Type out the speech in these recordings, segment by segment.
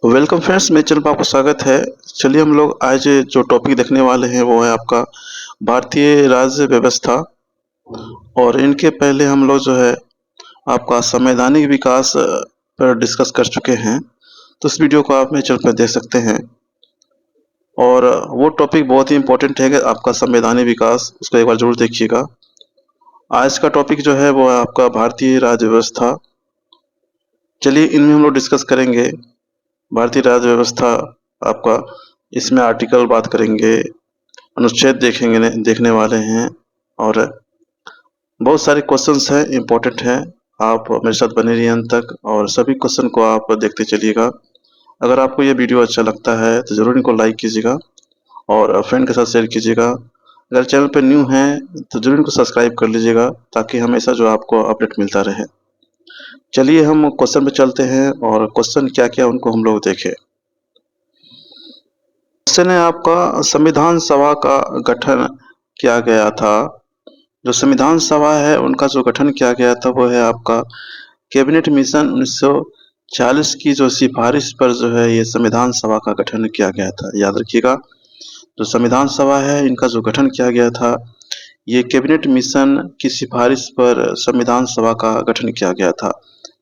Welcome friends, मेरे channel पर आपका स्वागत है। चलिए हम लोग आज जो टॉपिक देखने वाले हैं वो है आपका भारतीय राज्य व्यवस्था। और इनके पहले हम लोग जो है आपका संवैधानिक विकास पर डिस्कस कर चुके हैं। तो इस वीडियो को आप मेरे चैनल पर देख सकते हैं। और वो टॉपिक बहुत ही इम्पोर्टेंट है कि आपका संवैधानिक विकास, उसको एक बार जरूर देखिएगा। आज का टॉपिक जो है वो है आपका भारतीय राज्य व्यवस्था। चलिए इनमें हम लोग डिस्कस करेंगे। भारतीय राज्य व्यवस्था आपका, इसमें आर्टिकल बात करेंगे, अनुच्छेद देखेंगे, देखने वाले हैं। और बहुत सारे क्वेश्चंस हैं, इम्पोर्टेंट हैं। आप मेरे साथ बने रहिए अंत तक और सभी क्वेश्चन को आप देखते चलिएगा। अगर आपको ये वीडियो अच्छा लगता है तो ज़रूर इनको लाइक कीजिएगा और फ्रेंड के साथ शेयर कीजिएगा। अगर चैनल पर न्यू हैं तो ज़रूर इनको सब्सक्राइब कर लीजिएगा ताकि हमेशा जो आपको अपडेट मिलता रहे। चलिए हम क्वेश्चन पे चलते हैं और क्वेश्चन क्या क्या उनको हम लोग देखें। क्वेश्चन है आपका, संविधान सभा का गठन किया गया था। जो संविधान सभा है उनका जो गठन किया गया था वो है आपका कैबिनेट मिशन 1940 की जो सिफारिश पर जो है ये संविधान सभा का गठन किया गया था। याद रखिएगा, जो संविधान सभा है इनका जो गठन किया गया था ये कैबिनेट मिशन की सिफारिश पर संविधान सभा का गठन किया गया था।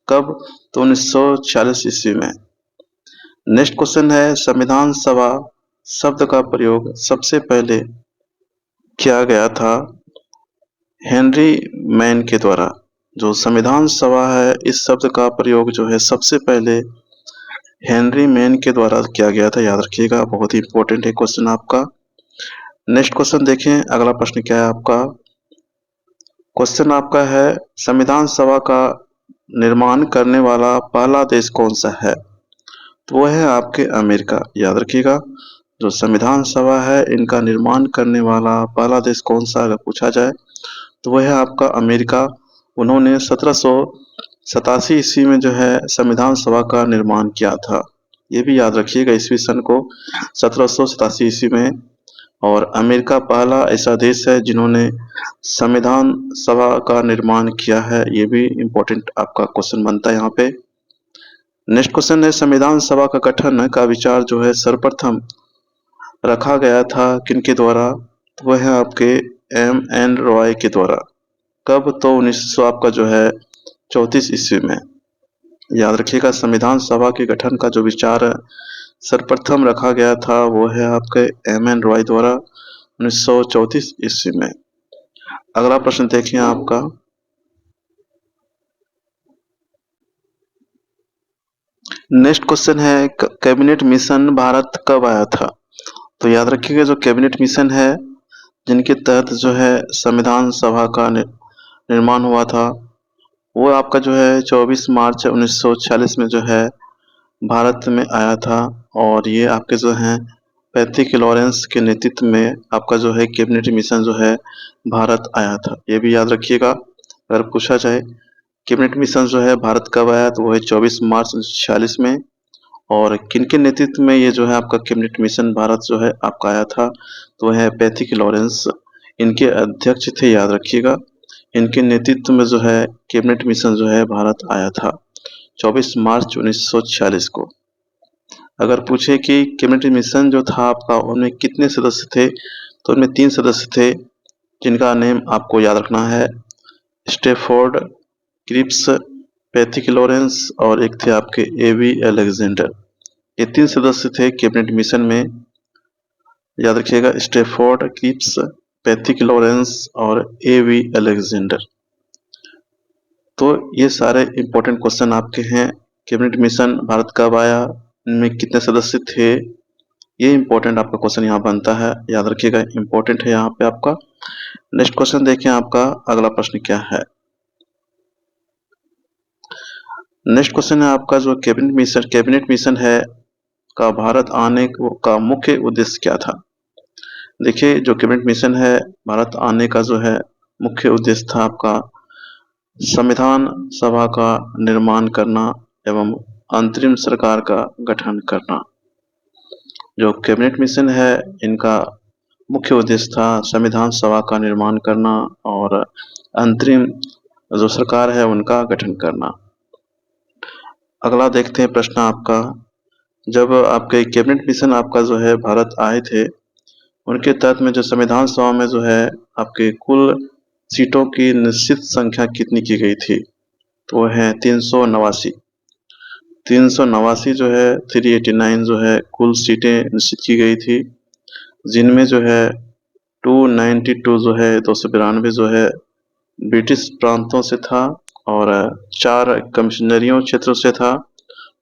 कब? तो 1940 ईस्वी में। नेक्स्ट क्वेश्चन है, संविधान सभा शब्द का प्रयोग सबसे पहले किया गया था हेनरी मैन के द्वारा। जो संविधान सभा है इस शब्द का प्रयोग जो है सबसे पहले हेनरी मैन के द्वारा किया गया था। याद रखिएगा, बहुत ही इंपॉर्टेंट है क्वेश्चन आपका। नेक्स्ट क्वेश्चन देखें, अगला प्रश्न क्या है आपका। क्वेश्चन आपका है, संविधान सभा का निर्माण करने वाला पहला देश कौन सा है? तो वो है आपके अमेरिका। याद रखिएगा, जो संविधान सभा है इनका निर्माण करने वाला पहला देश कौन सा अगर पूछा जाए तो वह है आपका अमेरिका। उन्होंने 1787 ईस्वी में जो है संविधान सभा का निर्माण किया था। ये भी याद रखिएगा, ईस्वी सन को 1787 ईस्वी में। और अमेरिका पहला ऐसा देश है जिन्होंने संविधान सभा का निर्माण किया है। ये भी इम्पोर्टेंट आपका क्वेश्चन बनता है यहाँ पे। नेक्स्ट क्वेश्चन है, संविधान सभा का गठन का विचार जो है सर्वप्रथम रखा गया था किनके द्वारा? तो वह है आपके M.N. रॉय के द्वारा। कब? तो 1900 आपका जो है 34 ईस्वी में। याद रखिएगा, संविधान सभा के गठन का जो विचार सर्वप्रथम रखा गया था वो है आपके M.N. रॉय द्वारा 1934 ईस्वी में। अगला प्रश्न देखिए आपका। नेक्स्ट क्वेश्चन है, कैबिनेट मिशन भारत कब आया था? तो याद रखिएगा, जो कैबिनेट मिशन है जिनके तहत जो है संविधान सभा का निर्माण हुआ था वो आपका जो है 24 मार्च 1946 में जो है भारत में आया था। और ये आपके जो हैं पैट्रिक लॉरेंस के नेतृत्व में आपका जो है कैबिनेट मिशन जो है भारत आया था। ये भी याद रखिएगा, अगर पूछा जाए कैबिनेट मिशन जो है भारत कब आया तो वो है 24 मार्च 1946 में। और किनके नेतृत्व में ये जो है आपका कैबिनेट मिशन भारत जो है आपका आया था? तो वह है पैट्रिक लॉरेंस, इनके अध्यक्ष थे। याद रखिएगा, इनके नेतृत्व में जो है कैबिनेट मिशन जो है भारत आया था 24 मार्च 1946 को। अगर पूछे कि कैबिनेट मिशन जो था आपका उनमें कितने सदस्य थे तो उनमें 3 सदस्य थे जिनका नेम आपको याद रखना है, स्टेफोर्ड क्रिप्स, पैट्रिक लॉरेंस और एक थे आपके A.V. अलेक्जेंडर। ये 3 सदस्य थे कैबिनेट मिशन में। याद रखिएगा, स्टेफोर्ड क्रिप्स, पैट्रिक लॉरेंस और A.V. अलेक्जेंडर। तो ये सारे इम्पोर्टेंट क्वेश्चन आपके हैं। कैबिनेट मिशन भारत कब आया, इनमें कितने सदस्य थे, ये इम्पोर्टेंट आपका क्वेश्चन यहाँ बनता है। याद रखिएगा, इम्पोर्टेंट है यहाँ पे आपका। नेक्स्ट क्वेश्चन देखें आपका, अगला प्रश्न क्या है। नेक्स्ट क्वेश्चन है आपका, जो कैबिनेट मिशन है का भारत आने का मुख्य उद्देश्य क्या था? देखिए, जो कैबिनेट मिशन है भारत आने का जो है मुख्य उद्देश्य था आपका संविधान सभा का निर्माण करना एवं अंतरिम सरकार का गठन करना। जो कैबिनेट मिशन है इनका मुख्य उद्देश्य था संविधान सभा का निर्माण करना और अंतरिम जो सरकार है उनका गठन करना। अगला देखते हैं प्रश्न आपका, जब आपके कैबिनेट मिशन आपका जो है भारत आए थे, उनके तहत में जो संविधान सभा में जो है आपके कुल सीटों की निश्चित संख्या कितनी की गई थी? तो वो है 389। 389 जो है 389 जो है कुल सीटें निश्चित की गई थी, जिनमें जो है 292 जो है 292 जो है ब्रिटिश प्रांतों से था और 4 कमिश्नरियों क्षेत्रों से था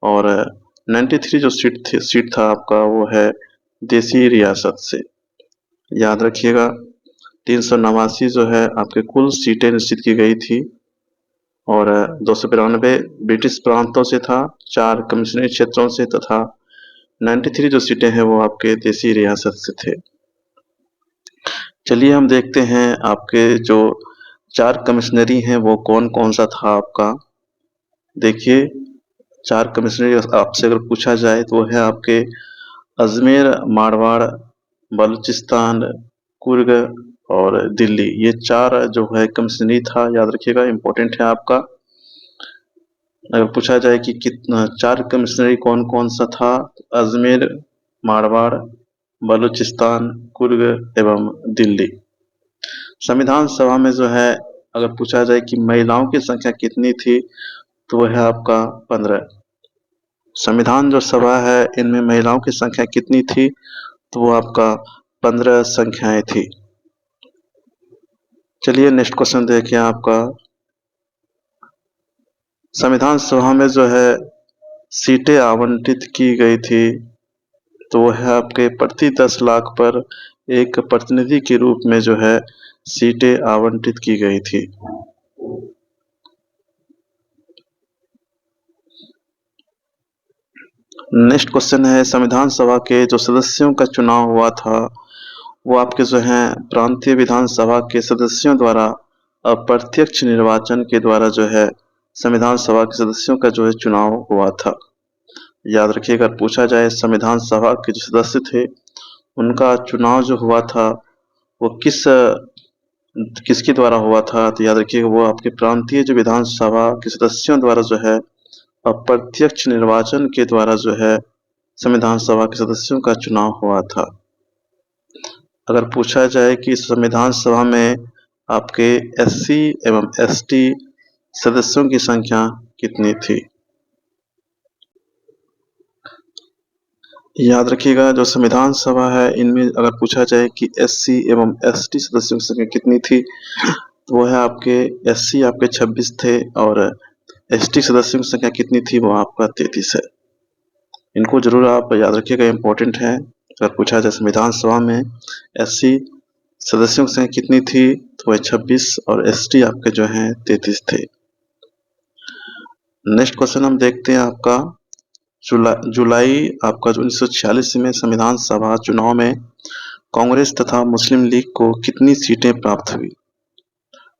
और 93 जो सीट था आपका वो है देसी रियासत से। याद रखिएगा 389 जो है आपके कुल सीटें निश्चित की गई थी और 292 ब्रिटिश प्रांतों से था, 4 कमिश्नरी क्षेत्रों से तथा 93 जो सीटें हैं वो आपके देसी रियासत से थे। चलिए हम देखते हैं आपके जो 4 कमिश्नरी हैं वो कौन-कौन सा था आपका। देखिए 4 कमिश्नरी आपसे अगर पूछा जाए तो वो है आपके अजमेर, मारवाड़, बलूचिस्तान, कुर्ग और दिल्ली। ये 4 जो है कमिश्नरी था, याद रखिएगा इम्पोर्टेंट है आपका। अगर पूछा जाए कि कितना 4 कमिश्नरी कौन-कौन सा था, अजमेर, मारवाड़, बलूचिस्तान, कुर्ग एवं दिल्ली। संविधान सभा में जो है अगर पूछा जाए कि महिलाओं की संख्या कितनी थी, तो वो है आपका 15। संविधान जो सभा है इनमें महिलाओं की संख्या कितनी थी, तो वो आपका 15 संख्याएं थी। चलिए नेक्स्ट क्वेश्चन देखिए आपका। संविधान सभा में जो है सीटें आवंटित की गई थी, तो वो है आपके प्रति 10 लाख पर एक प्रतिनिधि के रूप में जो है सीटें आवंटित की गई थी। नेक्स्ट क्वेश्चन है संविधान सभा के जो सदस्यों का चुनाव हुआ था, वो आपके जो हैं प्रांतीय विधानसभा के सदस्यों द्वारा अप्रत्यक्ष निर्वाचन के द्वारा जो है संविधान सभा के सदस्यों का जो है चुनाव हुआ था। याद रखिएगा पूछा जाए संविधान सभा के जो सदस्य थे उनका चुनाव जो हुआ था वो किसके द्वारा हुआ था, तो याद रखिएगा वो आपके प्रांतीय जो विधानसभा के सदस्यों द्वारा जो है अप्रत्यक्ष निर्वाचन के द्वारा जो है संविधान सभा के सदस्यों का चुनाव हुआ था। अगर पूछा जाए कि संविधान सभा में आपके एससी एवं एसटी सदस्यों की संख्या कितनी थी? याद रखिएगा जो संविधान सभा है इनमें अगर पूछा जाए कि एससी एवं एसटी सदस्यों की संख्या कितनी थी, तो वो है आपके एससी आपके 26 थे और एसटी सदस्यों की संख्या कितनी थी, वो आपका 33 है। इनको जरूर आप याद रखिएगा, इम्पोर्टेंट है। अगर पूछा जाए संविधान सभा में एससी सदस्यों की संख्या कितनी थी, तो वह 26 और एसटी आपके जो हैं 33 थे। नेक्स्ट क्वेश्चन हम देखते हैं आपका जुलाई आपका जो 1946 में संविधान सभा चुनाव में कांग्रेस तथा मुस्लिम लीग को कितनी सीटें प्राप्त हुई?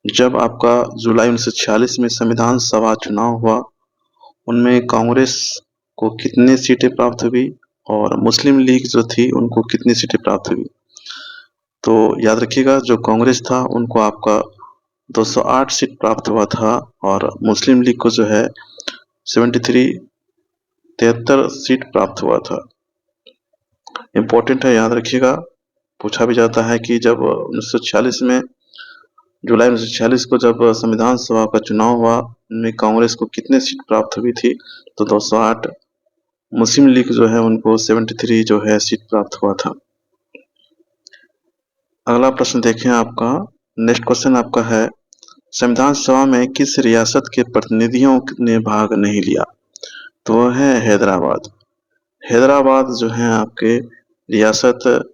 जब आपका जुलाई 1946 में संविधान सभा चुनाव हुआ, उनमें कांग्रेस को कितनी सीटें प्राप्त हुई और मुस्लिम लीग जो थी उनको कितनी सीटें प्राप्त हुई? तो याद रखिएगा जो कांग्रेस था उनको आपका 208 सीट प्राप्त हुआ था और मुस्लिम लीग को जो है 73 सीट प्राप्त हुआ था। इम्पोर्टेंट है, याद रखिएगा। पूछा भी जाता है कि जब 1946 में जुलाई 1946 को जब संविधान सभा का चुनाव हुआ, उनमें कांग्रेस को कितने सीट प्राप्त हुई थी, तो 208। मुस्लिम लीग जो है उनको 73 जो है सीट प्राप्त हुआ था। अगला प्रश्न देखें आपका। नेक्स्ट क्वेश्चन आपका है संविधान सभा में किस रियासत के प्रतिनिधियों ने भाग नहीं लिया? तो वह है हैदराबाद। हैदराबाद जो है आपके रियासत,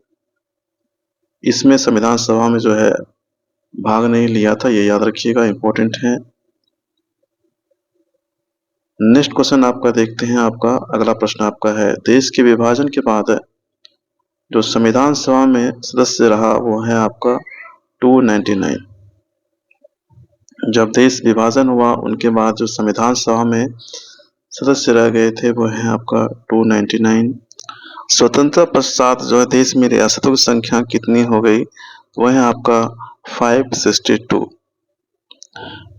इसमें संविधान सभा में जो है भाग नहीं लिया था, ये याद रखिएगा, इम्पोर्टेंट है। नेक्स्ट क्वेश्चन आपका देखते हैं आपका। अगला प्रश्न आपका है देश के विभाजन के बाद जो संविधान सभा में सदस्य रहा वो है आपका 299। जब देश विभाजन हुआ उनके बाद जो संविधान सभा में सदस्य रह गए थे वो है आपका 299। स्वतंत्रता पश्चात जो है देश में रियासतों की संख्या कितनी हो गई, वो है आपका 562।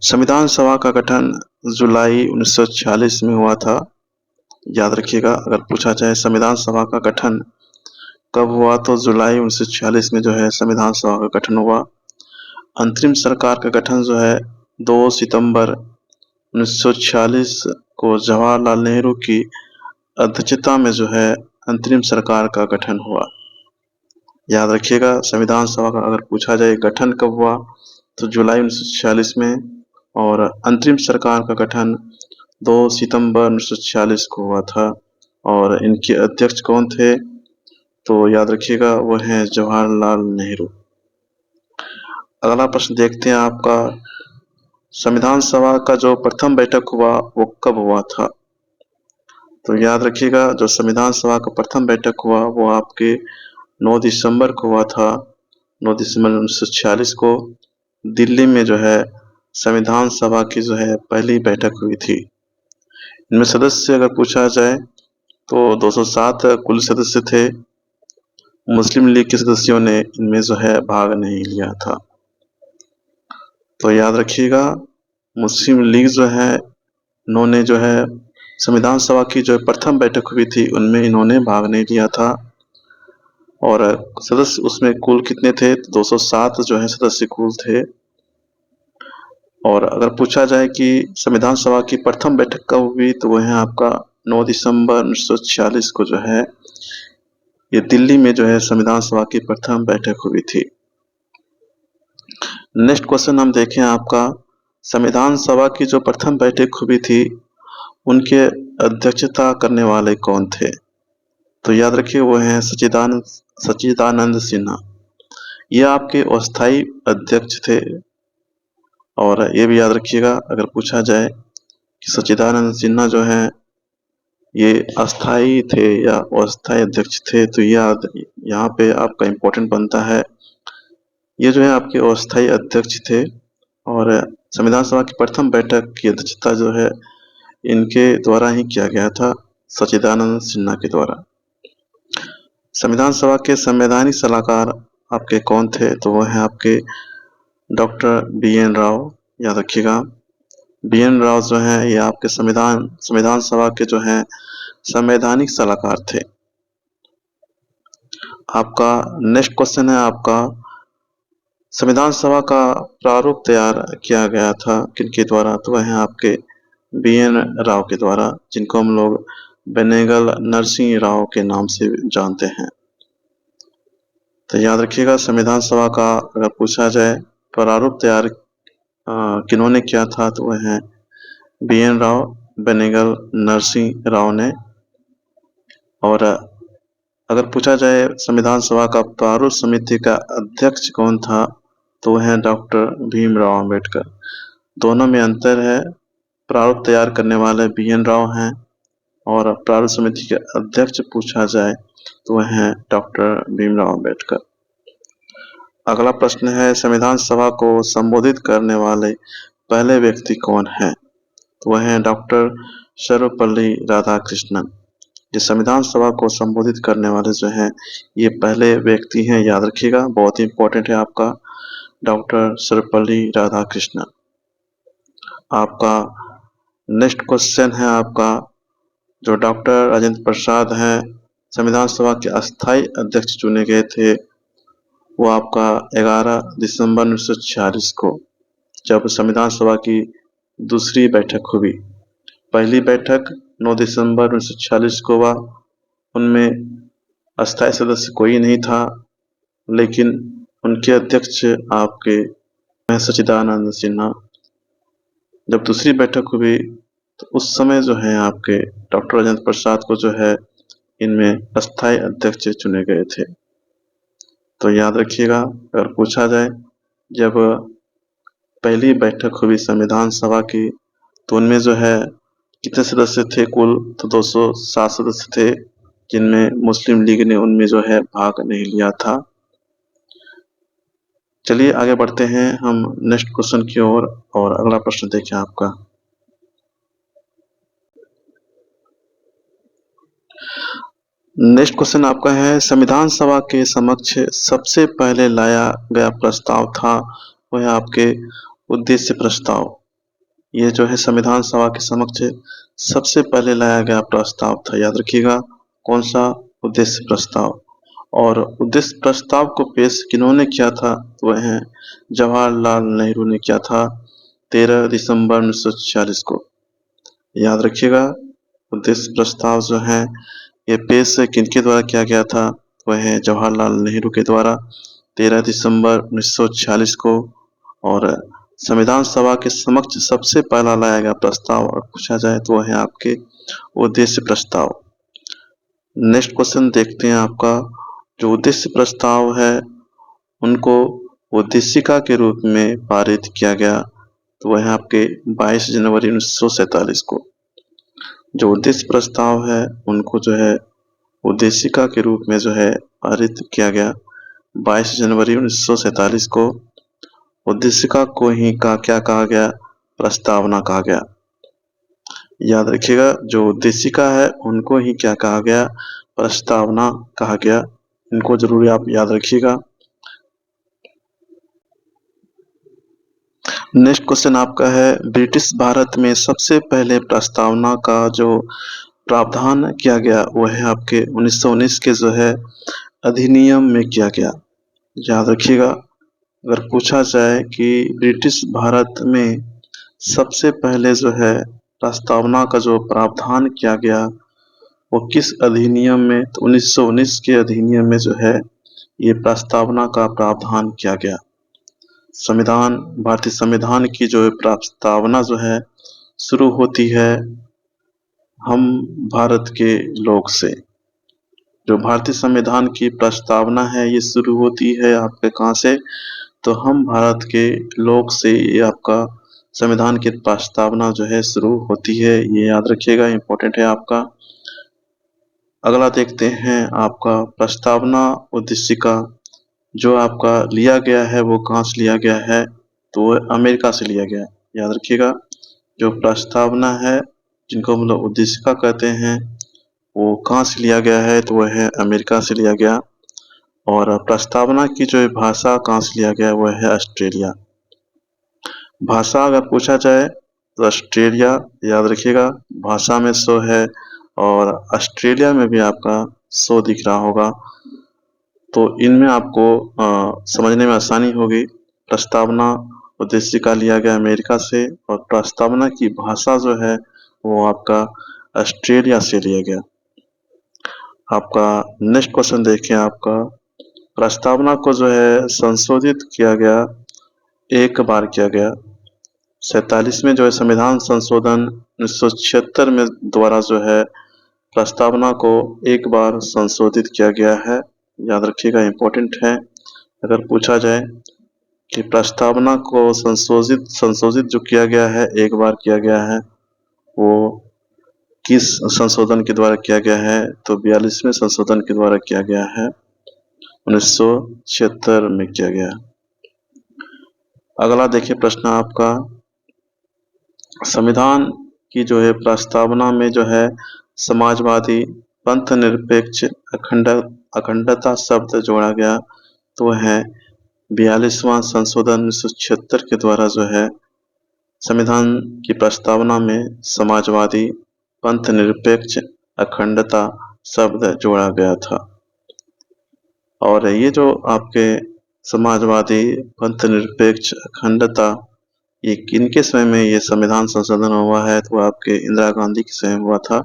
संविधान सभा का गठन जुलाई 1946 में हुआ था याद रखिएगा। अगर पूछा जाए संविधान सभा का गठन कब हुआ, तो जुलाई 1946 में जो है संविधान सभा का गठन हुआ। अंतरिम सरकार का गठन जो है 2 सितंबर 1946 को जवाहरलाल नेहरू की अध्यक्षता में जो है अंतरिम सरकार का गठन हुआ। याद रखिएगा, संविधान सभा का अगर पूछा जाए गठन कब हुआ, तो जुलाई 1946 में, और अंतरिम सरकार का गठन 2 सितंबर 1946 को हुआ था। और इनके अध्यक्ष कौन थे, तो याद रखिएगा वो हैं जवाहरलाल नेहरू। अगला प्रश्न देखते हैं आपका, संविधान सभा का जो प्रथम बैठक हुआ वो कब हुआ था। तो याद रखिएगा, जो संविधान सभा का प्रथम बैठक हुआ वो आपके 9 दिसंबर को हुआ था। 9 दिसंबर 1946 को दिल्ली में जो है संविधान सभा की जो है पहली बैठक हुई थी। इनमें सदस्य अगर पूछा जाए तो 207 कुल सदस्य थे। मुस्लिम लीग के सदस्यों ने इनमें जो है भाग नहीं लिया था। तो याद रखिएगा, मुस्लिम लीग जो है इन्होंने जो है संविधान सभा की जो प्रथम बैठक हुई थी उनमें इन्होंने भाग नहीं लिया था। और सदस्य उसमें कुल कितने थे, 207 जो है सदस्य कुल थे। और अगर पूछा जाए कि संविधान सभा की प्रथम बैठक कब हुई, तो वह है आपका 9 दिसंबर 1946 को जो है ये दिल्ली में जो है संविधान सभा की प्रथम बैठक हुई थी। नेक्स्ट क्वेश्चन हम देखें आपका, संविधान सभा की जो प्रथम बैठक हुई थी उनके अध्यक्षता करने वाले कौन थे। तो याद रखिए वो हैं सच्चिदानंद सिन्हा। ये आपके अस्थायी अध्यक्ष थे। और ये भी याद रखिएगा, अगर पूछा जाए कि सच्चिदानंद सिन्हा जो है ये अस्थायी थे या अस्थायी अध्यक्ष थे, तो याद यहाँ पे आपका इम्पोर्टेंट बनता है, ये जो है आपके अस्थायी अध्यक्ष थे। और संविधान सभा की प्रथम बैठक की अध्यक्षता जो है इनके द्वारा ही किया गया था, सच्चिदानंद सिन्हा के द्वारा। संविधान सभा के संवैधानिक सलाहकार आपके कौन थे, तो वह है आपके डॉक्टर BN राव। याद रखिएगा, BN राव जो है ये आपके संविधान सभा के जो है संवैधानिक सलाहकार थे। आपका नेक्स्ट क्वेश्चन है आपका, संविधान सभा का प्रारूप तैयार किया गया था किनके द्वारा, तो वह है आपके BN राव के द्वारा, जिनको हम लोग बेनेगल नरसिंह राव के नाम से जानते हैं। तो याद रखिएगा, संविधान सभा का अगर पूछा जाए प्रारूप तैयार किन्होंने किया था, तो वह है BN राव, बेनेगल नरसिंह राव ने। और अगर पूछा जाए संविधान सभा का प्रारूप समिति का अध्यक्ष कौन था, तो वह है डॉक्टर भीमराव अंबेडकर। दोनों में अंतर है, प्रारूप तैयार करने वाले BN राव हैं और प्रारूप समिति के अध्यक्ष पूछा जाए तो वह हैं डॉक्टर भीमराव अंबेडकर। अगला प्रश्न है, संविधान सभा को संबोधित करने वाले पहले व्यक्ति कौन हैं, तो वह हैं डॉक्टर सर्वपल्ली राधाकृष्णन। जो संविधान सभा को संबोधित करने वाले जो हैं ये पहले व्यक्ति हैं, याद रखिएगा, बहुत ही इंपॉर्टेंट है आपका, डॉक्टर सर्वपल्ली राधाकृष्णन। आपका नेक्स्ट क्वेश्चन है आपका, जो डॉक्टर राजेंद्र प्रसाद हैं संविधान सभा के अस्थायी अध्यक्ष चुने गए थे, वो आपका 11 दिसंबर 1946 को, जब संविधान सभा की दूसरी बैठक हुई। पहली बैठक 9 दिसंबर 1946 को हुआ, उनमें अस्थायी सदस्य कोई नहीं था, लेकिन उनके अध्यक्ष आपके सच्चिदानंद सिन्हा। जब दूसरी बैठक हुई तो उस समय जो है आपके डॉक्टर राजेंद्र प्रसाद को जो है इनमें अस्थायी अध्यक्ष चुने गए थे। तो याद रखिएगा, अगर पूछा जाए जब पहली बैठक हुई संविधान सभा की तो उनमें जो है कितने सदस्य थे कुल, तो 207 सदस्य थे, जिनमें मुस्लिम लीग ने उनमें जो है भाग नहीं लिया था। चलिए आगे बढ़ते हैं हम नेक्स्ट क्वेश्चन की ओर, और अगला प्रश्न देखिए आपका। नेक्स्ट क्वेश्चन आपका है, संविधान सभा के समक्ष सबसे पहले लाया गया प्रस्ताव था वह आपके उद्देश्य प्रस्ताव। ये जो है संविधान सभा के समक्ष सबसे पहले लाया गया प्रस्ताव था। याद रखिएगा कौन सा? उद्देश्य प्रस्ताव। और उद्देश्य प्रस्ताव को पेश किन्होंने किया था? वह है जवाहरलाल नेहरू ने किया था 13 दिसंबर 1946 को। याद रखिएगा उद्देश्य प्रस्ताव जो है ये पेश किनके द्वारा किया गया था? वह है जवाहरलाल नेहरू के द्वारा 13 दिसंबर 1946 को। और संविधान सभा के समक्ष सबसे पहला लाया गया प्रस्ताव और पूछा जाए तो वह है आपके उद्देश्य प्रस्ताव। नेक्स्ट क्वेश्चन देखते हैं आपका। जो उद्देश्य प्रस्ताव है उनको उद्देशिका के रूप में पारित किया गया तो वह है आपके 22 जनवरी 1947 को। जो उद्देश्य प्रस्ताव है उनको जो है उद्देशिका के रूप में जो है पारित किया गया 22 जनवरी 1947 को। उद्देशिका को ही का क्या कहा गया? प्रस्तावना कहा गया। याद रखिएगा जो उद्देशिका है उनको ही क्या कहा गया? प्रस्तावना कहा गया। इनको जरूर आप याद रखिएगा। नेक्स्ट क्वेश्चन आपका है ब्रिटिश भारत में सबसे पहले प्रस्तावना का जो प्रावधान किया गया वो है आपके 1919 के जो है अधिनियम में किया गया। याद रखिएगा अगर पूछा जाए कि ब्रिटिश भारत में सबसे पहले जो है प्रस्तावना का जो प्रावधान किया गया वो किस अधिनियम में? तो 1919 के अधिनियम में जो है ये प्रस्तावना का प्रावधान किया गया। संविधान भारतीय संविधान की जो प्रस्तावना जो है शुरू होती है हम भारत के लोग से। जो भारतीय संविधान की प्रस्तावना है ये शुरू होती है आपके कहाँ से? तो हम भारत के लोग से ये आपका संविधान की प्रस्तावना जो है शुरू होती है। ये याद रखिएगा, इम्पोर्टेंट है आपका। अगला देखते हैं आपका प्रस्तावना उद्देशिका जो आपका लिया गया है वो कहाँ से लिया गया है? तो वो अमेरिका से लिया गया है। याद रखिएगा जो प्रस्तावना है जिनको हम लोग उद्देशिका कहते हैं वो कहाँ से लिया गया है? तो वह है अमेरिका से लिया गया। और प्रस्तावना की जो भाषा कहाँ से लिया गया वह है ऑस्ट्रेलिया। भाषा अगर पूछा जाए तो ऑस्ट्रेलिया, याद रखिएगा भाषा में सो है और ऑस्ट्रेलिया में भी आपका सो दिख रहा होगा तो इनमें आपको समझने में आसानी होगी। प्रस्तावना उद्देशिका लिया गया अमेरिका से और प्रस्तावना की भाषा जो है वो आपका ऑस्ट्रेलिया से लिया गया। आपका नेक्स्ट क्वेश्चन देखें। आपका प्रस्तावना को जो है संशोधित किया गया एक बार किया गया 47 में जो है संविधान संशोधन 1976 में द्वारा जो है प्रस्तावना को एक बार संशोधित किया गया है। याद रखिएगा, इम्पोर्टेंट है। अगर पूछा जाए कि प्रस्तावना को संशोधित जो किया गया है एक बार किया गया है वो किस संशोधन के द्वारा किया गया है? तो 42वें संशोधन के द्वारा किया गया है, 1976 में किया गया। अगला देखिए प्रश्न आपका संविधान की जो है प्रस्तावना में जो है समाजवादी पंथ निरपेक्ष अखंडता शब्द जोड़ा गया तो वह है 42वां संशोधन 1976 के द्वारा जो है संविधान की प्रस्तावना में समाजवादी पंथ निरपेक्ष अखंडता शब्द जोड़ा गया था। और ये जो आपके समाजवादी पंथ निरपेक्ष अखंडता ये किनके समय में ये संविधान संशोधन हुआ है? तो आपके इंदिरा गांधी के समय हुआ था।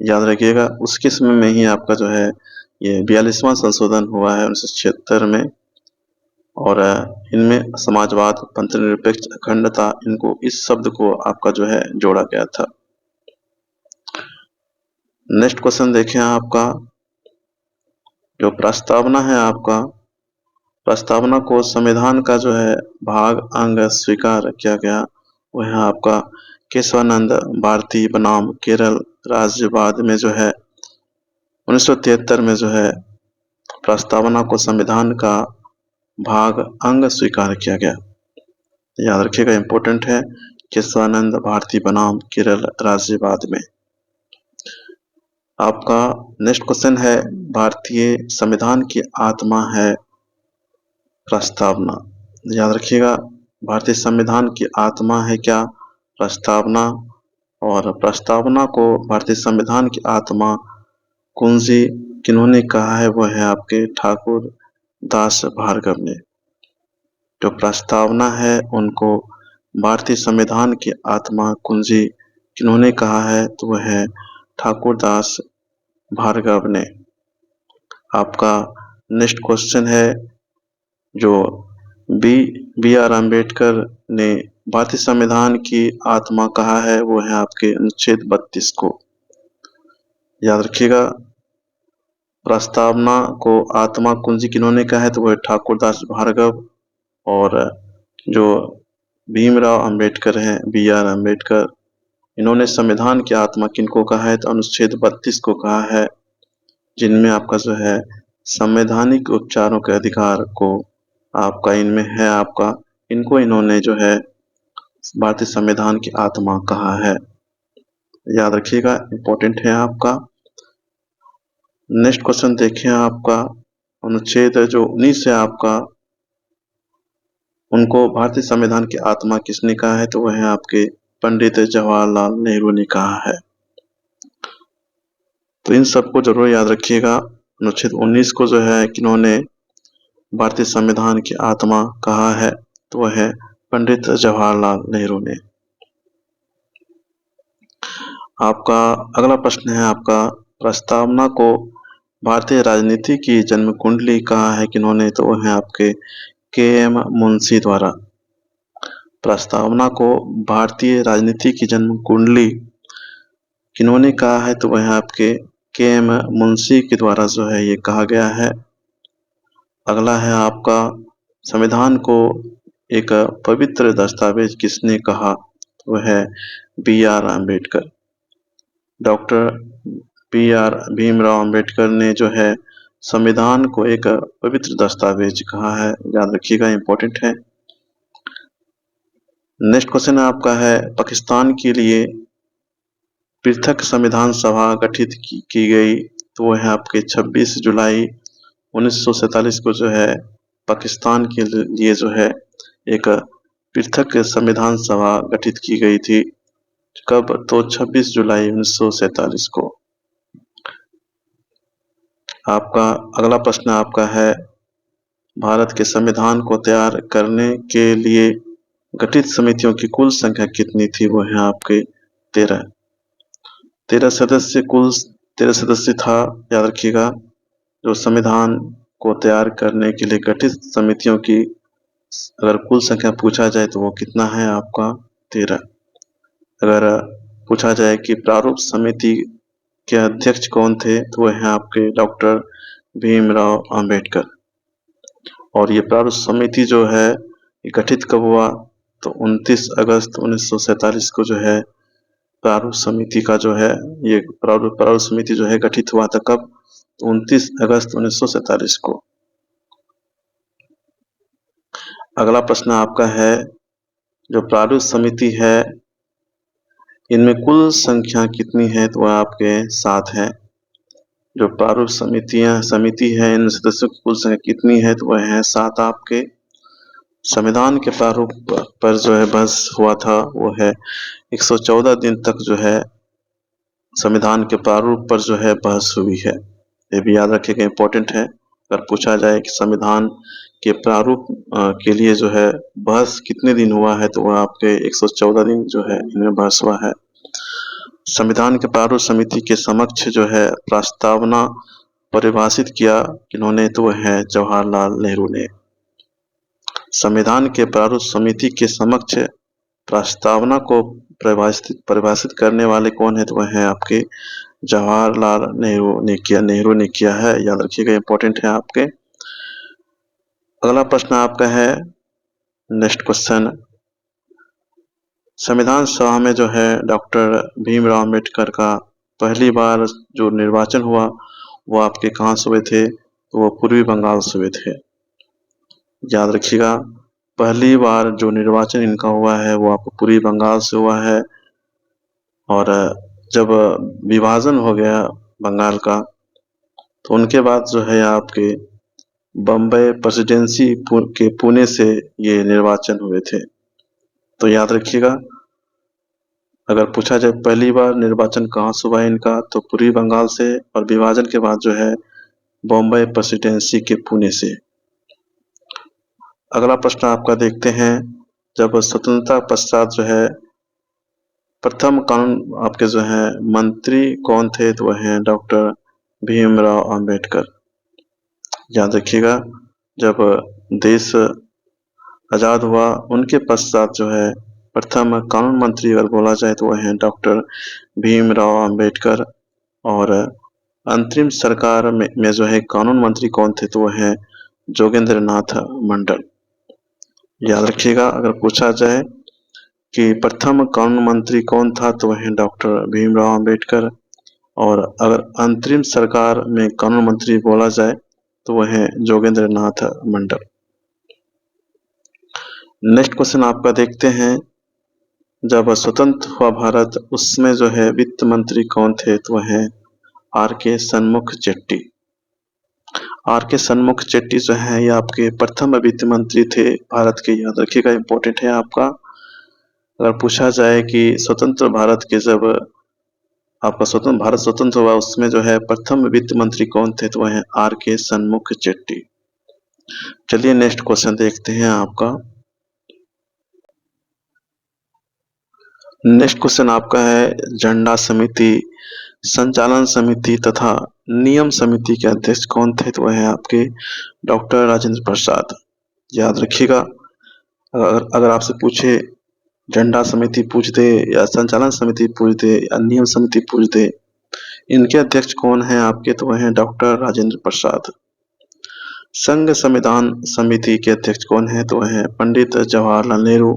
याद रखिएगा उसके समय में ही आपका जो है ये 42वां संशोधन हुआ है 1976 में। और इनमें समाजवाद पंथ निरपेक्ष अखंडता इनको इस शब्द को आपका जो है जोड़ा गया था। नेक्स्ट क्वेश्चन देखें। आपका जो प्रस्तावना है आपका प्रस्तावना को संविधान का जो है भाग अंग स्वीकार किया गया वह आपका केशवानंद भारती बनाम केरल राज्यवाद में जो है 1973 में जो है प्रस्तावना को संविधान का भाग अंग स्वीकार किया गया। याद रखिएगा, इम्पोर्टेंट है। केशवानंद भारती बनाम केरल राज्यवाद में। आपका नेक्स्ट क्वेश्चन है भारतीय संविधान की आत्मा है प्रस्तावना। याद रखिएगा भारतीय संविधान की आत्मा है क्या? प्रस्तावना, और प्रस्तावना को भारतीय संविधान की आत्मा कुंजी किन्होंने कहा है, वो है आपके ठाकुर दास भार्गव ने। जो प्रस्तावना है उनको भारतीय संविधान की आत्मा कुंजी किन्होंने कहा है, तो वह है ठाकुर दास भार्गव ने। आपका नेक्स्ट क्वेश्चन है, जो बी बी आर अम्बेडकर ने भारतीय संविधान की आत्मा कहा है, वो है आपके अनुच्छेद 32 को। याद रखिएगा, प्रस्तावना को आत्मा कुंजी किन्होंने कहा है, तो वह ठाकुर दास भार्गव। और जो भीमराव अंबेडकर हैं, बी आर अम्बेडकर, इन्होंने संविधान की आत्मा किनको कहा है, तो अनुच्छेद 32 को कहा है, जिनमें आपका जो है संवैधानिक उपचारों के अधिकार को आपका इनमें है आपका, इनको इन्होंने जो है भारतीय संविधान की आत्मा कहा है। याद रखिएगा, इम्पोर्टेंट है आपका। नेक्स्ट क्वेश्चन देखिए आपका, अनुच्छेद जो 19 है आपका, उनको भारतीय संविधान की आत्मा किसने कहा है, तो वह है आपके पंडित जवाहरलाल नेहरू ने कहा है। तो इन सबको जरूर याद रखिएगा। अनुच्छेद 19 को जो है किन्होंने भारतीय संविधान की आत्मा कहा है, तो वह है पंडित जवाहरलाल नेहरू ने। आपका अगला प्रश्न है आपका, प्रस्तावना को भारतीय राजनीति की जन्म कुंडली कहा है किन्होंने, तो वह है आपके के एम मुंशी द्वारा। प्रस्तावना को भारतीय राजनीति की जन्म कुंडली किन्होंने कहा है, तो वह आपके के एम मुंशी के द्वारा जो है ये कहा गया है। अगला है आपका, संविधान को एक पवित्र दस्तावेज किसने कहा, तो वह है B R Ambedkar. Doctor B R Bhimrao Ambedkar ने जो है संविधान को एक पवित्र दस्तावेज कहा है। याद रखिएगा, इम्पोर्टेंट है। नेक्स्ट क्वेश्चन आपका है, पाकिस्तान के लिए पृथक संविधान सभा गठित की गई, तो वह है आपके 26 जुलाई 1947 को जो है पाकिस्तान के लिए जो है एक पृथक संविधान सभा गठित की गई थी। कब, तो 26 जुलाई 1947 को। आपका अगला प्रश्न आपका है, भारत के संविधान को तैयार करने के लिए गठित समितियों की कुल संख्या कितनी थी, वो है आपके 13 सदस्य, कुल 13 सदस्य था। याद रखिएगा, जो संविधान को तैयार करने के लिए गठित समितियों की अगर कुल संख्या पूछा जाए तो वो कितना है आपका 13। अगर पूछा जाए कि प्रारूप समिति के अध्यक्ष कौन थे, तो वह है आपके डॉक्टर भीमराव अंबेडकर। और ये प्रारूप समिति जो है गठित कब हुआ, तो 29 अगस्त 1947 को जो है प्रारूप समिति का जो है ये प्रारूप समिति जो है गठित हुआ था। कब, 29 अगस्त 1947 को। अगला प्रश्न आपका है, जो प्रारूप समिति है इनमें कुल संख्या कितनी है, तो वह आपके 7 है। जो प्रारूप समिति है इन सदस्यों की कुल संख्या कितनी है, तो वह है 7 आपके। संविधान के प्रारूप पर जो है बहस हुआ था, वो है 114 दिन तक जो है संविधान के प्रारूप पर जो है बहस हुई है। ये भी याद रखिएगा, इम्पोर्टेंट है। अगर पूछा जाए कि संविधान के प्रारूप के लिए जो है बहस कितने दिन हुआ है, तो वह आपके 114 दिन जो है इनमें बहस हुआ है। संविधान के प्रारूप समिति के समक्ष जो है प्रस्तावना परिभाषित किया किन्होंने, तो वह है जवाहरलाल नेहरू ने। संविधान के प्रारूप समिति के समक्ष प्रस्तावना को परिभाषित करने वाले कौन है, तो वह है आपके जवाहरलाल नेहरू ने किया है। याद रखिएगा, इम्पोर्टेंट है आपके। अगला प्रश्न आपका है, नेक्स्ट क्वेश्चन, संविधान सभा में जो है डॉक्टर भीमराव अंबेडकर का पहली बार जो निर्वाचन हुआ वो आपके कहाँ से हुए थे, तो वो पूर्वी बंगाल से हुए थे। याद रखिएगा, पहली बार जो निर्वाचन इनका हुआ है वो आपको पूर्वी बंगाल से हुआ है। और जब विभाजन हो गया बंगाल का, तो उनके बाद जो है आपके बम्बई प्रेसिडेंसी के पुणे से ये निर्वाचन हुए थे। तो याद रखिएगा, 2014 में जो है आपके बम्बई प्रेसिडेंसी के पुणे से ये निर्वाचन हुए थे। तो याद रखिएगा, पहली बार जो निर्वाचन इनका हुआ है वो आपको पूर्वी बंगाल से हुआ है। और जब विभाजन हो गया बंगाल का, तो उनके बाद जो है आपके बम्बई प्रेसिडेंसी के पुणे से ये निर्वाचन हुए थे। अगर पूछा जाए पहली बार निर्वाचन कहाँ से हुआ इनका, तो पूर्वी बंगाल से, और विभाजन के बाद जो है बॉम्बे प्रेसिडेंसी के पुणे से। अगला प्रश्न आपका देखते हैं, जब स्वतंत्रता पश्चात जो है प्रथम कानून आपके जो है मंत्री कौन थे, तो वह हैं डॉक्टर भीमराव अंबेडकर। याद रखिएगा, जब देश आजाद हुआ उनके पश्चात जो है प्रथम कानून मंत्री अगर बोला जाए तो वह हैं डॉक्टर भीमराव अंबेडकर। और अंतरिम सरकार में जो है कानून मंत्री कौन थे, तो वह हैं जोगेंद्र नाथ मंडल। याद रखिएगा, अगर पूछा जाए कि प्रथम कानून मंत्री कौन था, तो वह डॉक्टर भीमराव अंबेडकर। और अगर अंतरिम सरकार में कानून मंत्री बोला जाए तो वह है जोगेंद्र नाथ मंडल। नेक्स्ट क्वेश्चन आपका देखते हैं, जब स्वतंत्र हुआ भारत उसमें जो है वित्त मंत्री कौन थे, तो वह है आर के सन्मुख चेट्टी। आर के सन्मुख चेट्टी जो है ये आपके प्रथम वित्त मंत्री थे भारत के। याद रखिएगा, इंपॉर्टेंट है आपका। अगर पूछा जाए कि स्वतंत्र भारत के जब आपका भारत स्वतंत्र हुआ उसमें जो है प्रथम वित्त मंत्री कौन थे, तो वह है आर के सन्मुख चेट्टी। चलिए नेक्स्ट क्वेश्चन देखते हैं आपका। नेक्स्ट क्वेश्चन आपका है, झंडा समिति, संचालन समिति तथा नियम समिति के अध्यक्ष कौन थे, तो वह है आपके डॉक्टर राजेंद्र प्रसाद। याद रखिएगा, अगर आपसे पूछे झंडा समिति पूछ दे या संचालन समिति पूछ दे या नियम समिति पूछ दे, इनके अध्यक्ष कौन है आपके, तो वह है डॉक्टर राजेंद्र प्रसाद। संघ संविधान समिति के अध्यक्ष कौन है, तो वह है पंडित जवाहरलाल नेहरू।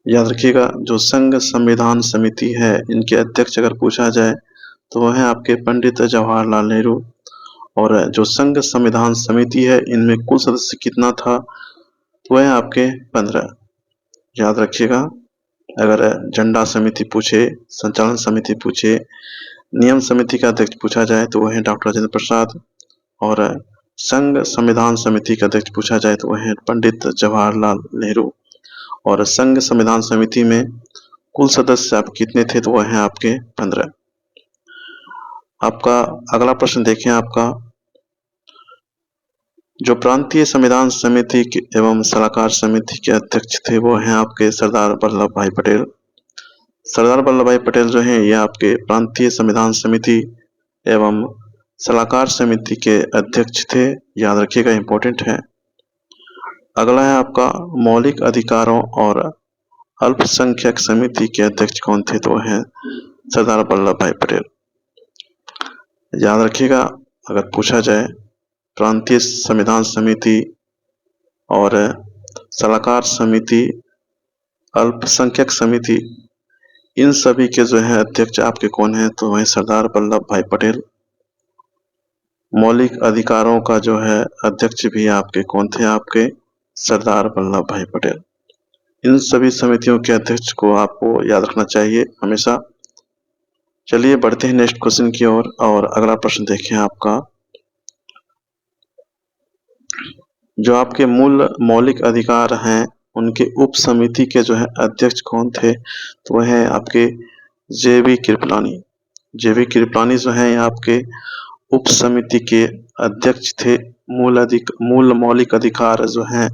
याद रखिएगा, जो संघ संविधान समिति है इनके अध्यक्ष अगर पूछा जाए तो वह है आपके पंडित जवाहरलाल नेहरू। और जो संघ संविधान समिति है इनमें कुल सदस्य कितना था, तो वह है आपके 15। याद रखिएगा, अगर झंडा समिति पूछे, संचालन समिति पूछे, नियम समिति का अध्यक्ष पूछा जाए तो वह है डॉक्टर राजेंद्र प्रसाद। और संघ संविधान समिति का अध्यक्ष पूछा जाए तो वह है पंडित जवाहरलाल नेहरू। और संघ संविधान समिति में कुल सदस्य आप कितने थे, तो वह है आपके 15। आपका अगला प्रश्न देखें, आपका जो प्रांतीय संविधान समिति एवं सलाहकार समिति के अध्यक्ष थे वो हैं आपके सरदार वल्लभ भाई पटेल। सरदार वल्लभ भाई पटेल जो हैं ये आपके प्रांतीय संविधान समिति एवं सलाहकार समिति के अध्यक्ष थे। याद रखिएगा, इंपॉर्टेंट है। अगला है आपका मौलिक अधिकारों और अल्पसंख्यक समिति के अध्यक्ष कौन थे, तो हैं सरदार वल्लभ भाई पटेल। याद रखिएगा, अगर पूछा जाए प्रांतीय संविधान समिति और सलाहकार समिति, अल्पसंख्यक समिति, इन सभी के जो है अध्यक्ष आपके कौन है, तो वह सरदार वल्लभ भाई पटेल। मौलिक अधिकारों का जो है अध्यक्ष भी आपके कौन थे, आपके सरदार वल्लभ भाई पटेल। इन सभी समितियों के अध्यक्ष को आपको याद रखना चाहिए हमेशा। चलिए बढ़ते हैं नेक्स्ट क्वेश्चन की ओर। और अगला प्रश्न देखें आपका, जो आपके मूल मौलिक अधिकार हैं उनके उप समिति के जो है अध्यक्ष कौन थे, तो वह है आपके जेबी कृपलानी। जेबी कृपलानी जो है आपके उप समिति के अध्यक्ष थे। मूल मौलिक अधिकार जो हैं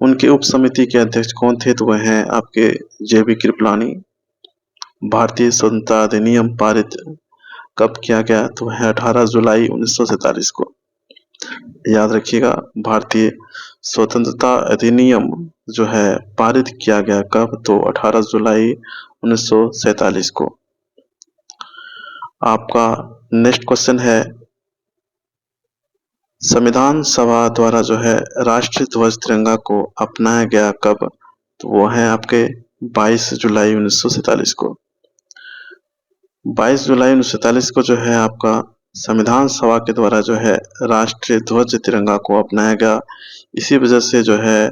उनके उप समिति के अध्यक्ष कौन थे, तो वह है आपके जेबी कृपलानी। भारतीय स्वतंत्रता अधिनियम पारित कब किया गया, तो वह 18 जुलाई 1947 को। याद रखिएगा, भारतीय स्वतंत्रता अधिनियम जो है पारित किया गया कब, तो 18 जुलाई 1947 को। आपका नेक्स्ट क्वेश्चन है, संविधान सभा द्वारा जो है राष्ट्रीय ध्वज तिरंगा को अपनाया गया कब, तो वो है आपके 22 जुलाई 1947 को। 22 जुलाई 1947 को जो है आपका संविधान सभा के द्वारा जो है राष्ट्रीय ध्वज तिरंगा को अपनाया गया। इसी वजह से जो है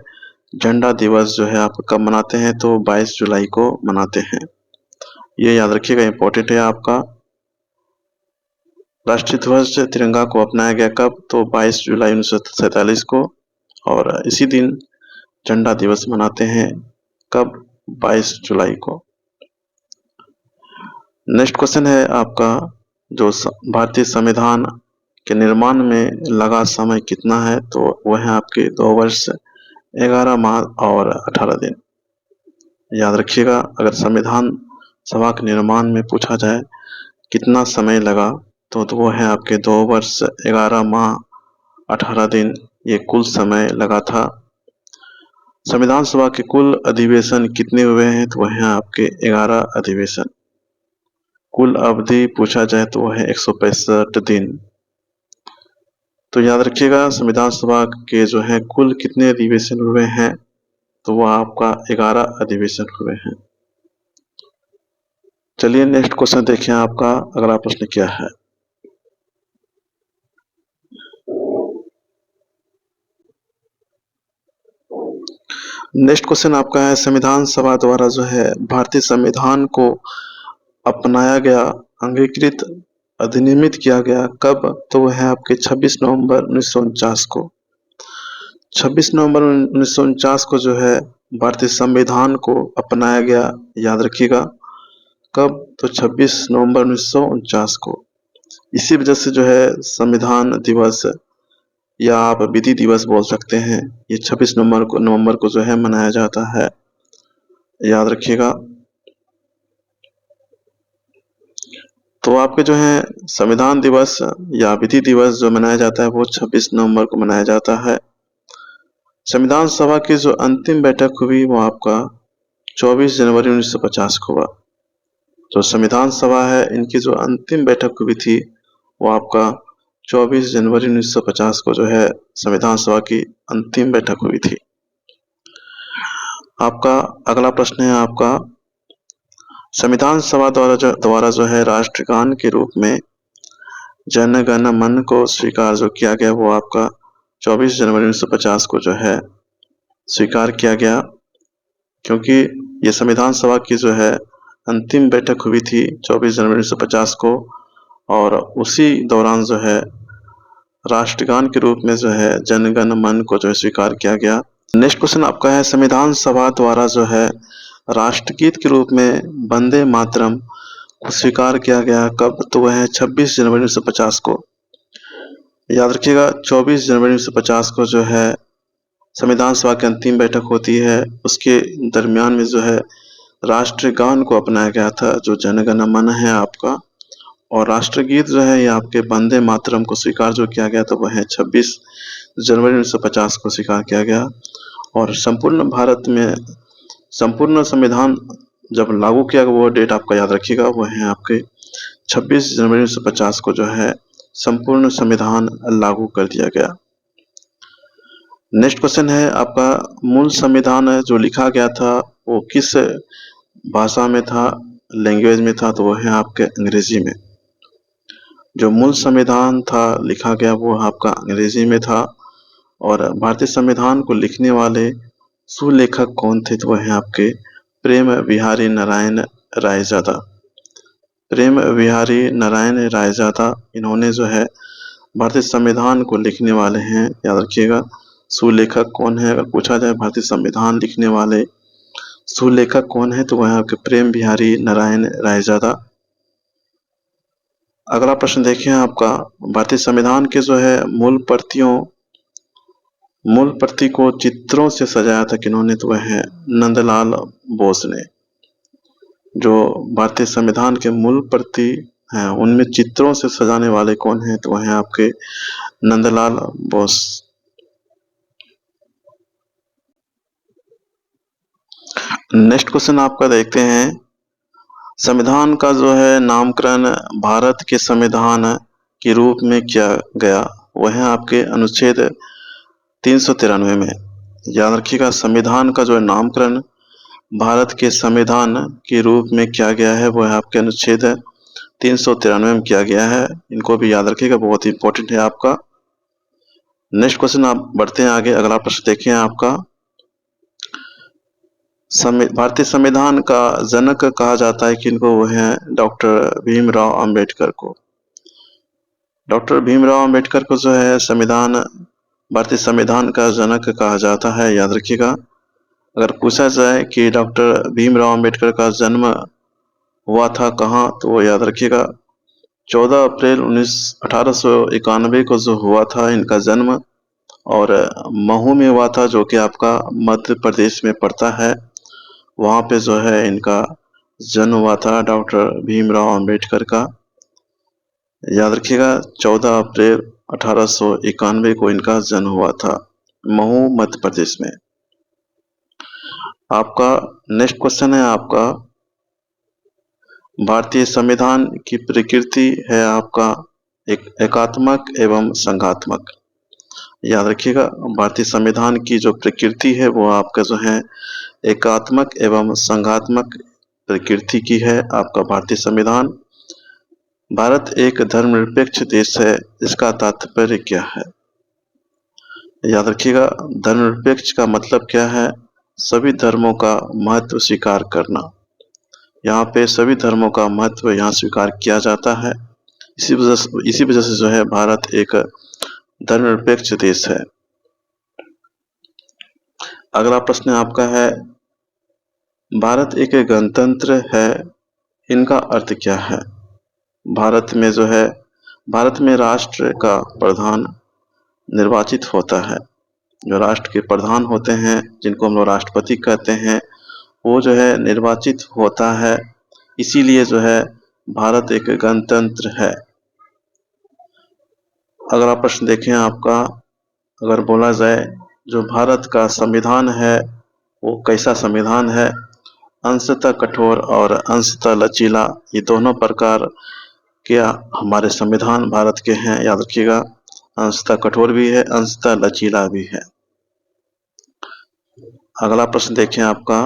झंडा दिवस जो है आप कब मनाते हैं, तो 22 जुलाई को मनाते हैं। ये याद रखिएगा, इंपॉर्टेंट है आपका। राष्ट्रीय ध्वज तिरंगा को अपनाया गया कब, तो 22 जुलाई 1947 को। और इसी दिन झंडा दिवस मनाते हैं कब, 22 जुलाई को। नेक्स्ट क्वेश्चन है आपका, जो भारतीय संविधान के निर्माण में लगा समय कितना है, तो वह है आपके 2 वर्ष 11 माह और 18 दिन। याद रखिएगा, अगर संविधान सभा के निर्माण में पूछा जाए कितना समय लगा, तो वो है आपके 2 वर्ष 11 माह 18 दिन, ये कुल समय लगा था। संविधान सभा के कुल अधिवेशन कितने हुए हैं, तो वह है आपके 11 अधिवेशन। कुल अवधि पूछा जाए तो वह है 165 दिन। तो याद रखिएगा, संविधान सभा के जो है कुल कितने अधिवेशन हुए हैं, तो वह आपका 11 अधिवेशन हुए हैं। चलिए नेक्स्ट क्वेश्चन देखिए, आपका अगला प्रश्न क्या है। नेक्स्ट क्वेश्चन आपका है, संविधान सभा द्वारा जो है भारतीय संविधान को अपनाया गया, अंगीकृत, अधिनियमित किया गया कब, तो वह है आपके 26 नवंबर 1949 को। 26 नवंबर 1949 को जो है भारतीय संविधान को अपनाया गया। याद रखिएगा, कब, तो 26 नवंबर 1949 को। इसी वजह से जो है संविधान दिवस या आप विधि दिवस बोल सकते हैं, ये 26 नवंबर को जो है मनाया जाता है। याद रखिएगा। तो आपके जो है संविधान दिवस या विधि दिवस जो मनाया जाता है वो 26 नवंबर को मनाया जाता है। संविधान सभा की जो अंतिम बैठक हुई वो आपका 24 जनवरी 1950 को हुआ। जो संविधान सभा है, इनकी जो अंतिम बैठक हुई थी वो आपका 24 जनवरी 1950 को जो है संविधान सभा की अंतिम बैठक हुई थी। आपका अगला प्रश्न है आपका, संविधान सभा द्वारा जो है राष्ट्रगान के रूप में जन गण मन को स्वीकार जो किया गया वो आपका 24 जनवरी 1950 को जो है स्वीकार किया गया, क्योंकि ये संविधान सभा की जो है अंतिम बैठक हुई थी 24 जनवरी 1950 को, और उसी दौरान जो है राष्ट्रगान के रूप में जो है जन गण मन को जो है स्वीकार किया गया। नेक्स्ट क्वेश्चन आपका है, संविधान सभा द्वारा जो है राष्ट्रगीत के रूप में वंदे मातरम को स्वीकार किया गया कब, तो वह है 26 जनवरी 1950 को। याद रखिएगा, 24 जनवरी 1950 को जो है संविधान सभा की अंतिम बैठक होती है, उसके दरमियान में जो है राष्ट्रगान को अपनाया गया था, जो जन गण मन है आपका, और राष्ट्रगीत जो है ये आपके वंदे मातरम को स्वीकार जो किया गया, तो वह है 26 जनवरी 1950 को स्वीकार किया गया। और संपूर्ण भारत में संपूर्ण संविधान जब लागू किया गया, वो डेट आपका याद रखिएगा, वो है आपके 26 जनवरी 1950 को जो है संपूर्ण संविधान लागू कर दिया गया। नेक्स्ट क्वेश्चन है आपका, मूल संविधान जो लिखा गया था वो किस भाषा में था, लैंग्वेज में था, तो वो है आपके अंग्रेजी में। जो मूल संविधान था लिखा गया वो आपका अंग्रेजी में था। और भारतीय संविधान को लिखने वाले सुलेखक कौन थे, तो वह है आपके प्रेम बिहारी नारायण रायजादा। प्रेम बिहारी नारायण रायजादा, इन्होंने जो है भारतीय संविधान को लिखने वाले हैं। याद रखिएगा, सुलेखक कौन है, अगर पूछा जाए भारतीय संविधान लिखने वाले सुलेखक कौन है, तो वह आपके प्रेम बिहारी नारायण रायजादा। अगला प्रश्न देखिए आपका, भारतीय संविधान के जो है मूल प्रति को चित्रों से सजाया था किन्होंने, तो वह है नंदलाल बोस ने। जो भारतीय संविधान के मूल प्रति हैं उनमें चित्रों से सजाने वाले कौन हैं, तो वह है आपके नंदलाल बोस। नेक्स्ट क्वेश्चन आपका देखते हैं, संविधान का जो है नामकरण भारत के संविधान के रूप में किया गया, वह है आपके अनुच्छेद 393 में। याद रखिएगा, संविधान का जो है नामकरण भारत के संविधान के रूप में किया गया है, वह आपके अनुच्छेद 393 में किया गया है। इनको भी याद रखिएगा, बहुत ही इंपॉर्टेंट है आपका। नेक्स्ट क्वेश्चन आप बढ़ते हैं आगे, अगला प्रश्न देखिए आपका, भारतीय संविधान का जनक कहा जाता है किनको, वो है डॉक्टर भीमराव अंबेडकर को। डॉक्टर भीमराव अंबेडकर को जो है भारतीय संविधान का जनक कहा जाता है। याद रखिएगा, अगर पूछा जाए कि डॉक्टर भीमराव अंबेडकर का जन्म हुआ था कहाँ, तो वो याद रखिएगा 14 अप्रैल 1891 को जो हुआ था इनका जन्म, और महू में हुआ था, जो कि आपका मध्य प्रदेश में पड़ता है। वहाँ पे जो है इनका जन्म हुआ था डॉक्टर भीमराव अंबेडकर का। याद रखिएगा 14 अप्रैल 1891 को इनका जन्म हुआ था, महू मध्य प्रदेश में। आपका नेक्स्ट क्वेश्चन है आपका, भारतीय संविधान की प्रकृति है आपका एकात्मक एवं संघात्मक। याद रखिएगा भारतीय संविधान की जो प्रकृति है वो आपका जो है एकात्मक एवं संघात्मक प्रकृति की है आपका भारतीय संविधान। भारत एक धर्मनिरपेक्ष देश है, इसका तात्पर्य क्या है? याद रखिएगा धर्मनिरपेक्ष का मतलब क्या है? सभी धर्मों का महत्व स्वीकार करना। यहाँ पे सभी धर्मों का महत्व यहाँ स्वीकार किया जाता है। इसी वजह से जो है भारत एक धर्मनिरपेक्ष देश है। अगला प्रश्न आपका है, भारत एक गणतंत्र है, इनका अर्थ क्या है? भारत में जो है, भारत में राष्ट्र का प्रधान निर्वाचित होता है। जो राष्ट्र के प्रधान होते हैं, जिनको हम लोग राष्ट्रपति कहते हैं, वो जो है निर्वाचित होता है। इसीलिए जो है भारत एक गणतंत्र है। अगला प्रश्न देखें आपका, अगर बोला जाए जो भारत का संविधान है वो कैसा संविधान है? अंशतः कठोर और अंशतः लचीला, ये दोनों प्रकार के हमारे संविधान भारत के हैं। याद रखिएगा अंशतः कठोर भी है, अंशतः लचीला भी है। अगला प्रश्न देखें आपका,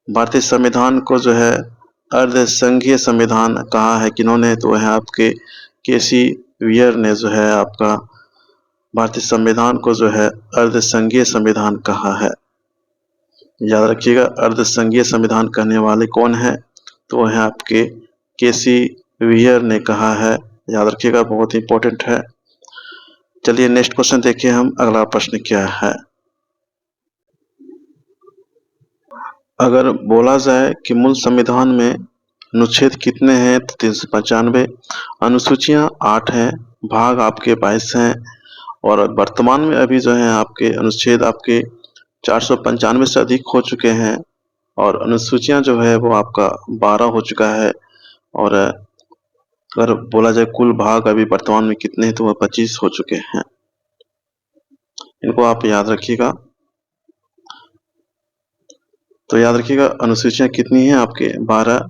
भारतीय संविधान को जो है अर्धसंघीय संविधान कहा है किन्होंने? तो है आपके केसी वियर ने जो है आपका भारतीय संविधान को जो है अर्धसंघीय संविधान कहा है। याद रखिएगा अर्धसंघीय संविधान कहने वाले कौन है? तो है आपके केसी वियर ने कहा है। याद रखिएगा बहुत इंपॉर्टेंट है। चलिए नेक्स्ट क्वेश्चन देखिए हम, अगला प्रश्न क्या है। अगर बोला जाए कि मूल संविधान में अनुच्छेद कितने हैं? तो 395। अनुसूचियां 8 हैं, भाग आपके 22 हैं, और वर्तमान में अभी जो है आपके अनुच्छेद आपके 495 से अधिक हो चुके हैं, और अनुसूचियां जो है वो आपका 12 हो चुका है। और अगर बोला जाए कुल भाग अभी वर्तमान में कितने हैं, तो वह 25 हो चुके हैं। इनको आप याद रखिएगा। तो याद रखिएगा अनुसूचियां कितनी हैं आपके 12।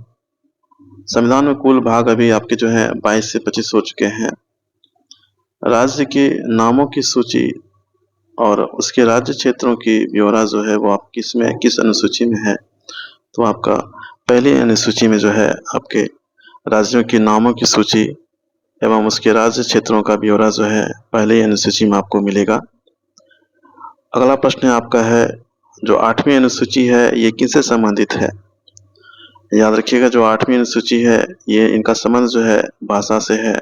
संविधान में कुल भाग अभी आपके जो है 22 से 25 हो चुके हैं। राज्य के नामों की सूची और उसके राज्य क्षेत्रों की ब्यौरा जो है वो आप किस अनुसूची में है? तो आपका पहली अनुसूची में जो है आपके राज्यों के नामों की सूची एवं उसके राज्य क्षेत्रों का ब्यौरा जो है पहले अनुसूची में आपको मिलेगा। अगला प्रश्न आपका है, जो 8वीं अनुसूची है ये किससे संबंधित है? याद रखिएगा जो 8वीं अनुसूची है ये इनका संबंध जो है भाषा से है।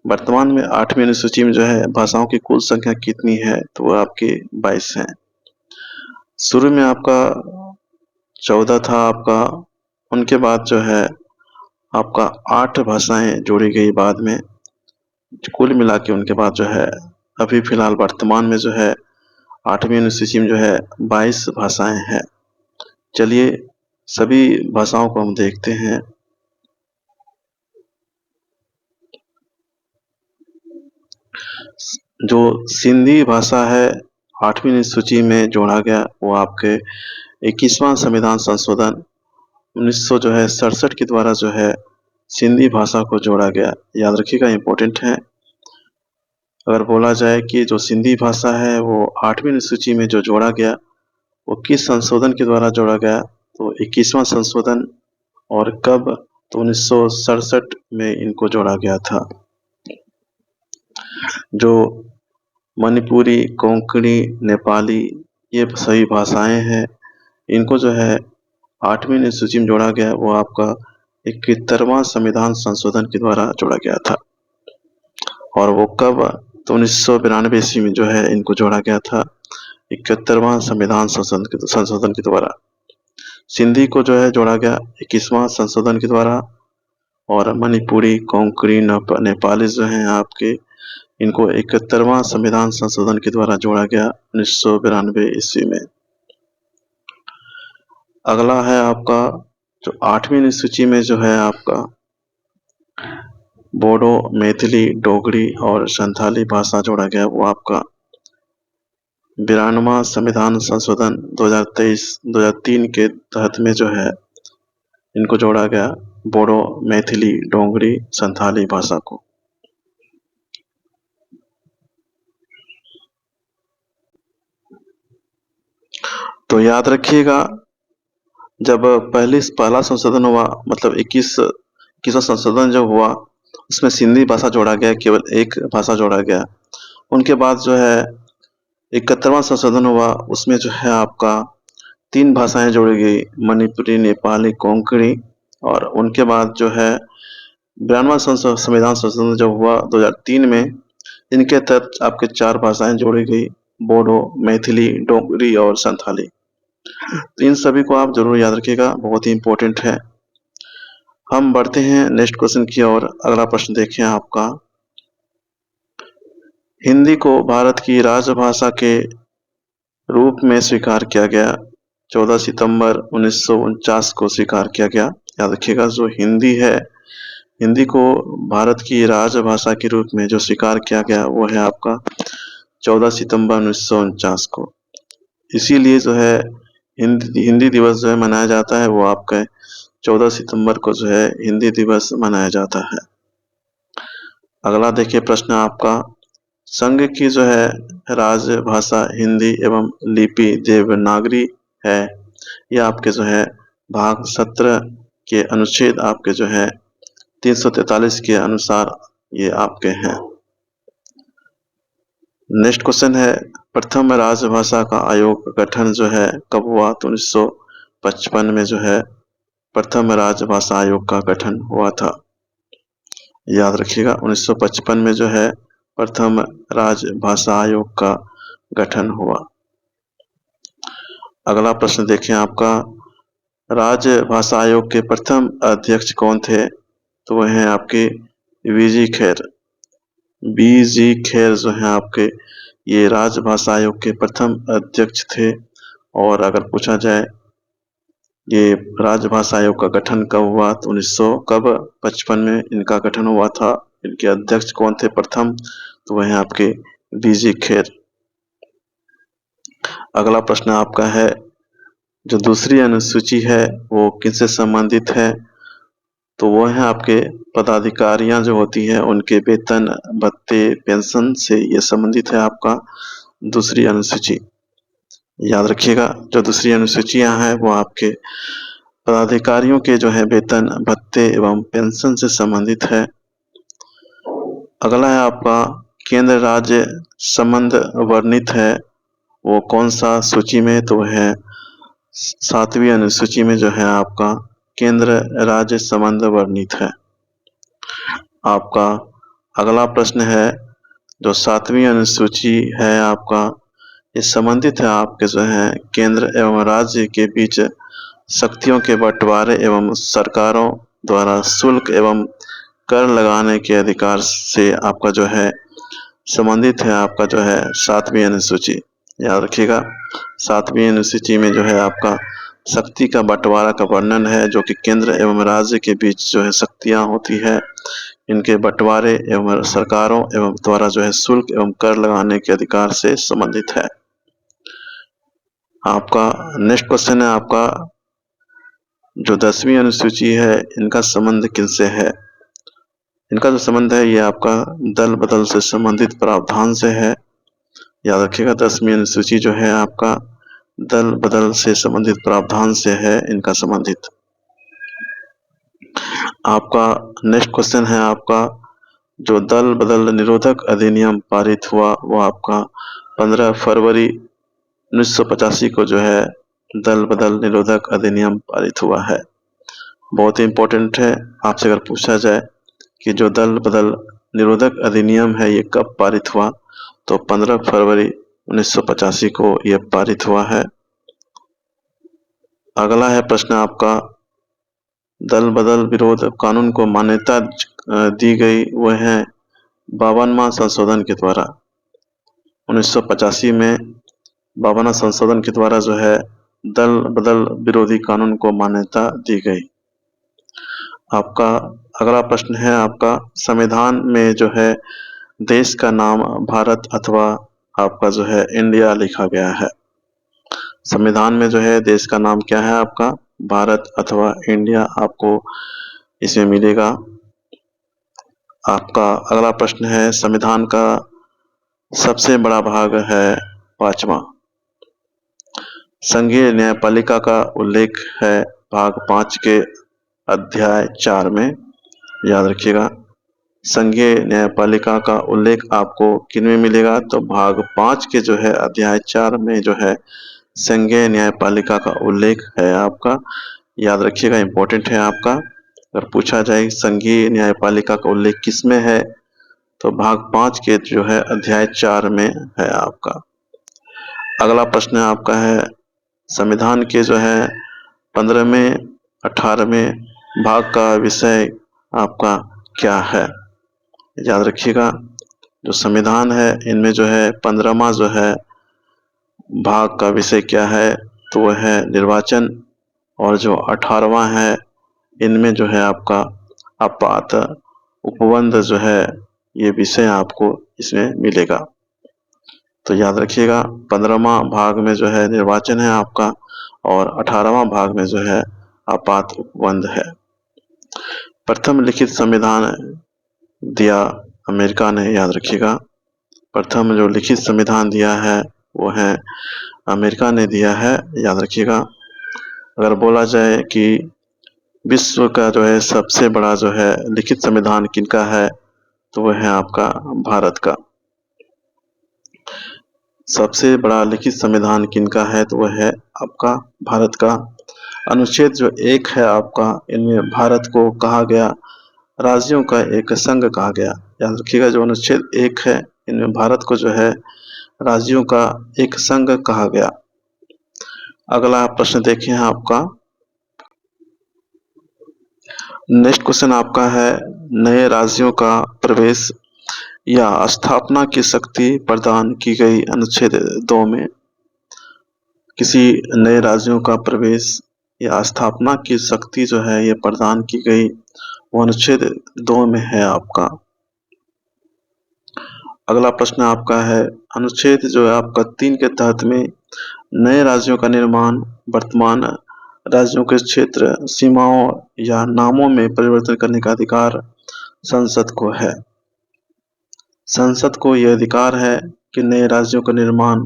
वर्तमान में 8वीं अनुसूची में जो है भाषाओं की कुल संख्या कितनी है? तो वो आपकी 22 है। शुरू में आपका 14 था आपका, उनके बाद जो है आपका 8 भाषाएं जोड़ी गई बाद में, कुल मिला के उनके बाद जो है अभी फिलहाल वर्तमान में जो है 8वीं अनुसूची में जो है 22 भाषाएं हैं। चलिए सभी भाषाओं को हम देखते हैं। जो सिंधी भाषा है 8वीं सूची में जोड़ा गया, वो आपके 21वां संविधान संशोधन 1967 के द्वारा जो है सिंधी भाषा को जोड़ा गया। याद रखिएगा इम्पोर्टेंट है। अगर बोला जाए कि जो सिंधी भाषा है वो 8वीं सूची में जो जोड़ा गया वो किस संशोधन के द्वारा जोड़ा गया? तो 21वां संशोधन। और कब? तो 1967 में इनको जोड़ा गया था। जो मणिपुरी, कोंकणी, नेपाली ये सभी भाषाएं हैं, इनको जो है 8वीं अनुसूची में जोड़ा गया, वो आपका 71वां संविधान संशोधन के द्वारा जोड़ा गया था। और वो कब? तो 1992 ईस्वी में जो है इनको जोड़ा गया था 71वां संविधान संशोधन के द्वारा। सिंधी को जो है जोड़ा गया 21वां संशोधन के द्वारा, और मणिपुरी, कोंकणी, नेपाली जो हैं आपके, इनको 71वां संविधान संशोधन के द्वारा जोड़ा गया 1992 ईस्वी में। अगला है आपका जो 8वीं अनुसूची में जो है आपका बोडो, मैथिली, डोगरी और संथाली भाषा जोड़ा गया, वो आपका 92वां संविधान संशोधन 2023 के तहत में जो है इनको जोड़ा गया, बोडो, मैथिली, डोगरी, संथाली भाषा को। तो याद रखिएगा, जब पहला संशोधन हुआ, मतलब 21वां संशोधन जब हुआ, उसमें सिंधी भाषा जोड़ा गया, केवल एक भाषा जोड़ा गया। उनके बाद जो है 71वां संशोधन हुआ, उसमें जो है आपका 3 भाषाएं जोड़ी गई, मणिपुरी, नेपाली, कोंकणी। और उनके बाद जो है 92वां संविधान संशोधन जब हुआ 2003 में, इनके तहत आपके 4 भाषाएं जोड़ी गई, बोडो, मैथिली, डोगरी और संथाली। तो इन सभी को आप जरूर याद रखिएगा, बहुत ही इंपॉर्टेंट है। हम बढ़ते हैं नेक्स्ट क्वेश्चन की ओर। अगला प्रश्न देखें आपका, हिंदी को भारत की राजभाषा के रूप में स्वीकार किया गया, 14 सितंबर 1949 को स्वीकार किया गया। याद रखिएगा, जो हिंदी है, हिंदी को भारत की राजभाषा के रूप में जो स्वीकार किया गया, वो है आपका 14 सितंबर 1949 को। इसीलिए जो है हिंदी दिवस जो है मनाया जाता है, वो आपका 14 सितंबर को जो है हिंदी दिवस मनाया जाता है। अगला देखिए प्रश्न आपका, संघ की जो है राजभाषा हिंदी एवं लिपि देवनागरी है। यह आपके जो है भाग 17 के अनुच्छेद आपके जो है 343 के अनुसार ये आपके हैं। नेक्स्ट क्वेश्चन है, प्रथम राजभाषा का आयोग गठन जो है कब हुआ? तो 1955 में जो है प्रथम राजभाषा आयोग का गठन हुआ था। याद रखिएगा, 1955 में जो है प्रथम राजभाषा आयोग का गठन हुआ। अगला प्रश्न देखें आपका, राजभाषा आयोग के प्रथम अध्यक्ष कौन थे? तो वह हैं आपके वीजी खेर। बीजी खेर जो है आपके ये राजभाषा आयोग के प्रथम अध्यक्ष थे। और अगर पूछा जाए ये राजभाषा आयोग का गठन कब हुआ, तो 1955 में इनका गठन हुआ था। इनके अध्यक्ष कौन थे प्रथम? तो वह हैं आपके बीजी खेर। अगला प्रश्न आपका है, जो दूसरी अनुसूची है वो किससे संबंधित है? तो वो है आपके पदाधिकारियां जो होती हैं, उनके वेतन, भत्ते, पेंशन से ये संबंधित है आपका दूसरी अनुसूची। याद रखिएगा, जो दूसरी अनुसूचियां हैं वो आपके पदाधिकारियों के जो है वेतन, भत्ते एवं पेंशन से संबंधित है। अगला है आपका, केंद्र राज्य संबंध वर्णित है, वो कौन सा सूची में? तो है 7वीं अनुसूची में जो है आपका केंद्र राज्य संबंध वर्णित है। आपका अगला प्रश्न है, जो 7वीं अनुसूची है आपका, ये संबंधित है आपके जो है केंद्र एवं राज्य के बीच शक्तियों के बंटवारे एवं सरकारों द्वारा शुल्क एवं कर लगाने के अधिकार से आपका जो है संबंधित है आपका जो है 7वीं अनुसूची। याद रखिएगा, 7वीं अनुसूची में जो है आपका शक्ति का बंटवारा का वर्णन है, जो कि केंद्र एवं राज्य के बीच जो है शक्तियां होती है, इनके बंटवारे एवं सरकारों एवं द्वारा जो है शुल्क एवं कर लगाने के अधिकार से संबंधित है। आपका नेक्स्ट क्वेश्चन है आपका, जो 10वीं अनुसूची है, इनका संबंध किनसे है? इनका जो संबंध है ये आपका दल बदल से संबंधित प्रावधान से है। याद रखिएगा, 10वीं अनुसूची जो है आपका दल बदल से संबंधित प्रावधान से है इनका संबंधित। आपका नेक्स्ट क्वेश्चन है आपका, जो दल बदल निरोधक अधिनियम पारित हुआ वो आपका 15 फरवरी 1985 को जो है दल बदल निरोधक अधिनियम पारित हुआ है। बहुत ही इंपॉर्टेंट है, आपसे अगर पूछा जाए कि जो दल बदल निरोधक अधिनियम है ये कब पारित हुआ, तो 15 फरवरी 1985 को यह पारित हुआ है। अगला है प्रश्न आपका, दल बदल विरोध कानून को मान्यता दी गई वह है 52वां संशोधन के द्वारा। 1985 में 52वां संशोधन के द्वारा जो है दल बदल विरोधी कानून को मान्यता दी गई। आपका अगला प्रश्न है आपका, संविधान में जो है देश का नाम भारत अथवा आपका जो है इंडिया लिखा गया है। संविधान में जो है देश का नाम क्या है आपका, भारत अथवा इंडिया आपको इसमें मिलेगा। आपका अगला प्रश्न है, संविधान का सबसे बड़ा भाग है 5वां। संघीय न्यायपालिका का उल्लेख है भाग 5 के अध्याय 4 में, याद रखिएगा। संघीय न्यायपालिका का उल्लेख आपको किन में मिलेगा, तो भाग 5 के जो है अध्याय 4 में जो है संघीय न्यायपालिका का उल्लेख है आपका, याद रखिएगा, इम्पोर्टेंट है आपका। अगर पूछा जाए संघीय न्यायपालिका का उल्लेख किस में है, तो भाग 5 के जो है अध्याय 4 में है आपका। अगला प्रश्न आपका है, संविधान के जो है 15वें 18वें भाग का विषय आपका क्या है, याद रखिएगा। जो संविधान है इनमें जो है 15वां जो है भाग का विषय क्या है, तो वह है निर्वाचन, और जो 18वां है इनमें जो है आपका आपात उपबंध जो है ये विषय आपको इसमें मिलेगा। तो याद रखिएगा 15वां भाग में जो है निर्वाचन है आपका, और 18वां भाग में जो है आपात उपबंध है। प्रथम लिखित संविधान दिया अमेरिका ने, याद रखिएगा। प्रथम जो लिखित संविधान दिया है वो है अमेरिका ने दिया है, याद रखिएगा। अगर बोला जाए कि विश्व का जो है सबसे बड़ा जो है लिखित संविधान किनका है, तो वह है आपका भारत का। सबसे बड़ा लिखित संविधान किनका है, तो वह है आपका भारत का। अनुच्छेद जो 1 है आपका, इनमें भारत को कहा गया राज्यों का एक संघ कहा गया, याद रखिएगा। जो अनुच्छेद 1 है इनमें भारत को जो है राज्यों का एक संघ कहा गया। अगला प्रश्न देखें आपका, नेक्स्ट क्वेश्चन आपका है, नए राज्यों का प्रवेश या स्थापना की शक्ति प्रदान की गई अनुच्छेद 2 में। किसी नए राज्यों का प्रवेश या स्थापना की शक्ति जो है ये प्रदान की गई वो अनुच्छेद 2 में है आपका। अगला प्रश्न आपका है, अनुच्छेद जो है आपका 3 के तहत में नए राज्यों का निर्माण वर्तमान राज्यों के क्षेत्र सीमाओं या नामों में परिवर्तन करने का अधिकार संसद को है। संसद को यह अधिकार है कि नए राज्यों का निर्माण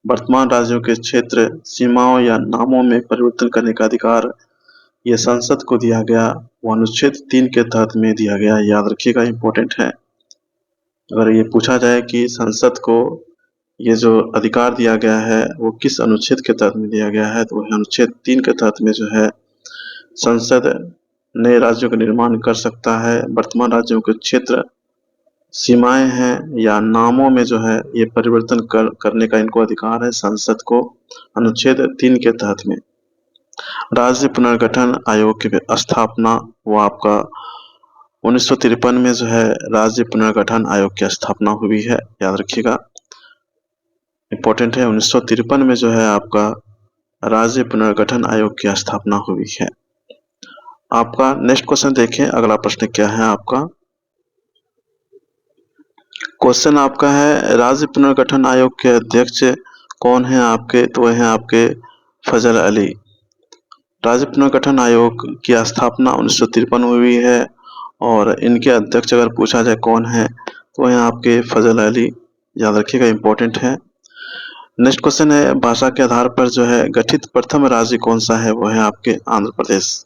वर्तमान राज्यों के क्षेत्र सीमाओं या नामों में परिवर्तन करने का अधिकार यह संसद को दिया गया, वो अनुच्छेद 3 के तहत में दिया गया, याद रखिएगा, इम्पोर्टेंट है। अगर ये पूछा जाए कि संसद को ये जो अधिकार दिया गया है वो किस अनुच्छेद के तहत में दिया गया है, तो वह अनुच्छेद 3 के तहत में जो है संसद नए राज्यों का निर्माण कर सकता है, वर्तमान राज्यों के क्षेत्र सीमाएं हैं या नामों में जो है ये परिवर्तन करने का इनको अधिकार है संसद को, अनुच्छेद 3 के तहत में। राज्य पुनर्गठन आयोग की स्थापना वो आपका 1953 में जो है राज्य पुनर्गठन आयोग की स्थापना हुई है, याद रखिएगा, इम्पोर्टेंट है। 1953 में जो है आपका राज्य पुनर्गठन आयोग की स्थापना हुई है। आपका नेक्स्ट क्वेश्चन देखें, अगला प्रश्न क्या है आपका। क्वेश्चन आपका है, राज्य पुनर्गठन आयोग के अध्यक्ष कौन है आपके, तो वह है आपके फजल अली। राज्य पुनर्गठन आयोग की स्थापना 1953 में हुई है और इनके अध्यक्ष अगर पूछा जाए कौन है, तो वह आपके फजल अली, याद रखिएगा, इम्पोर्टेंट है। नेक्स्ट क्वेश्चन है, भाषा के आधार पर जो है गठित प्रथम राज्य कौन सा है, वो है आपके आंध्र प्रदेश।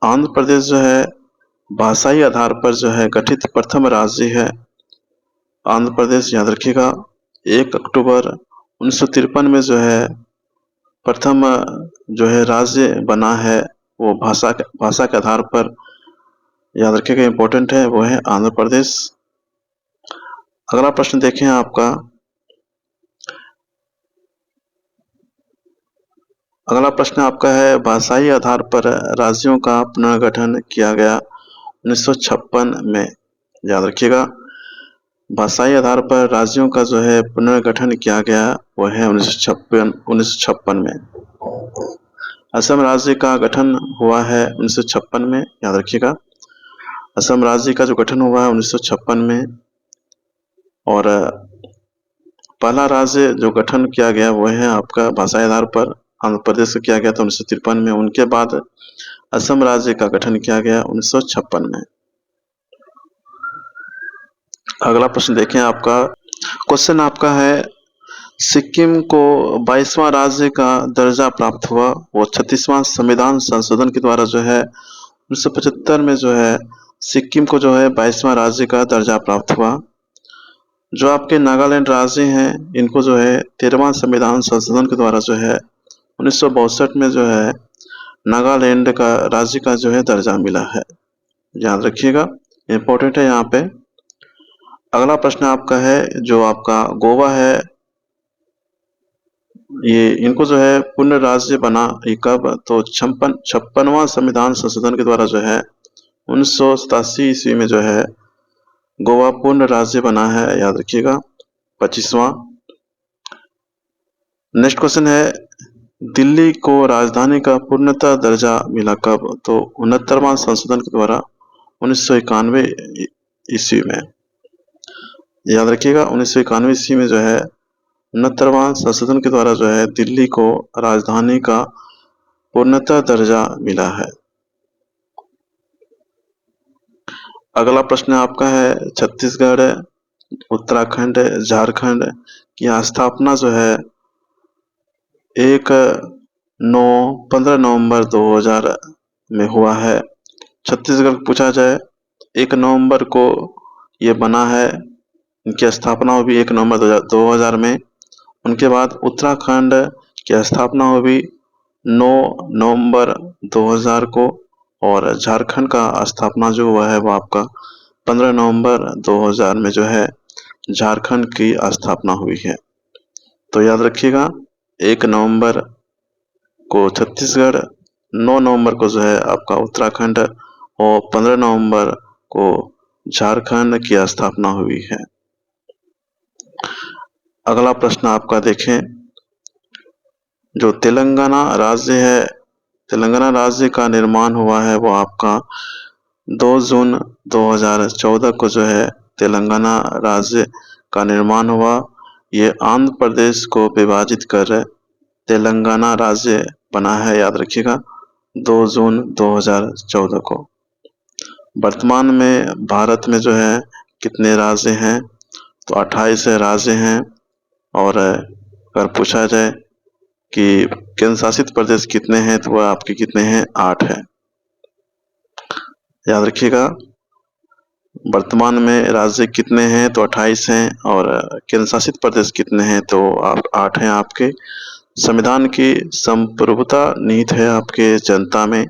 आंध्र प्रदेश जो है भाषाई आधार पर जो है गठित प्रथम राज्य है आंध्र प्रदेश, याद रखिएगा। 1 अक्टूबर 1953 में जो है प्रथम जो है राज्य बना है वो भाषा के आधार पर, याद रखिएगा, इम्पोर्टेंट है, वो है आंध्र प्रदेश। अगला प्रश्न देखें आपका, अगला प्रश्न आपका है, भाषाई आधार पर राज्यों का पुनर्गठन किया गया 1956 में। याद रखिएगा, भाषाई आधार पर राज्यों का जो है पुनर्गठन किया गया वो है 1956 में। असम राज्य का गठन हुआ है 1956 में। याद रखिएगा, असम राज्य का जो गठन हुआ है 1956 में। और पहला राज्य जो गठन किया गया वो है आपका भाषाई आधार पर आंध्र प्रदेश का किया गया था 1953 में। उनके बाद असम राज्य का गठन किया गया 1956 में। अगला प्रश्न देखें आपका, क्वेश्चन आपका है, सिक्किम को 22वां राज्य का दर्जा प्राप्त हुआ, वो 36वां संविधान संशोधन के द्वारा जो है 1975 में जो है सिक्किम को जो है 22वां राज्य का दर्जा प्राप्त हुआ। जो आपके नागालैंड राज्य हैं इनको जो है 13वां संविधान संशोधन के द्वारा जो है 1962 में जो है नागालैंड का राज्य का जो है दर्जा मिला है। याद रखिएगा, इंपॉर्टेंट है यहाँ पे। अगला प्रश्न आपका है, जो आपका गोवा है ये इनको जो है पूर्ण राज्य बना ये कब, तो 56वां संविधान संशोधन के द्वारा जो है 1987 ईस्वी में जो है गोवा पूर्ण राज्य बना है। याद रखिएगा, 25वां। नेक्स्ट क्वेश्चन है, दिल्ली को राजधानी का पूर्णतः दर्जा मिला कब, तो 69वां संशोधन के द्वारा 1991 ईस्वी में। याद रखिएगा, 1991 ईस्वी में जो है 69वां संशोधन के द्वारा जो है दिल्ली को राजधानी का पूर्णतः दर्जा मिला है। अगला प्रश्न आपका है, छत्तीसगढ़, उत्तराखंड, झारखंड की स्थापना जो है 15 नवंबर 2000 में हुआ है। छत्तीसगढ़ पूछा जाए 1 नवंबर को ये बना है, इनकी स्थापना हुई 1 नवंबर 2000 में। उनके बाद उत्तराखंड की स्थापना हुई 9 नवंबर 2000 को, और झारखंड का स्थापना जो हुआ है वो आपका 15 नवंबर 2000 में जो है झारखंड की स्थापना हुई है। तो याद रखिएगा, 1 नवंबर को छत्तीसगढ़, 9 नवंबर को जो है आपका उत्तराखंड और 15 नवंबर को झारखंड की स्थापना हुई है। अगला प्रश्न आपका देखें, जो तेलंगाना राज्य है, तेलंगाना राज्य का निर्माण हुआ है वो आपका 2 जून 2014 को जो है तेलंगाना राज्य का निर्माण हुआ। ये आंध्र प्रदेश को विभाजित कर तेलंगाना राज्य बना है। याद रखिएगा, 2 जून 2014 को। वर्तमान में भारत में जो है कितने राज्य हैं, तो 28 राज्य हैं। और अगर पूछा जाए कि केंद्र शासित प्रदेश कितने हैं, तो वह आपके कितने हैं, 8 है। याद रखिएगा, वर्तमान में राज्य कितने हैं, तो 28 हैं। और केंद्र शासित प्रदेश कितने हैं, तो आप 8 हैं आपके। संविधान की संप्रभुता निहित है आपके जनता में।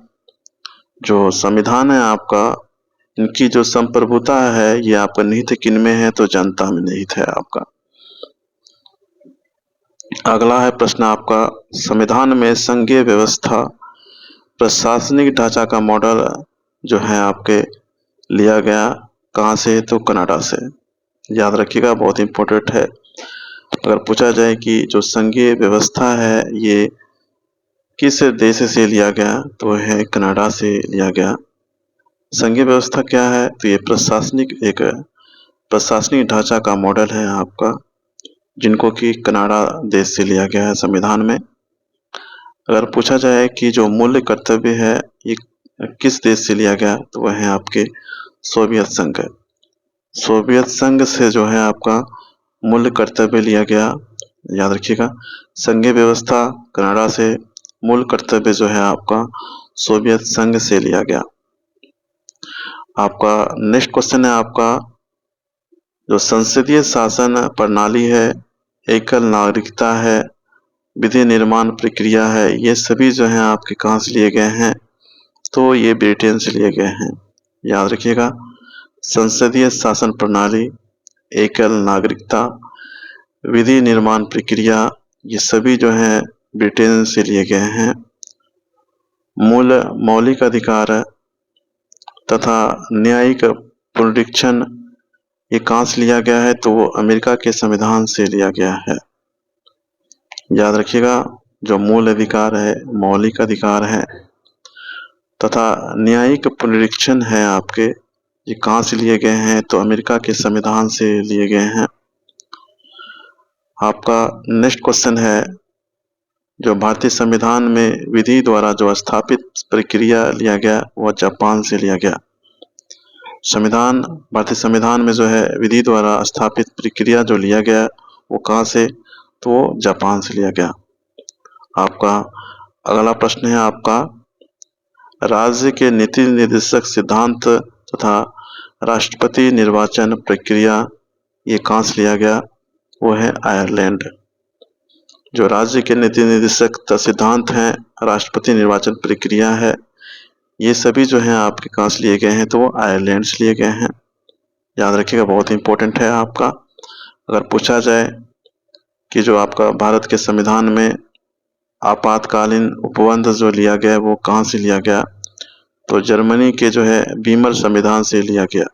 जो संविधान है आपका, इनकी जो संप्रभुता है ये आपका निहित किन में है, तो जनता में निहित है आपका। अगला है प्रश्न आपका, संविधान में संघीय व्यवस्था प्रशासनिक ढांचा का मॉडल जो है आपके लिया गया कहाँ से, तो कनाडा से। याद रखिएगा, बहुत इंपॉर्टेंट है। अगर पूछा जाए कि जो संघीय व्यवस्था है ये किस देश से लिया गया, तो है कनाडा से लिया गया। संघीय व्यवस्था क्या है, तो ये प्रशासनिक ढांचा का मॉडल है आपका, जिनको कि कनाडा देश से लिया गया है संविधान में। अगर पूछा जाए कि जो मूल्य कर्तव्य है ये किस देश से लिया गया, तो वह है आपके सोवियत संघ। सोवियत संघ से जो है आपका मूल्य कर्तव्य लिया गया। याद रखिएगा, संघीय व्यवस्था कनाडा से, मूल कर्तव्य जो है आपका सोवियत संघ से लिया गया। आपका नेक्स्ट क्वेश्चन है आपका, जो संसदीय शासन प्रणाली है, एकल नागरिकता है, विधि निर्माण प्रक्रिया है, ये सभी जो है आपके कहाँ से लिए गए हैं, तो ये ब्रिटेन से लिए गए हैं। याद रखिएगा, संसदीय शासन प्रणाली, एकल नागरिकता, विधि निर्माण प्रक्रिया, ये सभी जो हैं ब्रिटेन से लिए गए हैं। मूल मौलिक अधिकार तथा न्यायिक पुनरीक्षण ये कहाँ से लिया गया है, तो वो अमेरिका के संविधान से लिया गया है। याद रखिएगा, जो मूल अधिकार है, मौलिक अधिकार है तथा न्यायिक पुनरीक्षण है आपके, ये कहाँ से लिए गए हैं, तो अमेरिका के संविधान से लिए गए हैं। आपका नेक्स्ट क्वेश्चन है, जो भारतीय संविधान में विधि द्वारा जो स्थापित प्रक्रिया लिया गया वह जापान से लिया गया। भारतीय संविधान में जो है विधि द्वारा स्थापित प्रक्रिया जो लिया गया वो कहाँ से, तो वो जापान से लिया गया। आपका अगला प्रश्न है आपका, राज्य के नीति निर्देशक सिद्धांत तथा राष्ट्रपति निर्वाचन प्रक्रिया ये कहाँ से लिया गया, वो है आयरलैंड। जो राज्य के नीति निर्देशक सिद्धांत हैं, राष्ट्रपति निर्वाचन प्रक्रिया है, ये सभी जो हैं आपके कहाँ से लिए गए हैं, तो वो आयरलैंड से लिए गए हैं। याद रखिएगा, बहुत इंपॉर्टेंट है आपका। अगर पूछा जाए कि जो आपका भारत के संविधान में आपातकालीन उपबंध जो लिया गया वो कहाँ से लिया गया, तो जर्मनी के जो है बीमर संविधान से लिया गया।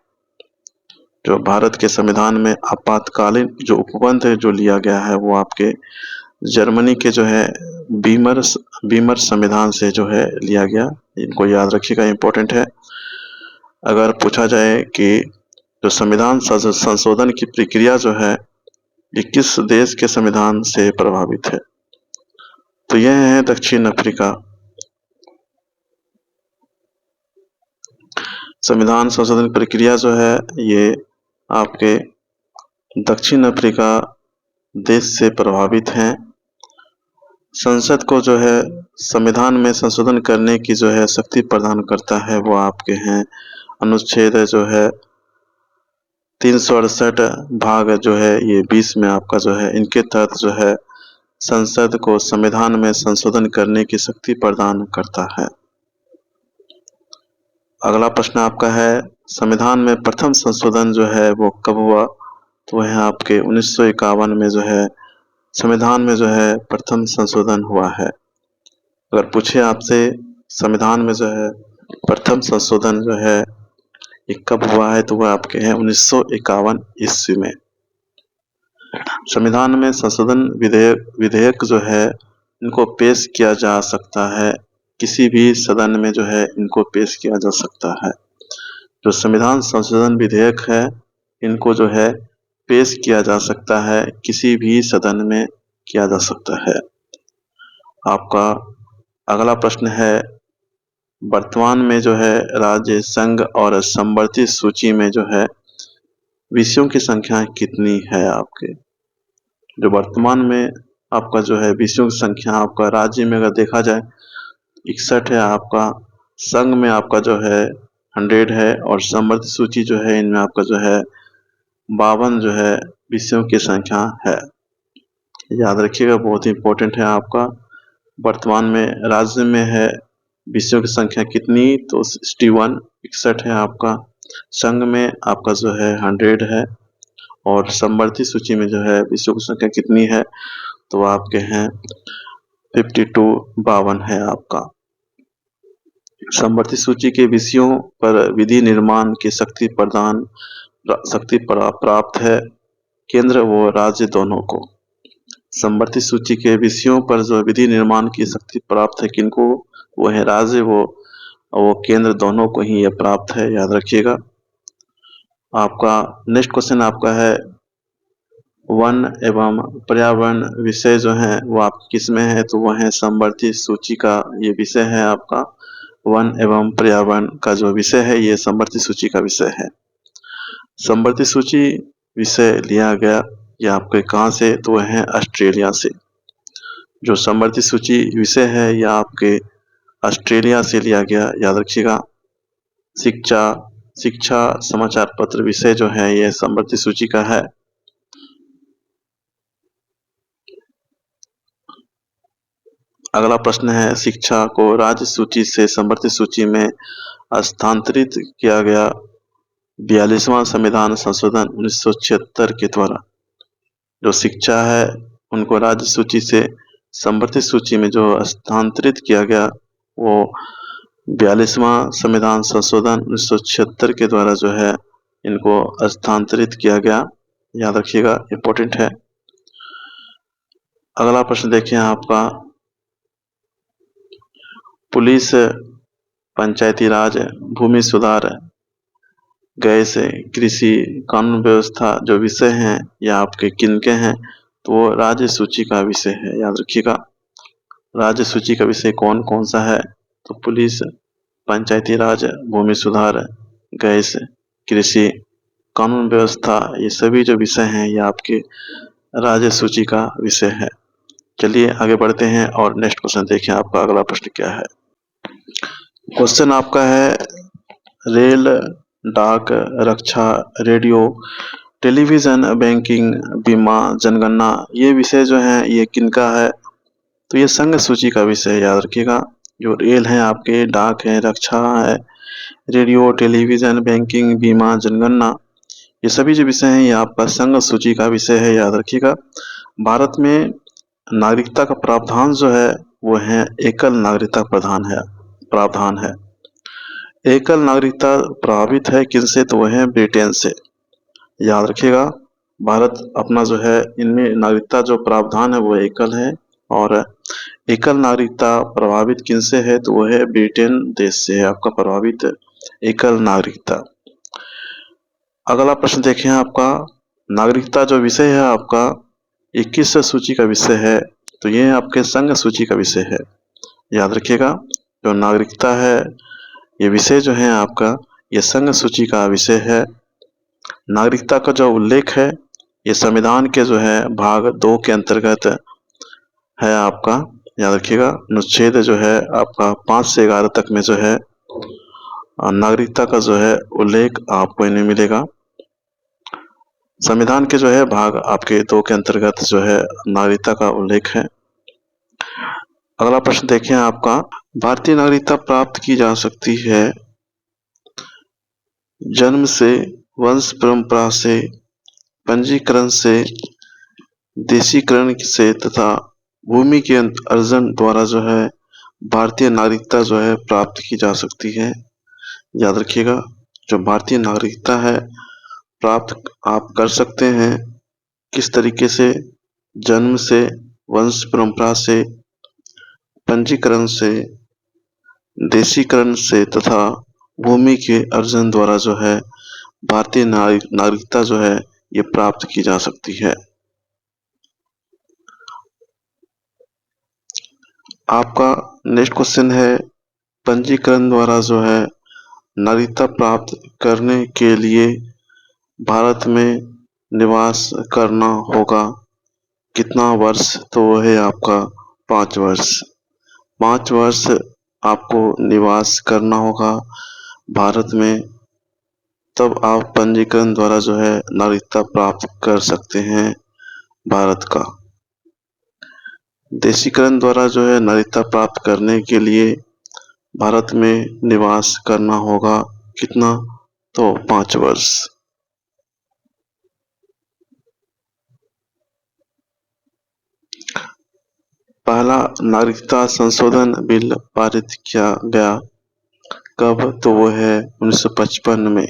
जो भारत के संविधान में आपातकालीन जो उपबंध जो लिया गया है वो आपके जर्मनी के जो है बीमर संविधान से जो है लिया गया। इनको याद रखिएगा, इंपॉर्टेंट है। अगर पूछा जाए कि जो संविधान संशोधन की प्रक्रिया जो है ये किस देश के संविधान से प्रभावित है, तो यह है दक्षिण अफ्रीका। संविधान संशोधन प्रक्रिया जो है ये आपके दक्षिण अफ्रीका देश से प्रभावित हैं। संसद को जो है संविधान में संशोधन करने की जो है शक्ति प्रदान करता है वो आपके हैं अनुच्छेद जो है 368 भाग जो है ये 20 में आपका जो है, इनके तहत जो है संसद को संविधान में संशोधन करने की शक्ति प्रदान करता है। अगला प्रश्न आपका है, संविधान में प्रथम संशोधन जो है वो कब हुआ, तो वह आपके 1951 में जो है संविधान में जो है प्रथम संशोधन हुआ है। अगर पूछे आपसे संविधान में जो है प्रथम संशोधन जो है ये कब हुआ है, तो वह आपके हैं 1951 ईस्वी में। संविधान में संशोधन विधेयक जो है इनको पेश किया जा सकता है, किसी भी सदन में जो है इनको पेश किया जा सकता है। जो संविधान संशोधन विधेयक है इनको जो है पेश किया जा सकता है, किसी भी सदन में किया जा सकता है। आपका अगला प्रश्न है, वर्तमान में जो है राज्य संघ और समवर्ती सूची में जो है विषयों की संख्या कितनी है आपके। जो वर्तमान में आपका जो है विषयों की संख्या आपका राज्य में अगर देखा जाए 61 है आपका, संघ में आपका जो है 100 है और समवर्ती सूची जो है इनमें आपका जो है 52 जो है विषयों की संख्या है। याद रखिएगा, बहुत ही इंपॉर्टेंट है आपका। वर्तमान में राज्य में है विषयों की संख्या कितनी, तो 61 है आपका। संघ में आपका जो है 100 है और समवर्ती सूची में जो है विषयों की संख्या कितनी है, तो आपके हैं 52 है आपका। समवर्ती सूची के विषयों पर विधि निर्माण की शक्ति प्राप्त है केंद्र व राज्य दोनों को। समवर्ती सूची के विषयों पर जो विधि निर्माण की शक्ति प्राप्त है किनको, वो है राज्य वो केंद्र दोनों को ही यह प्राप्त है। याद रखिएगा। आपका नेक्स्ट क्वेश्चन आपका है, वन एवं पर्यावरण विषय जो है वो आप किस में है, तो वह है समवर्ती सूची का ये विषय है आपका। वन एवं पर्यावरण का जो विषय है ये समवर्ती सूची का विषय है। समवर्ती सूची विषय लिया गया ये आपके कहाँ से, तो वह है ऑस्ट्रेलिया से। जो समवर्ती सूची विषय है यह आपके ऑस्ट्रेलिया से लिया गया। याद रखिएगा। शिक्षा समाचार पत्र विषय जो है यह समवर्ती सूची का है। अगला प्रश्न है, शिक्षा को राज्य सूची से समवर्ती सूची में स्थानांतरित किया गया 42वां संविधान संशोधन 1976 के द्वारा। जो शिक्षा है उनको राज्य सूची से संवर्धित सूची में जो स्थानांतरित किया गया वो 42वां संविधान संशोधन 1976 के द्वारा जो है इनको स्थानांतरित किया गया। याद रखिएगा, इम्पोर्टेंट है। अगला प्रश्न देखिए आपका, पुलिस, पंचायती राज, भूमि सुधार, गैस, कृषि, कानून व्यवस्था जो विषय हैं या आपके किनके हैं, तो वो राज्य सूची का विषय है। याद रखिएगा, राज्य सूची का विषय कौन कौन सा है, तो पुलिस, पंचायती राज, भूमि सुधार, गैस, कृषि, कानून व्यवस्था, ये सभी जो विषय हैं ये आपके राज्य सूची का विषय है। चलिए आगे बढ़ते हैं और नेक्स्ट क्वेश्चन देखिए, आपका अगला प्रश्न क्या है। क्वेश्चन आपका है, रेल, डाक, रक्षा, रेडियो, टेलीविजन, बैंकिंग, बीमा, जनगणना, ये विषय जो है ये किनका है, तो ये संघ सूची का विषय है। याद रखिएगा, जो रेल है आपके, डाक है, रक्षा है, रेडियो, टेलीविजन, बैंकिंग, बीमा, जनगणना, ये सभी जो विषय हैं ये आपका संघ सूची का विषय है। याद रखिएगा, भारत में नागरिकता का प्रावधान जो है वो है एकल नागरिकता प्रावधान है। एकल नागरिकता प्रभावित है किनसे, तो वह है ब्रिटेन से। याद रखिएगा, भारत अपना जो है इनमें नागरिकता जो प्रावधान है वो एकल है, और एकल नागरिकता प्रभावित किनसे है, तो वह है ब्रिटेन देश से है आपका प्रभावित एकल नागरिकता। अगला प्रश्न देखें आपका, नागरिकता जो विषय है आपका 21 सूची का विषय है, तो ये आपके संघ सूची का विषय है। याद रखिएगा, जो नागरिकता है ये विषय जो है आपका ये संघ सूची का विषय है। नागरिकता का जो उल्लेख है ये संविधान के जो है भाग 2 के अंतर्गत है आपका। याद रखिएगा, अनुच्छेद जो है आपका 5 से 11 तक में जो है नागरिकता का जो है उल्लेख आपको इन्हें मिलेगा। संविधान के जो है भाग आपके 2 के अंतर्गत जो है नागरिकता का उल्लेख है। अगला प्रश्न देखें आपका, भारतीय नागरिकता प्राप्त की जा सकती है जन्म से, वंश परंपरा से, पंजीकरण से, देशीकरण से तथा भूमि के अर्जन द्वारा जो है भारतीय नागरिकता जो है प्राप्त की जा सकती है। याद रखिएगा, जो भारतीय नागरिकता है प्राप्त आप कर सकते हैं किस तरीके से, जन्म से, वंश परंपरा से, पंजीकरण से, देशीकरण से तथा भूमि के अर्जन द्वारा जो है भारतीय नागरिकता जो है ये प्राप्त की जा सकती है। आपका नेक्स्ट क्वेश्चन है, पंजीकरण द्वारा जो है नागरिकता प्राप्त करने के लिए भारत में निवास करना होगा कितना वर्ष, तो वो है आपका 5 वर्ष। 5 वर्ष आपको निवास करना होगा भारत में, तब आप पंजीकरण द्वारा जो है नागरिकता प्राप्त कर सकते हैं भारत का। देशीकरण द्वारा जो है नागरिकता प्राप्त करने के लिए भारत में निवास करना होगा कितना, तो 5 वर्ष। पहला नागरिकता संशोधन बिल पारित किया गया कब, तो वो है 1955 में।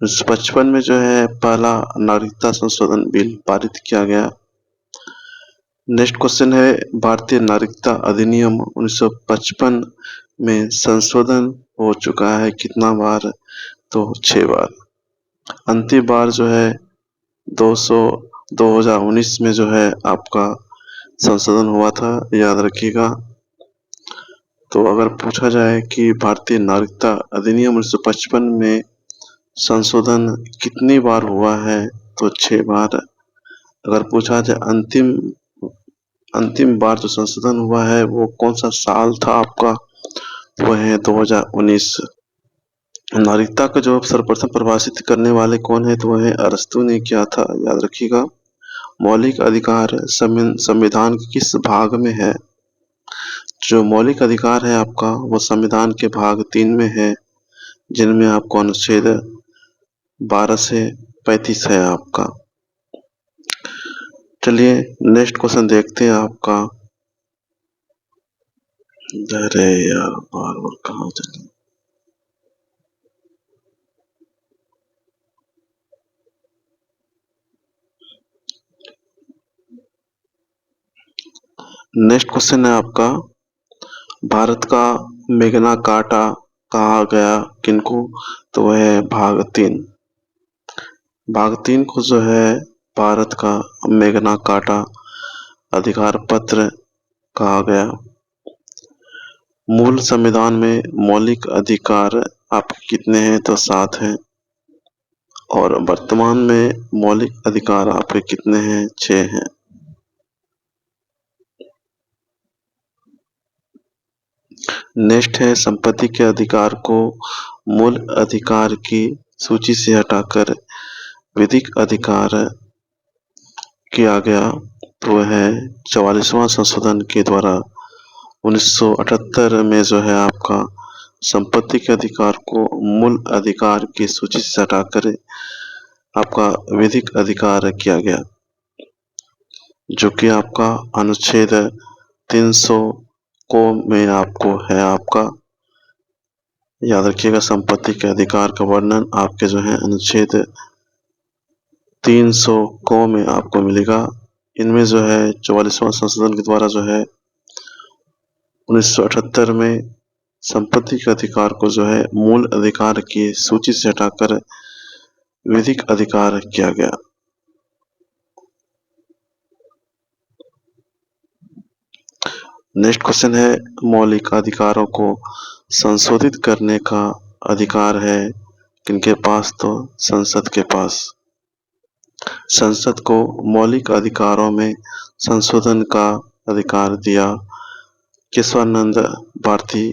1955 में जो है पहला नागरिकता संशोधन बिल पारित किया गया। नेक्स्ट क्वेश्चन है, भारतीय नागरिकता अधिनियम 1955 में संशोधन हो चुका है कितना बार, तो 6 बार। अंतिम बार जो है 2019 में जो है आपका संशोधन हुआ था। याद रखिएगा, तो अगर पूछा जाए कि भारतीय नागरिकता अधिनियम 1955 में संशोधन कितनी बार हुआ है, तो 6 बार। अगर पूछा जाए अंतिम बार जो संशोधन हुआ है वो कौन सा साल था आपका, वो है 2019। नागरिकता को जो सर्वप्रथम परिभाषित करने वाले कौन है, तो वह है अरस्तू ने किया था। याद रखिएगा, मौलिक अधिकार संविधान के किस भाग में है, जो मौलिक अधिकार है आपका वो संविधान के भाग 3 में है, जिनमें आपको अनुच्छेद 12 से 35 है आपका। चलिए नेक्स्ट क्वेश्चन देखते हैं आपका, अरे यार बार बार कहाँ चले। नेक्स्ट क्वेश्चन है आपका, भारत का मेगना कार्टा कहा गया किनको? तो वह है भाग 3। भाग 3 को जो है भारत का मेगना कार्टा अधिकार पत्र कहा गया। मूल संविधान में मौलिक अधिकार आपके कितने हैं? तो 7 हैं। और वर्तमान में मौलिक अधिकार आपके कितने हैं? 6 हैं। नेक्स्ट है, संपत्ति के अधिकार को मूल अधिकार की सूची से हटाकर विधिक अधिकार किया गया। तो वह है 44वां संशोधन के द्वारा 1978 में जो है आपका संपत्ति के अधिकार को मूल अधिकार की सूची से हटाकर आपका विधिक अधिकार किया गया, जो कि आपका अनुच्छेद 300 को में आपको है आपका, याद रखिएगा, संपत्ति के अधिकार का वर्णन आपके जो है अनुच्छेद 300 को में आपको मिलेगा। इनमें जो है 44वां संशोधन के द्वारा जो है 1978 में संपत्ति के अधिकार को जो है मूल अधिकार की सूची से हटाकर विधिक अधिकार किया गया। नेक्स्ट क्वेश्चन है, मौलिक अधिकारों को संशोधित करने का अधिकार है किनके पास? तो संसद के पास। संसद को मौलिक अधिकारों में संशोधन का अधिकार दिया केशवानंद भारती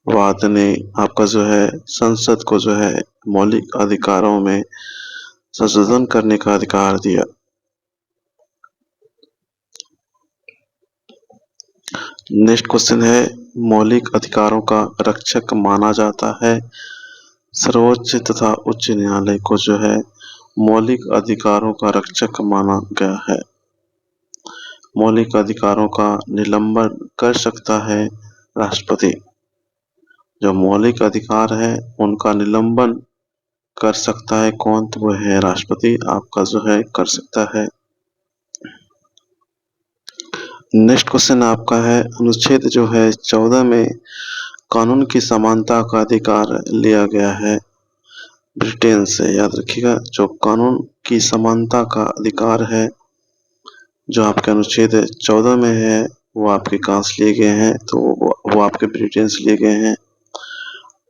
वाद ने आपका जो है संसद को जो है मौलिक अधिकारों में संशोधन करने का अधिकार दिया। नेक्स्ट क्वेश्चन है, मौलिक अधिकारों का रक्षक माना जाता है सर्वोच्च तथा उच्च न्यायालय को जो है मौलिक अधिकारों का रक्षक माना गया है। मौलिक अधिकारों का निलंबन कर सकता है राष्ट्रपति। जो मौलिक अधिकार है उनका निलंबन कर सकता है कौन? तो वह है राष्ट्रपति आपका जो है कर सकता है। नेक्स्ट क्वेश्चन आपका है, अनुच्छेद जो है 14 में कानून की समानता का अधिकार लिया गया है ब्रिटेन से। याद रखिएगा, जो कानून की समानता का अधिकार है जो आपके अनुच्छेद 14 में है वो आपके कहाँ से लिए गए हैं? तो वो आपके ब्रिटेन से लिए गए हैं।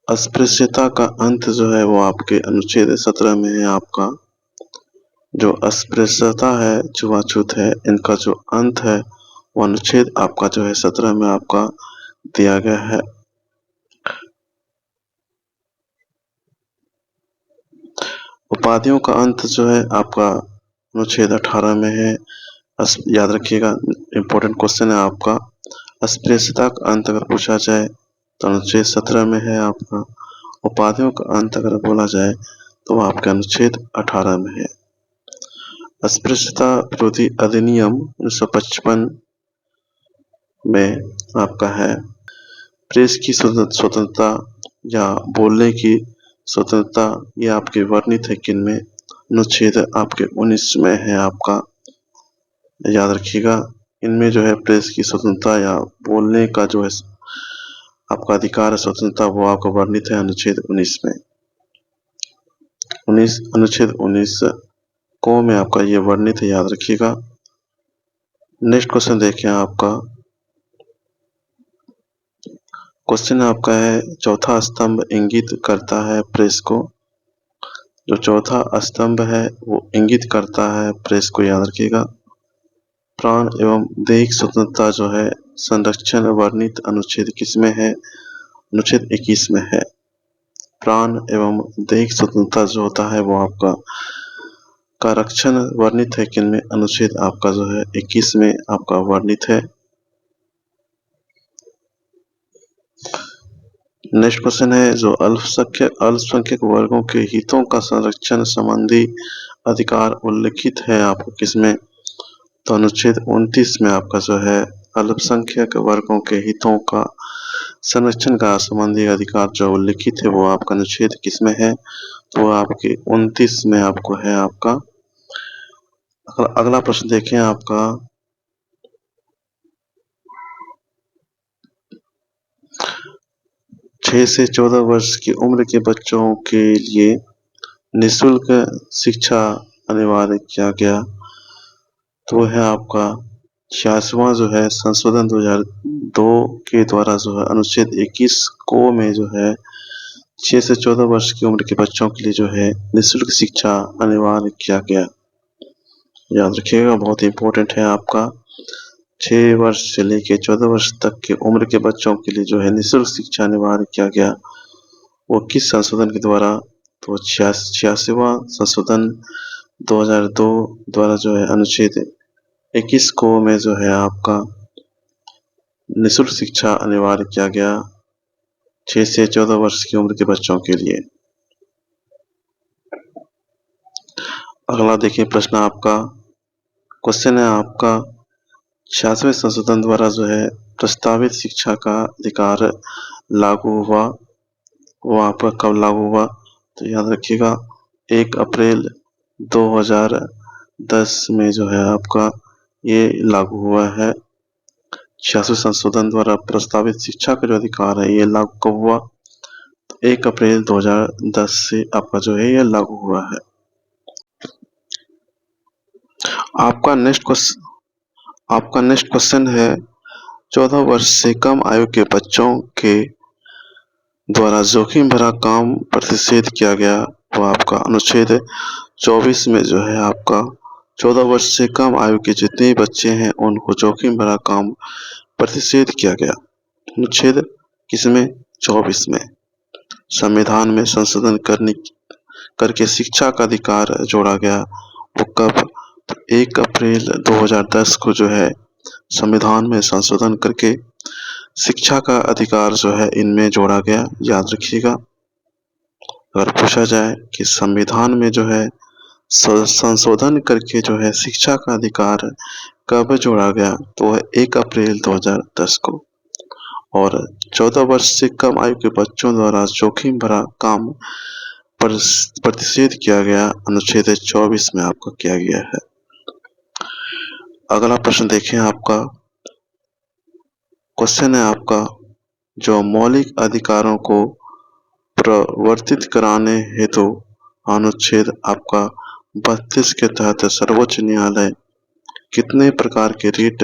अस्पृश्यता का अंत जो है वो आपके अनुच्छेद 17 में है आपका। जो अस्पृश्यता है, छुआछूत है, इनका जो अंत है वो अनुच्छेद आपका जो है 17 में आपका दिया गया है। उपाधियों का अंत जो है आपका अनुच्छेद 18 में है। याद रखिएगा, इम्पोर्टेंट क्वेश्चन है आपका। अस्पृश्यता का अंत अगर पूछा जाए तो अनुच्छेद 17 में है आपका। उपाधियों का अंत अगर बोला जाए तो आपका अनुच्छेद 18 में है। अस्पृश्यता विरोधी अधिनियम 1955 में आपका है। प्रेस की स्वतंत्रता या बोलने की स्वतंत्रता ये आपके वर्णित है किन में? अनुच्छेद आपके 19 में है आपका। याद रखिएगा, इनमें जो है प्रेस की स्वतंत्रता या बोलने का जो है आपका अधिकार है स्वतंत्रता वो आपको वर्णित है अनुच्छेद 19 में। 19 अनुच्छेद 19 को में आपका ये वर्णित है, याद रखिएगा। नेक्स्ट क्वेश्चन देखिए आपका। क्वेश्चन आपका है, चौथा स्तंभ इंगित करता है प्रेस को। जो चौथा स्तंभ है वो इंगित करता है प्रेस को, याद रखिएगा। प्राण एवं दैहिक स्वतंत्रता जो है संरक्षण वर्णित अनुच्छेद किसमें है? अनुच्छेद 21 में है। प्राण एवं दैहिक स्वतंत्रता जो होता है वो आपका का रक्षण वर्णित है किनमें? अनुच्छेद आपका जो है 21 में आपका वर्णित है। नेक्स्ट क्वेश्चन है, जो अल्पसंख्यक वर्गों के हितों का संरक्षण संबंधी अधिकार उल्लिखित है आपको किसमें? तो अनुच्छेद 29 में आपका जो है अल्पसंख्यक वर्गों के हितों का संरक्षण का संबंधी अधिकार जो उल्लिखित है वो आपका अनुच्छेद किसमें है? तो वो आपके 29 में आपको है आपका। अगला प्रश्न देखें आपका 6 से 14 वर्ष की उम्र के बच्चों के लिए निःशुल्क शिक्षा अनिवार्य किया गया। तो है आपका 86वां जो है संशोधन 2002 के द्वारा जो है अनुच्छेद 21 को में जो है 6 से 14 वर्ष की उम्र के बच्चों के लिए जो है निःशुल्क शिक्षा अनिवार्य किया गया। याद रखिएगा, बहुत इंपॉर्टेंट है आपका। 6 वर्ष से लेकर 14 वर्ष तक की उम्र के बच्चों के लिए जो है निःशुल्क शिक्षा अनिवार्य किया गया, वो किस संशोधन के द्वारा? तो 86वां संशोधन 2002 द्वारा जो है अनुच्छेद 21 को में जो है आपका निःशुल्क शिक्षा अनिवार्य किया गया 6 से 14 वर्ष की उम्र के बच्चों के लिए। अगला देखिए प्रश्न आपका, क्वेश्चन है आपका 86वें संशोधन द्वारा जो है प्रस्तावित शिक्षा का अधिकार लागू हुआ, वो आपका कब लागू हुआ? तो याद रखिएगा 1 अप्रैल 2010 में जो है आपका ये लागू हुआ है। 86वें संशोधन द्वारा प्रस्तावित शिक्षा का जो अधिकार है ये लागू कब हुआ? 1 अप्रैल 2010 से आपका जो है ये लागू हुआ है। आपका नेक्स्ट क्वेश्चन है 14 वर्ष से कम आयु के बच्चों के द्वारा जोखिम भरा काम प्रतिषेध किया गया, वो आपका अनुच्छेद 24 में जो है आपका 14 वर्ष से कम आयु के जितने बच्चे हैं उनको जोखिम भरा काम प्रतिषेध किया गया। अनुच्छेद किसमें? 24 में। संविधान में संशोधन करके शिक्षा का अधिकार जोड़ा गया, वो कब? तो 1 अप्रैल 2010 को जो है संविधान में संशोधन करके शिक्षा का अधिकार जो है इनमें जोड़ा गया। याद रखिएगा, अगर पूछा जाए कि संविधान में जो है संशोधन करके जो है शिक्षा का अधिकार कब जोड़ा गया, तो वह 1 अप्रैल 2010 को। और 14 वर्ष से कम आयु के बच्चों द्वारा जोखिम भरा काम प्रतिषेध किया गया, अनुच्छेद 24 में आपका किया गया है। अगला प्रश्न देखें आपका, क्वेश्चन है आपका जो मौलिक अधिकारों को प्रवर्तित कराने हेतु अनुच्छेद आपका 32 के तहत सर्वोच्च न्यायालय कितने प्रकार के रिट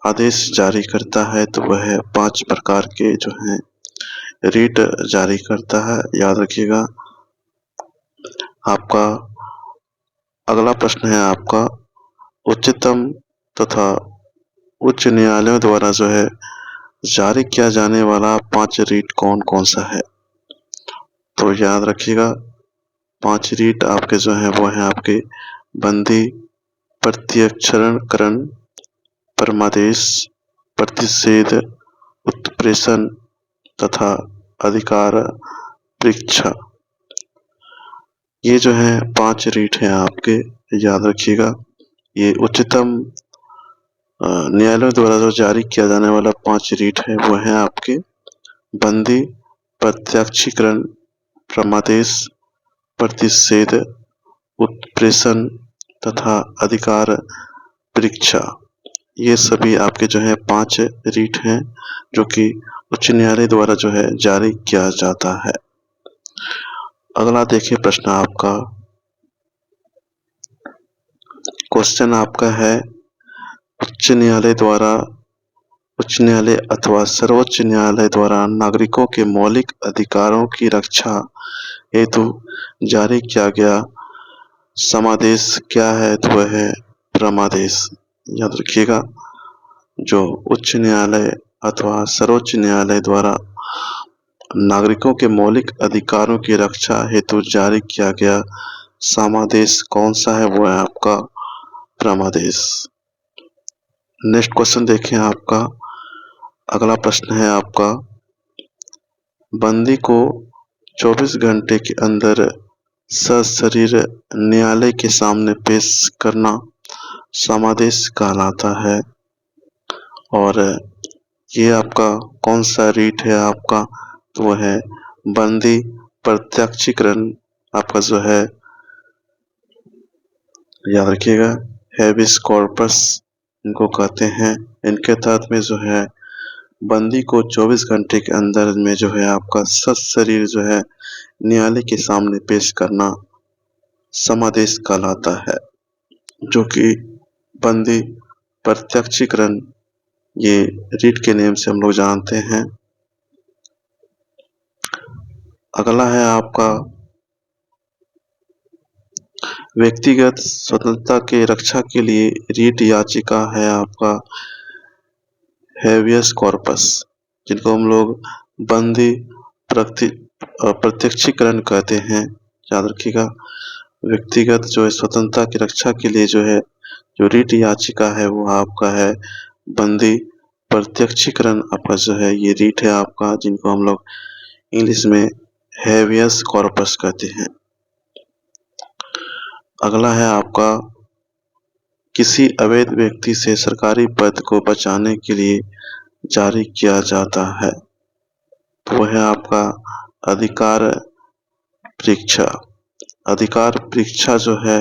आदेश जारी करता है? तो वह 5 प्रकार के जो है रिट जारी करता है। याद रखिएगा। आपका अगला प्रश्न है आपका उच्चतम तथा उच्च न्यायालयों द्वारा जो है जारी किया जाने वाला 5 रिट कौन कौन सा है? तो याद रखिएगा 5 रिट आपके जो है वो है आपके बंदी, प्रत्यक्षीकरण, परमादेश, प्रतिषेध, उत्प्रेषण तथा अधिकार परीक्षा। ये जो है 5 रिट हैं आपके, याद रखिएगा। ये उच्चतम न्यायालय द्वारा जो जारी किया जाने वाला 5 रिट है वो है आपके बंदी, प्रत्यक्षीकरण, परमादेश, प्रतिषेध, उत्प्रेषण तथा अधिकार परीक्षा। ये सभी आपके जो है 5 रिट हैं जो कि उच्च न्यायालय द्वारा जो है जारी किया जाता है। अगला देखिए प्रश्न आपका, क्वेश्चन आपका है उच्च न्यायालय अथवा सर्वोच्च न्यायालय द्वारा नागरिकों के मौलिक अधिकारों की रक्षा हेतु जारी किया गया समादेश क्या है? तो वह है परमादेश। याद रखिएगा, जो उच्च न्यायालय अथवा सर्वोच्च न्यायालय द्वारा नागरिकों के मौलिक अधिकारों की रक्षा हेतु जारी किया गया समादेश कौन सा है? वो है आपका परमादेश। नेक्स्ट क्वेश्चन देखें आपका, अगला प्रश्न है आपका बंदी को 24 घंटे के अंदर सशरीर न्यायालय के सामने पेश करना समादेश कहलाता है। और ये आपका कौन सा रीट है आपका, तो वो है बंदी प्रत्यक्षीकरण आपका जो है, याद रखिएगा, हैबिस कॉर्पस इनको कहते हैं। इनके तहत में जो है बंदी को 24 घंटे के अंदर में जो है आपका सशरीर जो है न्यायालय के सामने पेश करना समादेश कहलाता है, जो कि बंदी प्रत्यक्षीकरण ये रीट के नेम से हम लोग जानते हैं। अगला है आपका व्यक्तिगत स्वतंत्रता के रक्षा के लिए रीट याचिका है आपका हैबियस कॉर्पस, जिनको हम लोग बंदी प्रत्यक्षीकरण कहते हैं। याद रखिएगा, व्यक्तिगत जो है स्वतंत्रता की रक्षा के लिए जो है जो रीट याचिका है वो आपका है बंदी प्रत्यक्षीकरण आपका जो है ये रीट है आपका, जिनको हम लोग इंग्लिश में हैबियस कॉर्पस कहते हैं। अगला है आपका किसी अवैध व्यक्ति से सरकारी पद को बचाने के लिए जारी किया जाता है, वो है आपका अधिकार परीक्षा। अधिकार परीक्षा जो है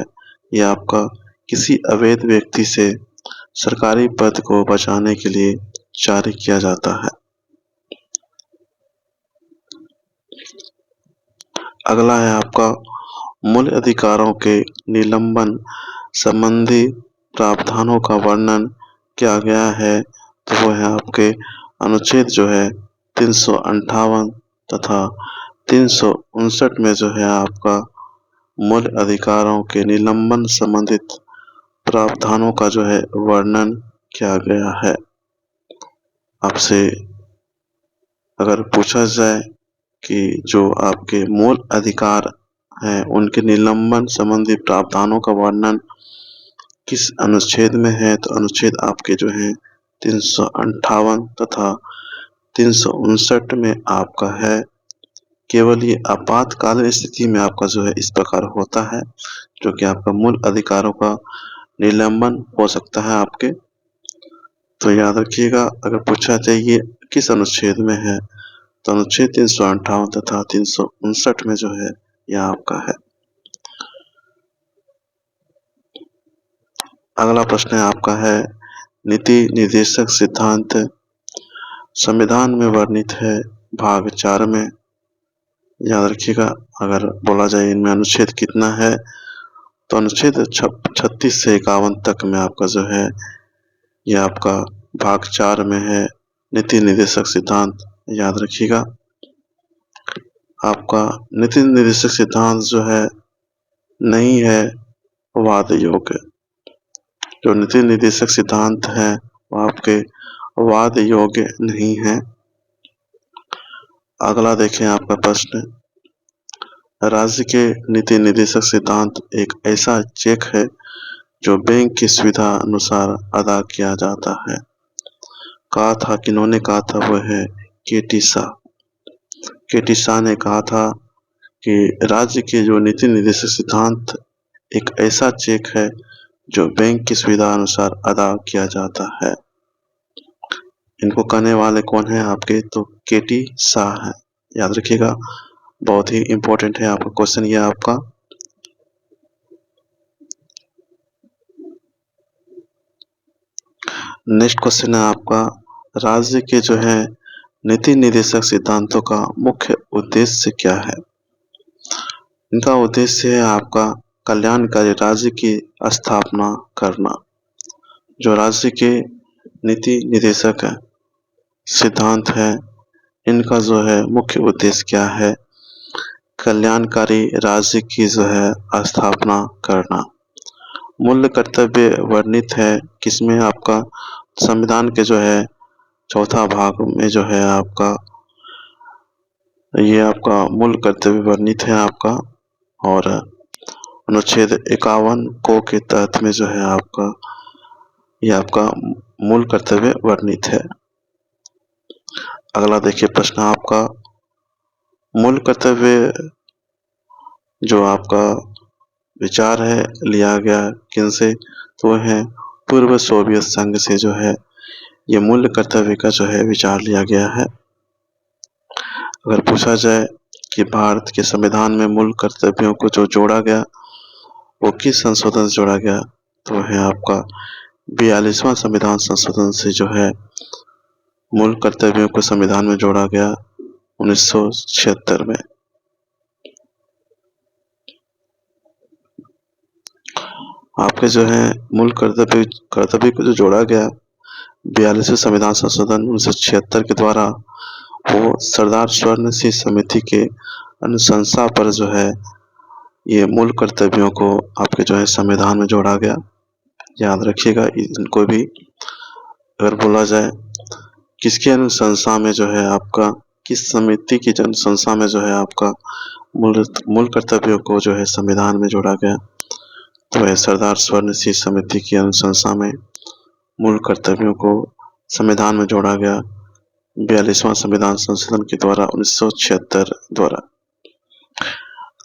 ये आपका किसी अवैध व्यक्ति से सरकारी पद को बचाने के लिए जारी किया जाता है। अगला है आपका मूल अधिकारों के निलंबन संबंधी प्रावधानों का वर्णन किया गया है, तो वो है आपके अनुच्छेद जो है 358 तथा 359 में जो है आपका मूल अधिकारों के निलंबन संबंधित प्रावधानों का जो है वर्णन किया गया है। आपसे अगर पूछा जाए कि जो आपके मूल अधिकार हैं उनके निलंबन संबंधी प्रावधानों का वर्णन किस अनुच्छेद में है, तो अनुच्छेद आपके जो है 358 तथा 359 में आपका है। केवल ये आपातकालीन स्थिति में आपका जो है इस प्रकार होता है, जो कि आपका मूल अधिकारों का निलंबन हो सकता है आपके। तो याद रखिएगा, अगर पूछा जाए ये किस अनुच्छेद में है, तो अनुच्छेद 358 तथा 359 में जो है यह आपका है। अगला प्रश्न आपका है नीति निर्देशक सिद्धांत संविधान में वर्णित है भाग 4 में। याद रखिएगा, अगर बोला जाए इनमें अनुच्छेद कितना है, तो अनुच्छेद 36 से 51 तक में आपका जो है यह आपका भाग 4 में है नीति निर्देशक सिद्धांत। याद रखिएगा, आपका नीति निर्देशक सिद्धांत जो है नहीं है वाद योग्य। जो नीति निर्देशक सिद्धांत है वो आपके वाद योग्य नहीं है। अगला देखें आपका प्रश्न, राज्य के नीति निर्देशक सिद्धांत एक ऐसा चेक है जो बैंक की सुविधा अनुसार अदा किया जाता है। कहा था, किन्होंने कहा था, वह है के.टी. शाह। के.टी. शाह ने कहा था कि राज्य के जो नीति निर्देशक सिद्धांत एक ऐसा चेक है जो बैंक की सुविधा अनुसार अदा किया जाता है। इनको कहने वाले कौन है आपके, तो के.टी. शाह है। याद रखिएगा, बहुत ही इंपॉर्टेंट है आपका क्वेश्चन ये आपका। नेक्स्ट क्वेश्चन है आपका राज्य के जो है नीति निर्देशक सिद्धांतों का मुख्य उद्देश्य क्या है। इनका उद्देश्य है आपका कल्याणकारी राज्य की स्थापना करना। जो राज्य के नीति निर्देशक सिद्धांत है इनका जो है मुख्य उद्देश्य क्या है, कल्याणकारी राज्य की जो है स्थापना करना। मूल्य कर्तव्य वर्णित है किसमें, आपका संविधान के जो है चौथा भाग में जो है आपका ये आपका मूल कर्तव्य वर्णित है आपका, और अनुच्छेद 51 को के तहत में जो है आपका ये आपका मूल कर्तव्य वर्णित है। अगला देखिए प्रश्न आपका, मूल कर्तव्य जो आपका विचार है लिया गया किनसे, तो है पूर्व सोवियत संघ से जो है ये मूल कर्तव्य का जो है विचार लिया गया है। अगर पूछा जाए कि भारत के संविधान में मूल कर्तव्यों को जो जोड़ा गया वो किस संशोधन से जोड़ा गया, तो है आपका 42वां संविधान संशोधन से जो है मूल कर्तव्यों को संविधान में जोड़ा गया 1976 में। आपके जो है मूल कर्तव्य को जो जोड़ा गया 42वें संविधान संशोधन 1976 के द्वारा, वो सरदार स्वर्ण सिंह समिति के अनुशंसा पर जो है ये मूल कर्तव्यों को आपके जो है संविधान में जोड़ा गया। याद रखिएगा इनको भी। अगर बोला जाए किसकी अनुशंसा में जो है आपका, किस समिति की अनुशंसा में जो है आपका मूल कर्तव्यों को जो है संविधान में जोड़ा गया, तो है सरदार स्वर्ण सिंह समिति की अनुशंसा में मूल कर्तव्यों को संविधान में जोड़ा गया 42वां संविधान संशोधन के द्वारा 1976 द्वारा।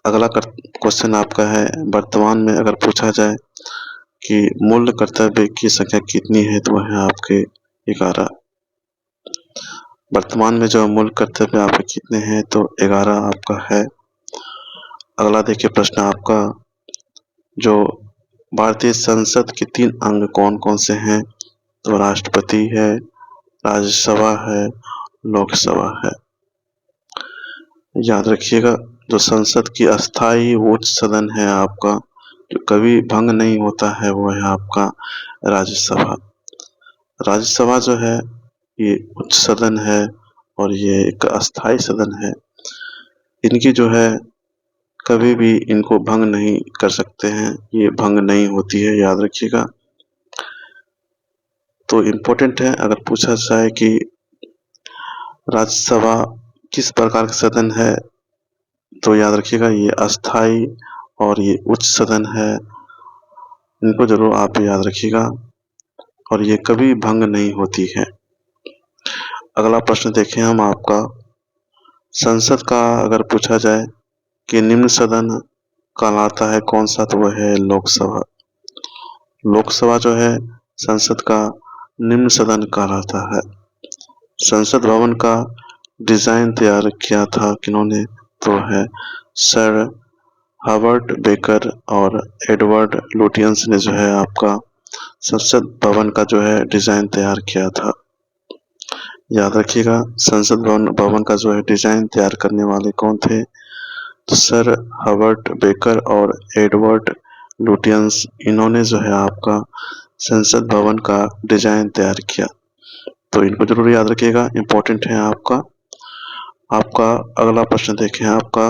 अगला क्वेश्चन आपका है, वर्तमान में अगर पूछा जाए कि मूल कर्तव्य की संख्या कितनी है, तो वह है आपके 11। वर्तमान में जो मूल कर्तव्य आपके कितने हैं, तो 11 आपका है। अगला देखिए प्रश्न आपका, जो भारतीय संसद के 3 अंग कौन कौन से हैं, तो राष्ट्रपति है, राज्यसभा है, लोकसभा है। याद रखिएगा जो संसद की अस्थाई उच्च सदन है आपका, जो कभी भंग नहीं होता है, वो है आपका राज्यसभा। राज्यसभा जो है ये उच्च सदन है और ये एक अस्थाई सदन है। इनकी जो है कभी भी इनको भंग नहीं कर सकते हैं, ये भंग नहीं होती है, याद रखिएगा। तो इम्पोर्टेंट है, अगर पूछा जाए कि राज्यसभा किस प्रकार का सदन है, तो याद रखिएगा ये अस्थाई और ये उच्च सदन है। इनको जरूर आप याद रखिएगा और ये कभी भंग नहीं होती है। अगला प्रश्न देखें हम आपका, संसद का अगर पूछा जाए कि निम्न सदन कहलाता है कौन सा, तो वह है लोकसभा। लोकसभा जो है संसद का निम्न सदन कहलाता है। संसद भवन का डिजाइन तैयार किया था किन्होंने, तो है सर हॉवर्ड बेकर और एडवर्ड लुटियंस ने जो है आपका संसद भवन का जो है डिजाइन तैयार किया था। याद रखिएगा संसद भवन का जो है डिजाइन तैयार करने वाले कौन थे, तो सर हॉवर्ड बेकर और एडवर्ड लुटियंस, इन्होंने जो है आपका संसद भवन का डिजाइन तैयार किया। तो इनको जरूर याद रखिएगा, इम्पोर्टेंट है आपका। अगला प्रश्न देखें आपका,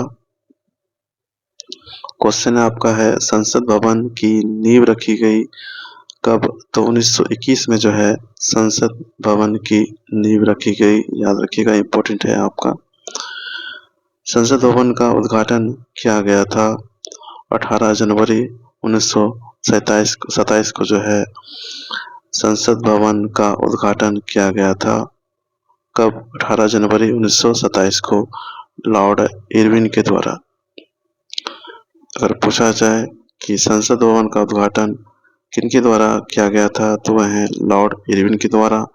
क्वेश्चन आपका है संसद भवन की नींव रखी गई कब, तो 1921 में जो है संसद भवन की नींव रखी गई। याद रखिएगा, इम्पोर्टेंट है आपका। संसद भवन का उद्घाटन किया गया था 18 जनवरी 1927 को जो है संसद भवन का उद्घाटन किया गया था। कब, 18 जनवरी 1927 को लॉर्ड इरविन के द्वारा। अगर पूछा जाए कि संसद भवन का उद्घाटन किनके द्वारा किया गया था, तो वह है लॉर्ड इरविन के द्वारा।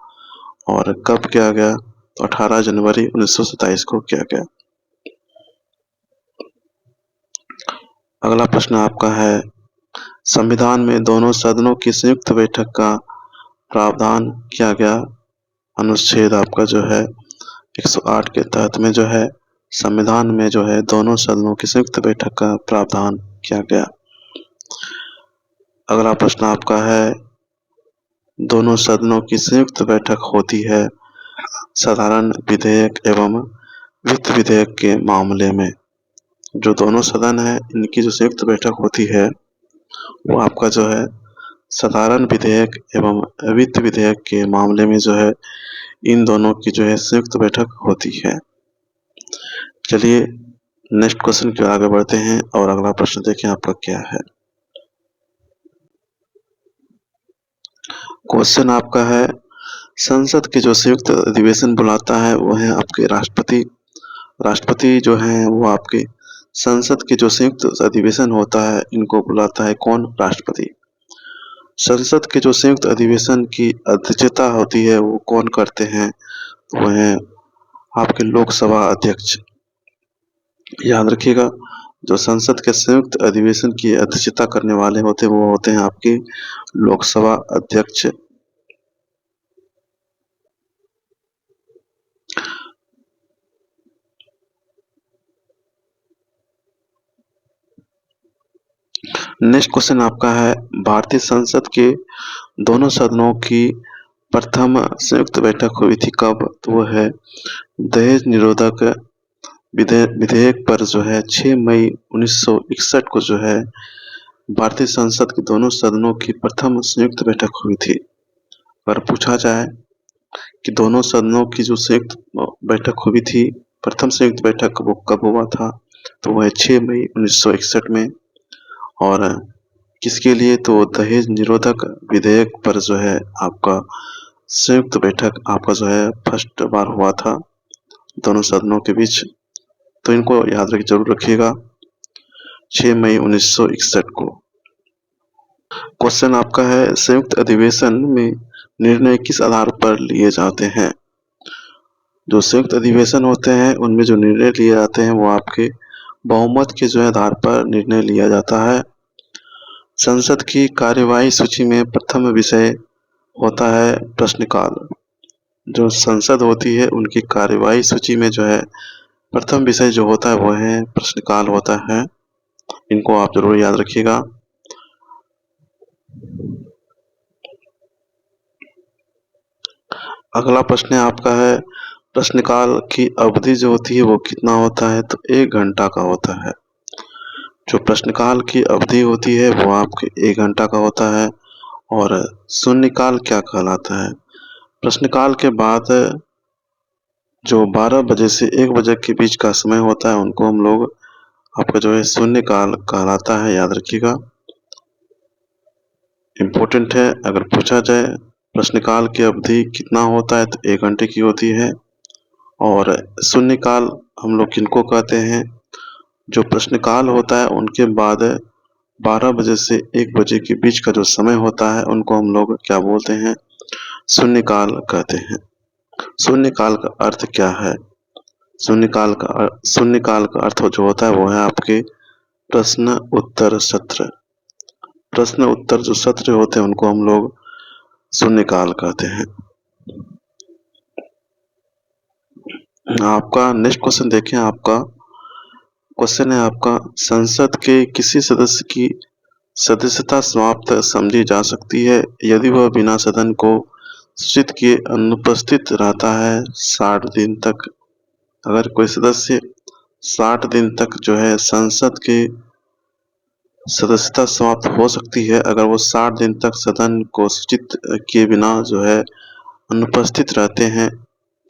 और कब किया गया, तो 18 जनवरी 1927 को किया गया। अगला प्रश्न आपका है, संविधान में दोनों सदनों की संयुक्त बैठक का प्रावधान किया गया। अनुच्छेद आपका जो है 108 के तहत में जो है संविधान में जो है दोनों सदनों की संयुक्त बैठक का प्रावधान किया गया। अगला प्रश्न आपका है, दोनों सदनों की संयुक्त बैठक होती है साधारण विधेयक एवं वित्त विधेयक के मामले में। जो दोनों सदन है इनकी जो संयुक्त बैठक होती है वो आपका जो है साधारण विधेयक एवं वित्त विधेयक के मामले में जो है इन दोनों की जो है संयुक्त बैठक होती है। चलिए नेक्स्ट क्वेश्चन की ओर आगे बढ़ते हैं और अगला प्रश्न देखें आपका क्या है। क्वेश्चन आपका है, संसद के जो संयुक्त अधिवेशन बुलाता है वो है आपके राष्ट्रपति। राष्ट्रपति जो है वो आपके संसद के जो संयुक्त अधिवेशन होता है इनको बुलाता है कौन, राष्ट्रपति। संसद के जो संयुक्त अधिवेशन की अध्यक्षता होती है वो कौन करते हैं? वो हैं आपके लोकसभा अध्यक्ष। याद रखिएगा, जो संसद के संयुक्त अधिवेशन की अध्यक्षता करने वाले होते हैं वो होते हैं आपके लोकसभा अध्यक्ष। नेक्स्ट क्वेश्चन आपका है, भारतीय संसद के दोनों सदनों की प्रथम संयुक्त बैठक हुई थी कब? तो वो है दहेज निरोधक विधेयक पर जो है 6 मई 1961 को जो है भारतीय संसद के दोनों सदनों की प्रथम संयुक्त बैठक हुई थी। अगर पूछा जाए कि दोनों सदनों की जो संयुक्त बैठक हुई थी, प्रथम संयुक्त बैठक वो कब हुआ था? तो वह 6 मई 1961 में। और किसके लिए? तो दहेज निरोधक विधेयक पर जो है आपका संयुक्त बैठक आपका जो है फर्स्ट बार हुआ था दोनों सदनों के बीच। तो इनको याद जरूर रखिएगा, 6 मई 1961 को। क्वेश्चन आपका है, संयुक्त अधिवेशन में निर्णय किस आधार पर लिए जाते हैं? जो संयुक्त अधिवेशन होते हैं उनमें जो निर्णय लिए जाते हैं वो आपके बहुमत के जो है आधार पर निर्णय लिया जाता है। संसद की कार्यवाही सूची में प्रथम विषय होता है प्रश्नकाल। जो संसद होती है उनकी कार्यवाही सूची में जो है प्रथम विषय जो होता है वो है प्रश्नकाल होता है। इनको आप जरूर याद रखिएगा। अगला प्रश्न आपका है, प्रश्नकाल की अवधि जो होती है वो कितना होता है? तो 1 घंटा का होता है। जो प्रश्नकाल की अवधि होती है वो आपके 1 घंटा का होता है। और शून्यकाल क्या कहलाता है? प्रश्नकाल के बाद जो 12 बजे से 1 बजे के बीच का समय होता है उनको हम लोग आपका जो है शून्यकाल कहलाता है। याद रखिएगा, इम्पोर्टेंट है। अगर पूछा जाए प्रश्नकाल की अवधि कितना होता है तो 1 घंटे की होती है। और शून्यकाल हम लोग किनको कहते हैं? जो प्रश्नकाल होता है उनके बाद 12 बजे से 1 बजे के बीच का जो समय होता है उनको हम लोग क्या बोलते हैं? शून्यकाल कहते हैं। शून्यकाल का अर्थ क्या है? शून्यकाल का अर्थ जो होता है वो है आपके प्रश्न उत्तर सत्र। प्रश्न उत्तर जो सत्र होते हैं उनको हम लोग शून्यकाल कहते हैं। आपका नेक्स्ट क्वेश्चन देखें। आपका क्वेश्चन है आपका, संसद के किसी सदस्य की सदस्यता समाप्त समझी जा सकती है यदि वह बिना सदन को सूचित किए अनुपस्थित रहता है 60 दिन तक। अगर कोई सदस्य 60 दिन तक जो है संसद के सदस्यता समाप्त हो सकती है अगर वो 60 दिन तक सदन को सूचित किए बिना जो है अनुपस्थित रहते हैं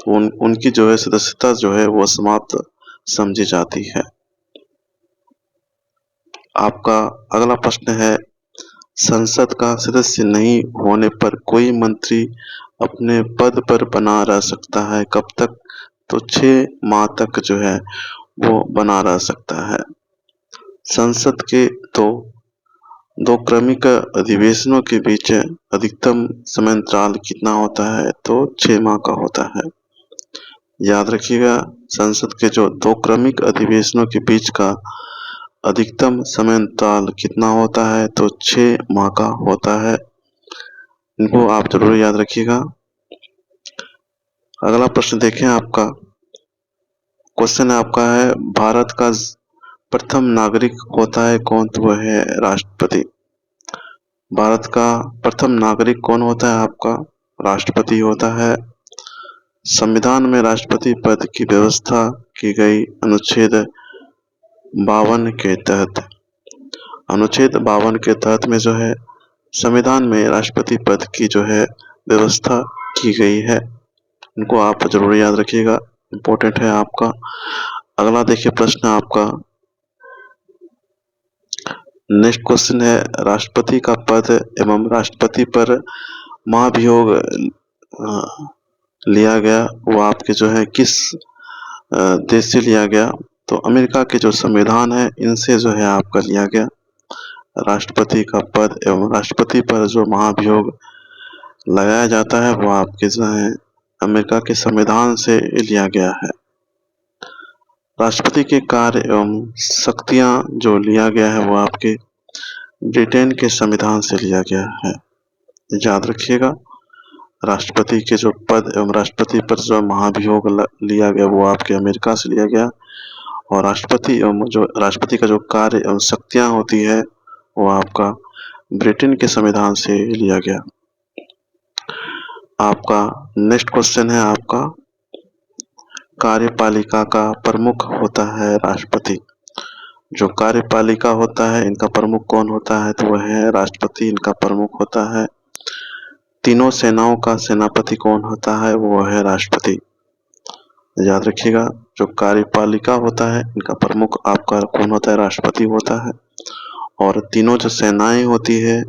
तो उनकी जो है सदस्यता जो है वो समाप्त समझी जाती है। आपका अगला प्रश्न है, संसद का सदस्य नहीं होने पर कोई मंत्री अपने पद पर बना रह सकता है कब तक? तो 6 माह तक जो है वो बना रह सकता है। संसद के दो क्रमिक अधिवेशनों के बीच अधिकतम समयांतराल कितना होता है? तो 6 माह का होता है। याद रखिएगा, संसद के जो 2 क्रमिक अधिवेशनों के बीच का अधिकतम समयांतराल कितना होता है? तो 6 माह का होता है। इनको आप जरूर याद रखिएगा। अगला प्रश्न देखें। आपका क्वेश्चन आपका है, भारत का प्रथम नागरिक होता है कौन? तो वह है राष्ट्रपति। भारत का प्रथम नागरिक कौन होता है? आपका राष्ट्रपति होता है। संविधान में राष्ट्रपति पद की व्यवस्था की गई अनुच्छेद 52 के तहत। अनुच्छेद 52 के तहत में जो है संविधान में राष्ट्रपति पद की जो है व्यवस्था की गई है। इनको आप जरूर याद रखिएगा, इम्पोर्टेंट है आपका। अगला देखिए प्रश्न आपका, नेक्स्ट क्वेश्चन है, राष्ट्रपति का पद एवं राष्ट्रपति पर महाभियोग लिया गया वो आपके जो है किस देश से लिया गया? तो अमेरिका के जो संविधान है इनसे जो है आपका लिया गया। राष्ट्रपति का पद एवं राष्ट्रपति पर जो महाभियोग लगाया जाता है वो आपके जो है अमेरिका के संविधान से लिया गया है। राष्ट्रपति के कार्य एवं शक्तियां जो लिया गया है वो आपके ब्रिटेन के संविधान से लिया गया है। याद रखिएगा, राष्ट्रपति के जो पद एवं राष्ट्रपति पर जो महाभियोग लिया गया वो आपके अमेरिका से लिया गया, और राष्ट्रपति का जो कार्य एवं शक्तियां होती है वो आपका ब्रिटेन के संविधान से लिया गया। आपका नेक्स्ट क्वेश्चन है आपका, कार्यपालिका का प्रमुख होता है राष्ट्रपति। जो कार्यपालिका होता है इनका प्रमुख कौन होता है, तो वह है राष्ट्रपति, इनका प्रमुख होता है। तीनों सेनाओं का सेनापति कौन होता है, वो है राष्ट्रपति। याद रखिएगा, जो कार्यपालिका होता है इनका प्रमुख आपका कौन होता है, राष्ट्रपति होता है। और तीनों जो सेनाएं होती है,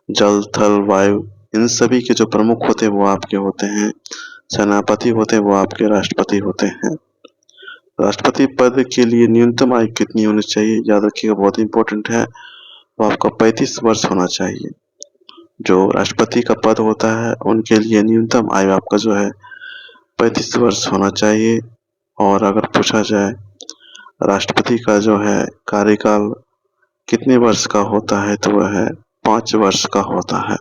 जल थल वायु, इन सभी के जो प्रमुख होते हैं वो आपके होते हैं सेनापति होते हैं, वो आपके राष्ट्रपति होते हैं। राष्ट्रपति पद के लिए न्यूनतम आयु कितनी होनी चाहिए, याद रखिएगा, बहुत इंपॉर्टेंट है, वो आपका 35 वर्ष होना चाहिए। जो राष्ट्रपति का पद होता है उनके लिए न्यूनतम आयु आपका जो है 35 वर्ष होना चाहिए। और अगर पूछा जाए राष्ट्रपति का जो है कार्यकाल कितने वर्ष का होता है, तो वह है 5 वर्ष का होता है।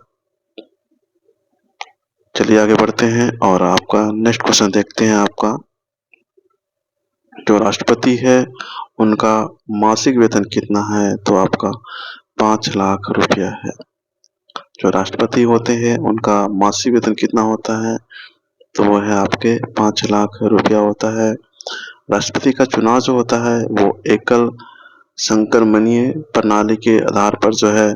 चलिए आगे बढ़ते हैं और आपका नेक्स्ट क्वेश्चन देखते हैं। आपका जो राष्ट्रपति है उनका मासिक वेतन कितना है, तो आपका 5 लाख रुपया है। जो राष्ट्रपति होते हैं उनका मासिक वेतन कितना होता है, तो वो है आपके 5 लाख रुपया होता है। राष्ट्रपति का चुनाव जो होता है वो एकल संक्रमणीय प्रणाली के आधार पर जो है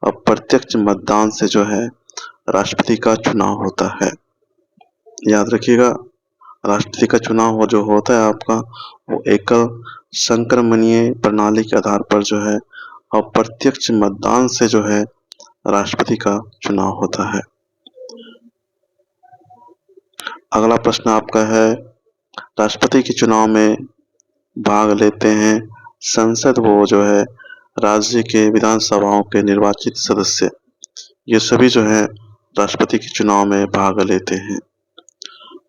अप्रत्यक्ष मतदान से जो है राष्ट्रपति का चुनाव होता है। याद रखिएगा, राष्ट्रपति का चुनाव जो होता है आपका वो एकल संक्रमणीय प्रणाली के आधार पर जो है अप्रत्यक्ष मतदान से जो है राष्ट्रपति का चुनाव होता है। अगला प्रश्न आपका है, राष्ट्रपति के चुनाव में भाग लेते हैं संसद वो जो है राज्य के विधानसभाओं के निर्वाचित सदस्य, ये सभी जो है राष्ट्रपति के चुनाव में भाग लेते हैं।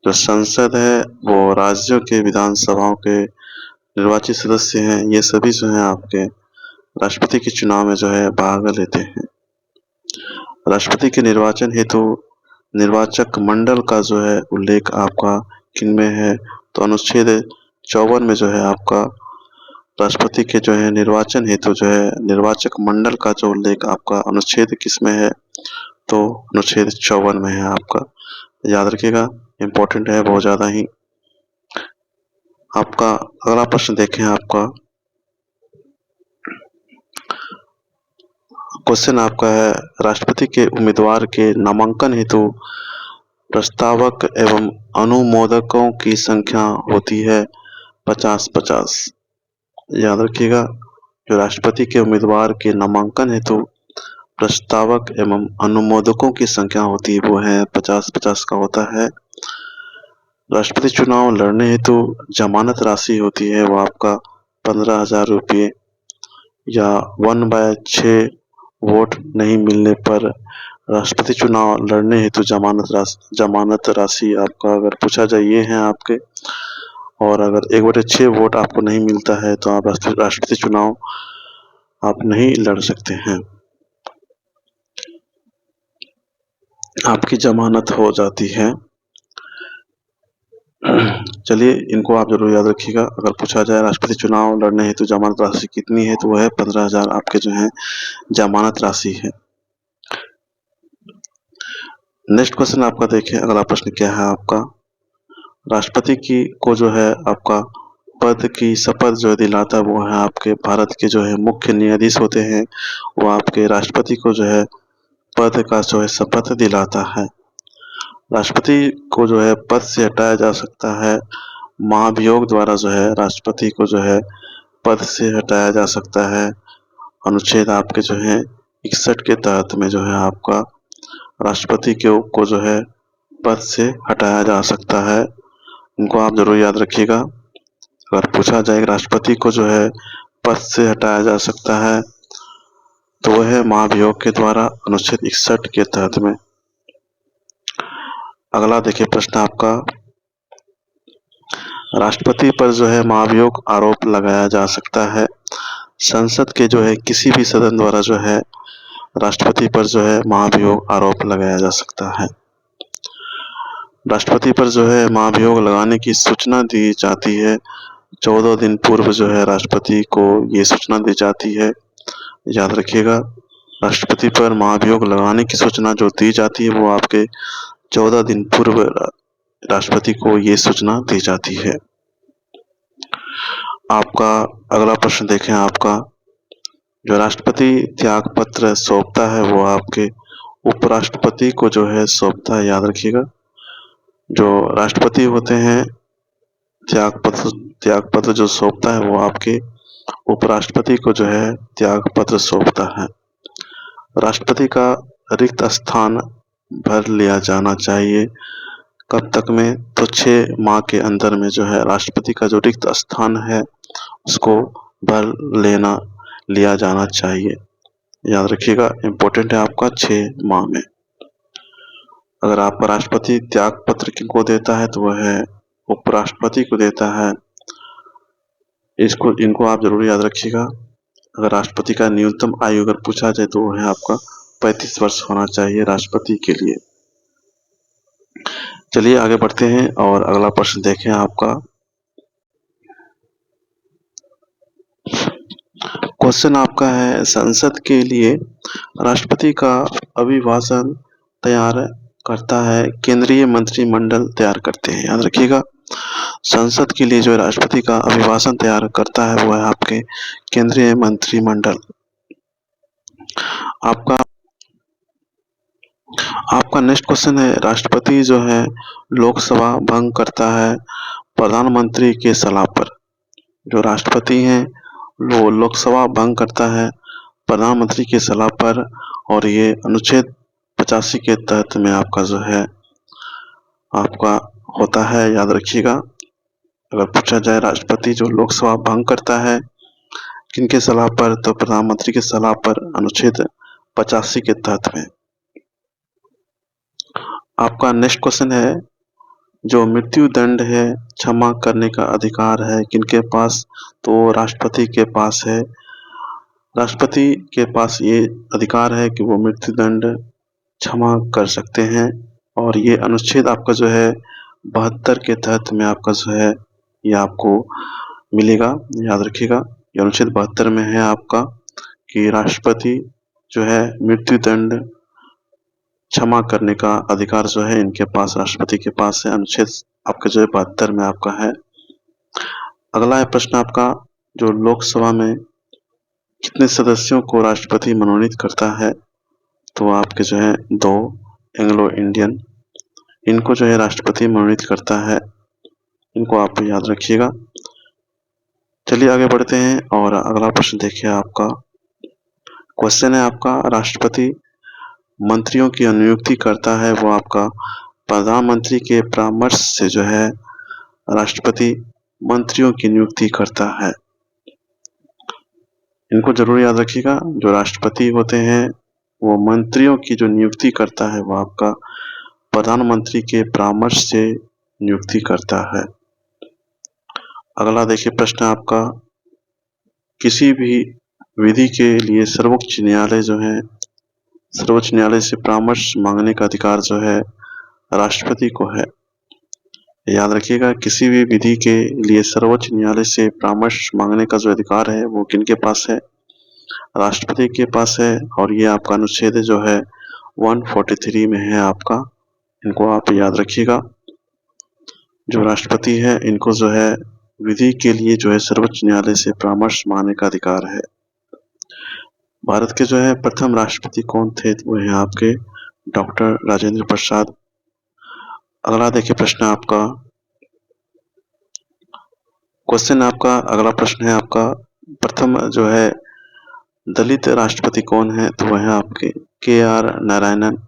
जो संसद है वो राज्यों के विधानसभाओं के निर्वाचित सदस्य हैं, ये सभी जो है आपके राष्ट्रपति के चुनाव में जो है भाग लेते हैं। राष्ट्रपति के निर्वाचन हेतु निर्वाचक मंडल का जो है उल्लेख आपका किनमें है, तो अनुच्छेद 54 में जो है आपका राष्ट्रपति के जो है निर्वाचन हेतु जो है निर्वाचक मंडल का जो उल्लेख आपका अनुच्छेद किसमें है, तो अनुच्छेद 54 में है आपका। याद रखिएगा, इम्पोर्टेंट है बहुत ज़्यादा ही। आपका अगला प्रश्न देखें। आपका क्वेश्चन आपका है, राष्ट्रपति के उम्मीदवार के नामांकन हेतु प्रस्तावक एवं अनुमोदकों की संख्या होती है 50-50। याद रखिएगा, जो राष्ट्रपति के उम्मीदवार के नामांकन हेतु प्रस्तावक एवं अनुमोदकों की संख्या होती है वो है 50-50 का होता है। राष्ट्रपति चुनाव लड़ने हेतु जमानत राशि होती है वो आपका 15,000 रुपये, या 1/6 वोट नहीं मिलने पर राष्ट्रपति चुनाव लड़ने हेतु जमानत राशि आपका अगर पूछा जाए ये है आपके, और अगर 1/6 वोट आपको नहीं मिलता है तो आप राष्ट्रपति चुनाव आप नहीं लड़ सकते हैं, आपकी जमानत हो जाती है। चलिए इनको आप जरूर याद रखिएगा। अगर पूछा जाए राष्ट्रपति चुनाव लड़ने हेतु जमानत राशि कितनी है, तो वह है 15,000 आपके जो है जमानत राशि है। नेक्स्ट क्वेश्चन आपका देखिए, अगला प्रश्न क्या है आपका, राष्ट्रपति की को जो है आपका पद की शपथ जो दिलाता है वो है आपके भारत के जो है मुख्य न्यायाधीश होते हैं, वो आपके राष्ट्रपति को जो है पद का जो है शपथ दिलाता है। राष्ट्रपति को जो है पद से हटाया जा सकता है, महाभियोग द्वारा जो है राष्ट्रपति को जो है पद से हटाया जा सकता है। अनुच्छेद आपके जो है 61 के तहत में जो है आपका राष्ट्रपति को जो है पद से हटाया जा सकता है। इनको आप जरूर याद रखिएगा। अगर पूछा जाए राष्ट्रपति को जो है पद से हटाया जा सकता है, तो वह है महाभियोग के द्वारा अनुच्छेद 61 के तहत में। अगला देखिए प्रश्न आपका, राष्ट्रपति पर जो है महाभियोग आरोप लगाया जा सकता है। संसद के जो है किसी भी सदन द्वारा जो है राष्ट्रपति पर जो है महाभियोग आरोप लगाया जा सकता है। राष्ट्रपति पर जो है महाभियोग लगाने की सूचना दी जाती है। 14 दिन पूर्व जो है राष्ट्रपति को ये सूचना दी जाती है। याद रखिएगा, राष्ट्रपति पर महाभियोग लगाने की सूचना जो दी जाती है वो आपके 14 दिन पूर्व राष्ट्रपति को ये सूचना दी जाती है। आपका अगला प्रश्न देखें, आपका जो राष्ट्रपति त्याग पत्र सौंपता है वो आपके उपराष्ट्रपति को जो है सौंपता है। याद रखिएगा, जो राष्ट्रपति होते हैं त्याग पत्र जो सौंपता है वो आपके उपराष्ट्रपति को जो है त्याग पत्र सौंपता है। राष्ट्रपति का रिक्त स्थान भर लिया जाना चाहिए। कब तक में? तो 6 माह के अंदर में जो है राष्ट्रपति का जो रिक्त स्थान है उसको भर लिया जाना चाहिए। याद रखिएगा, इम्पोर्टेंट है आपका 6 माह में। अगर आपका राष्ट्रपति त्याग पत्र किनको देता है तो वह है उपराष्ट्रपति को देता है। इनको आप जरूर याद रखिएगा। अगर राष्ट्रपति का न्यूनतम आयु अगर पूछा जाए तो वह है आपका 35 वर्ष होना चाहिए राष्ट्रपति के लिए। चलिए आगे बढ़ते हैं और अगला प्रश्न देखें आपका। क्वेश्चन आपका है, संसद के लिए राष्ट्रपति का अभिभाषण तैयार करता है केंद्रीय मंत्रिमंडल तैयार करते हैं। याद रखिएगा, संसद के लिए जो राष्ट्रपति का अभिभाषण तैयार करता है वो है आपके केंद्रीय मंत्रिमंडल। आपका नेक्स्ट क्वेश्चन है, राष्ट्रपति जो है लोकसभा भंग करता है प्रधानमंत्री के सलाह पर। जो राष्ट्रपति हैं वो लोकसभा भंग करता है प्रधानमंत्री की सलाह पर, और ये अनुच्छेद 85 के तहत में आपका जो है आपका होता है। याद रखिएगा, अगर पूछा जाए राष्ट्रपति जो लोकसभा भंग करता है किनके सलाह पर, तो प्रधानमंत्री की सलाह पर, अनुच्छेद 85 के तहत में। आपका नेक्स्ट क्वेश्चन है, जो मृत्यु दंड है क्षमा करने का अधिकार है किनके पास, तो राष्ट्रपति के पास है। राष्ट्रपति के पास ये अधिकार है कि वो मृत्यु दंड क्षमा कर सकते हैं, और ये अनुच्छेद आपका जो है 72 के तहत में आपका जो है ये आपको मिलेगा। याद रखिएगा, ये अनुच्छेद 72 में है आपका कि राष्ट्रपति जो है मृत्यु दंड क्षमा करने का अधिकार जो है इनके पास, राष्ट्रपति के पास है। अनुच्छेद आपका जो है 72 में आपका है। अगला है प्रश्न आपका, जो लोकसभा में कितने सदस्यों को राष्ट्रपति मनोनीत करता है, तो आपके जो है 2 एंग्लो इंडियन, इनको जो है राष्ट्रपति मनोनीत करता है। इनको आप याद रखिएगा। चलिए आगे बढ़ते हैं और अगला प्रश्न देखिए आपका। क्वेश्चन है आपका, राष्ट्रपति मंत्रियों की नियुक्ति करता है वो आपका प्रधानमंत्री के परामर्श से जो है राष्ट्रपति मंत्रियों की नियुक्ति करता है। इनको जरूर याद रखिएगा, जो राष्ट्रपति होते हैं वो मंत्रियों की जो नियुक्ति करता है वो आपका प्रधानमंत्री के परामर्श से नियुक्ति करता है। अगला देखिए प्रश्न आपका, किसी भी विधि के लिए सर्वोच्च न्यायालय से परामर्श मांगने का अधिकार जो है राष्ट्रपति को है। याद रखिएगा, किसी भी विधि के लिए सर्वोच्च न्यायालय से परामर्श मांगने का जो अधिकार है वो किनके पास है, राष्ट्रपति के पास है। और ये आपका अनुच्छेद जो है 143 में है आपका। इनको आप याद रखिएगा, जो राष्ट्रपति है इनको जो है विधि के लिए जो है सर्वोच्च न्यायालय से परामर्श मांगने का अधिकार है। भारत के जो है प्रथम राष्ट्रपति कौन थे, वो है आपके डॉक्टर राजेंद्र प्रसाद। अगला देखिए प्रश्न आपका। क्वेश्चन आपका अगला प्रश्न है आपका, प्रथम जो है दलित राष्ट्रपति कौन है, तो वह है आपके KR नारायणन।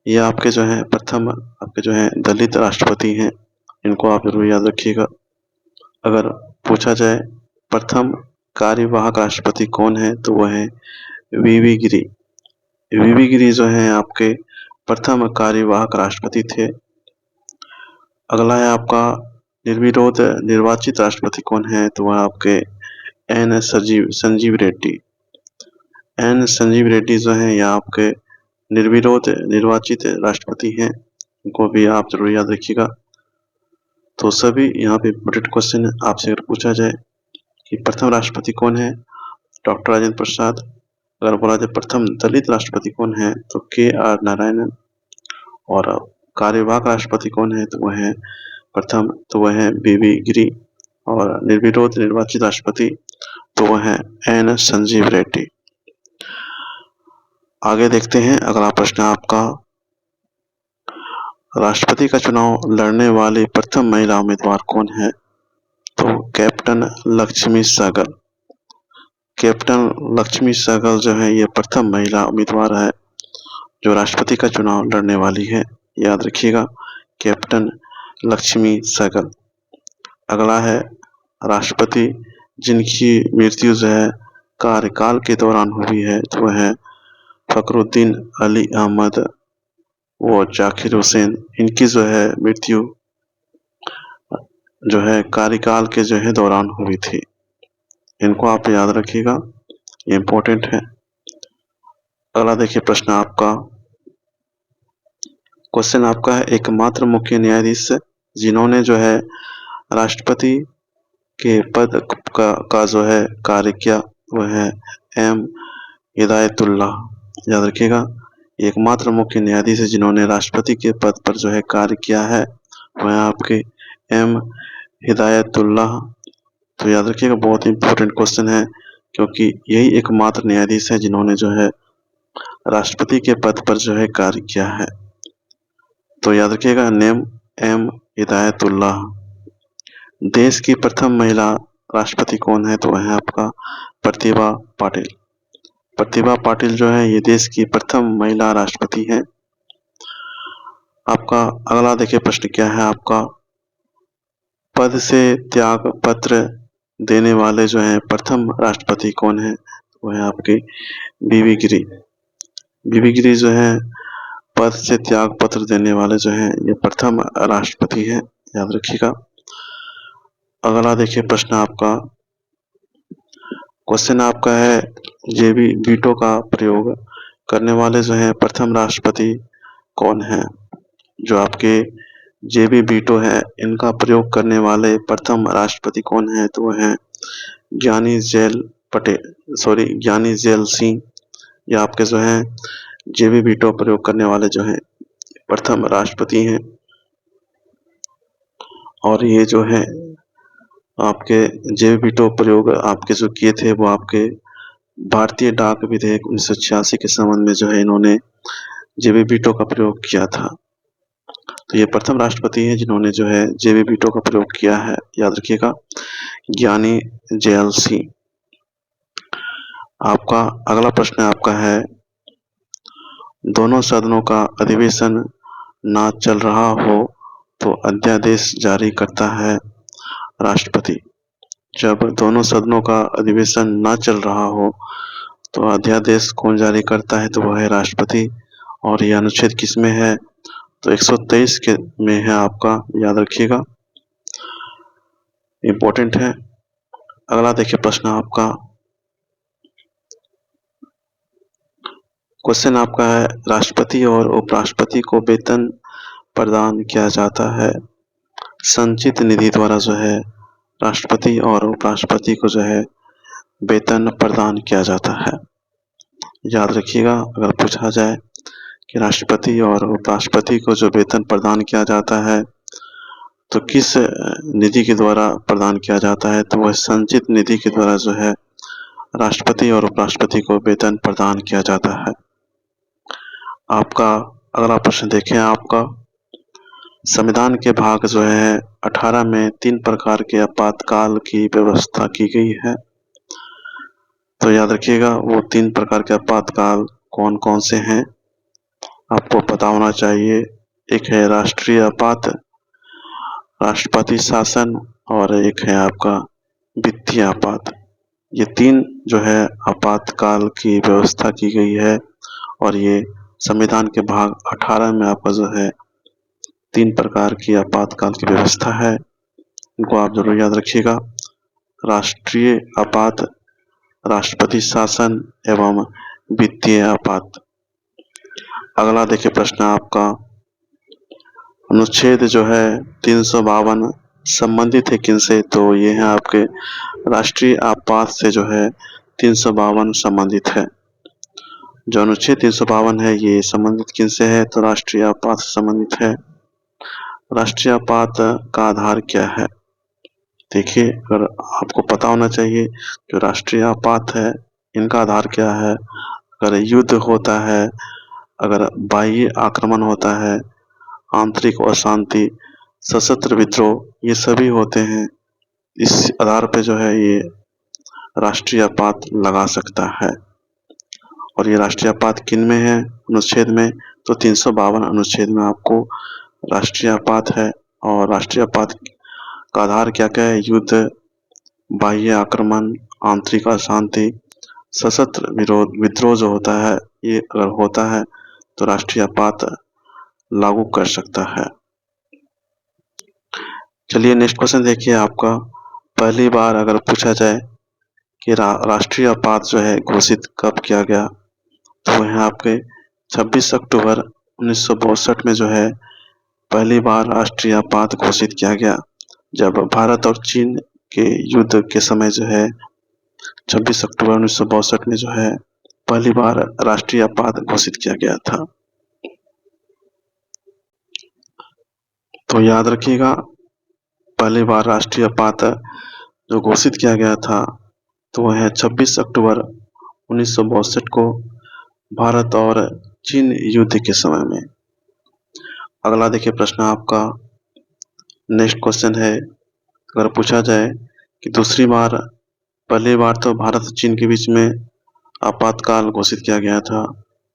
ये आपके जो है प्रथम आपके जो है दलित राष्ट्रपति हैं। इनको आप जरूर याद रखिएगा। अगर पूछा जाए प्रथम कार्यवाहक राष्ट्रपति कौन है, तो वह है वीवी गिरी। वीवी गिरी जो है आपके प्रथम कार्यवाहक राष्ट्रपति थे। अगला है आपका निर्विरोध निर्वाचित राष्ट्रपति कौन है, तो वह आपके एन संजीव रेड्डी। एन संजीव रेड्डी जो है यह आपके निर्विरोध निर्वाचित राष्ट्रपति हैं, इनको भी आप जरूर याद रखिएगा। तो सभी यहाँ पे इम्पोर्टेंट क्वेश्चन आपसे अगर पूछा जाए कि प्रथम राष्ट्रपति कौन है, डॉक्टर राजेंद्र प्रसाद। अगर बोला जाए प्रथम दलित राष्ट्रपति कौन है, तो KR नारायणन। और कार्यवाहक राष्ट्रपति कौन है, तो वह है प्रथम, तो वह है वीवी गिरी। और निर्विरोध निर्वाचित राष्ट्रपति तो वह है एन संजीव रेड्डी। आगे देखते हैं, अगला प्रश्न आपका, राष्ट्रपति का चुनाव लड़ने वाली प्रथम महिला उम्मीदवार कौन है, तो कैप्टन लक्ष्मी सहगल। कैप्टन लक्ष्मी सहगल जो है ये प्रथम महिला उम्मीदवार है जो राष्ट्रपति का चुनाव लड़ने वाली है, याद रखिएगा, कैप्टन लक्ष्मी सहगल। अगला है राष्ट्रपति जिनकी मृत्यु जो है कार्यकाल के दौरान हुई है, तो वह है फखरुद्दीन अली अहमद व जाकिर हुसैन। इनकी जो है मृत्यु जो है कार्यकाल के जो है दौरान हुई थी। इनको आप याद रखिएगा, ये इम्पोर्टेंट है। अगला देखिए प्रश्न आपका, क्वेश्चन आपका है एकमात्र मुख्य न्यायाधीश जिन्होंने जो है राष्ट्रपति के पद का जो है कार्य किया, वह है M हिदायतुल्लाह। याद रखिएगा, एकमात्र मुख्य न्यायाधीश जिन्होंने राष्ट्रपति के पद पर जो है कार्य किया है वह आपके M हिदायतुल्लाह। तो याद रखिएगा, बहुत इंपॉर्टेंट क्वेश्चन है क्योंकि यही एकमात्र न्यायाधीश है जिन्होंने जो है राष्ट्रपति के पद पर जो है कार्य किया है। तो याद रखिएगा, नेम M हिदायतुल्लाह। देश की प्रथम महिला राष्ट्रपति कौन है, तो वह है आपका प्रतिभा पाटिल। प्रतिभा पाटिल जो है ये देश की प्रथम महिला राष्ट्रपति है। आपका अगला देखिए प्रश्न क्या है आपका, पद से त्याग पत्र देने वाले जो है प्रथम राष्ट्रपति कौन है, वो है आपके वीवी गिरी। वीवी गिरी जो है पद से त्याग पत्र देने वाले जो है ये प्रथम राष्ट्रपति है, याद रखिएगा। अगला देखिए प्रश्न आपका, क्वेश्चन आपका है जेबी वीटो का प्रयोग करने वाले जो है प्रथम राष्ट्रपति कौन है। जो आपके जेबी वीटो है इनका प्रयोग करने वाले प्रथम राष्ट्रपति कौन है, तो वह है ज्ञानी जैल सिंह। या आपके जो है जेबी वीटो प्रयोग करने वाले जो है प्रथम राष्ट्रपति हैं। और ये जो है आपके जेबी वीटो प्रयोग आपके जो किए थे वो आपके भारतीय डाक विधेयक 1986 के संबंध में जो है इन्होंने जेबी वीटो का प्रयोग किया था। तो ये प्रथम राष्ट्रपति है जिन्होंने जो है जेबी वीटो का प्रयोग किया है, याद रखिएगा, ज्ञानी जैल सिंह। आपका अगला प्रश्न आपका है, दोनों सदनों का अधिवेशन ना चल रहा हो तो अध्यादेश जारी करता है राष्ट्रपति। जब दोनों सदनों का अधिवेशन ना चल रहा हो तो अध्यादेश कौन जारी करता है, तो वह है राष्ट्रपति। और यह अनुच्छेद किस में है, तो 123 के में है आपका, याद रखिएगा, इम्पोर्टेंट है। अगला देखिए प्रश्न आपका, क्वेश्चन आपका है राष्ट्रपति और उपराष्ट्रपति को वेतन प्रदान किया जाता है संचित निधि द्वारा। जो है राष्ट्रपति और उपराष्ट्रपति को जो है वेतन प्रदान किया जाता है, याद रखिएगा। अगर पूछा जाए कि राष्ट्रपति और उपराष्ट्रपति को जो वेतन प्रदान किया जाता है तो किस निधि के द्वारा प्रदान किया जाता है, तो वह संचित निधि के द्वारा जो है राष्ट्रपति और उपराष्ट्रपति को वेतन प्रदान किया जाता है। आपका अगला प्रश्न देखें, आपका संविधान के भाग जो है 18 में 3 प्रकार के आपातकाल की व्यवस्था की गई है। तो याद रखिएगा, वो 3 प्रकार के आपातकाल कौन कौन से हैं आपको पता होना चाहिए। एक है राष्ट्रीय आपात, राष्ट्रपति शासन, और एक है आपका वित्तीय आपात। ये 3 जो है आपातकाल की व्यवस्था की गई है और ये संविधान के भाग 18 में आपका जो है 3 प्रकार की आपातकाल की व्यवस्था है। इनको आप जरूर याद रखिएगा। राष्ट्रीय आपात, राष्ट्रपति शासन एवं वित्तीय आपात। अगला देखिए प्रश्न आपका, अनुच्छेद जो है 352 संबंधित है किनसे? तो ये है आपके राष्ट्रीय आपात से जो है 352 संबंधित है। जो अनुच्छेद 352 है ये संबंधित किनसे है? तो राष्ट्रीय आपात से संबंधित है। राष्ट्रीय आपात का आधार क्या है? देखिए, अगर आपको पता होना चाहिए जो राष्ट्रीय आपात है इनका आधार क्या है। अगर युद्ध होता है, अगर बाह्य आक्रमण होता है, आंतरिक अशांति, सशस्त्र विद्रोह, ये सभी होते हैं। इस आधार पे जो है ये राष्ट्रीय आपात लगा सकता है। और ये राष्ट्रीय आपात किन में है अनुच्छेद में? तो 352 अनुच्छेद में आपको राष्ट्रीय आपात है। और राष्ट्रीय आपात का आधार क्या क्या है? युद्ध, बाह्य आक्रमण, आंतरिक अशांति, सशस्त्र विद्रोह जो होता है, ये अगर होता है तो राष्ट्रीय आपात लागू कर सकता है। चलिए नेक्स्ट क्वेश्चन देखिए आपका, पहली बार अगर पूछा जाए कि राष्ट्रीय आपात जो है घोषित कब किया गया, तो है आपके 26 अक्टूबर 1962 में जो है पहली बार राष्ट्रीय आपात घोषित किया गया, जब भारत और चीन के युद्ध के समय जो है 26 अक्टूबर 1962 में जो है पहली बार राष्ट्रीय आपात घोषित किया गया था। तो याद रखिएगा, पहली बार राष्ट्रीय आपात जो घोषित किया गया था तो वह है 26 अक्टूबर 1962 को भारत और चीन युद्ध के समय में। अगला देखिए प्रश्न आपका, नेक्स्ट क्वेश्चन है, अगर पूछा जाए कि दूसरी बार, पहली बार तो भारत और चीन के बीच में आपातकाल घोषित किया गया था,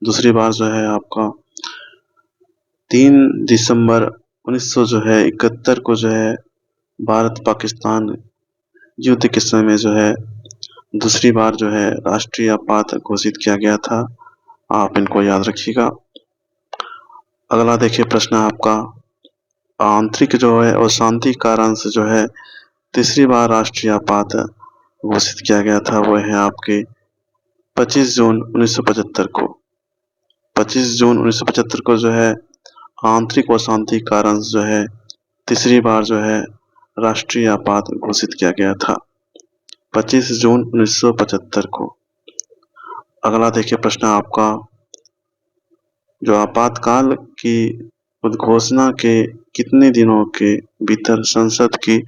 दूसरी बार जो है आपका 3 दिसंबर 1971 को जो है भारत पाकिस्तान युद्ध के समय में जो है दूसरी बार जो है राष्ट्रीय आपात घोषित किया गया था। आप इनको याद रखिएगा। अगला देखिए प्रश्न आपका, आंतरिक जो है अशांति कारण से जो है तीसरी बार राष्ट्रीय आपात घोषित किया गया था, वो है आपके 25 जून 1975 को। 25 जून 1975 को जो है आंतरिक अशांति कारण जो है तीसरी बार जो है राष्ट्रीय आपात घोषित किया गया था, 25 जून 1975 को। अगला देखिए प्रश्न आपका, जो आपातकाल की उद्घोषणा के कितने दिनों के भीतर संसद की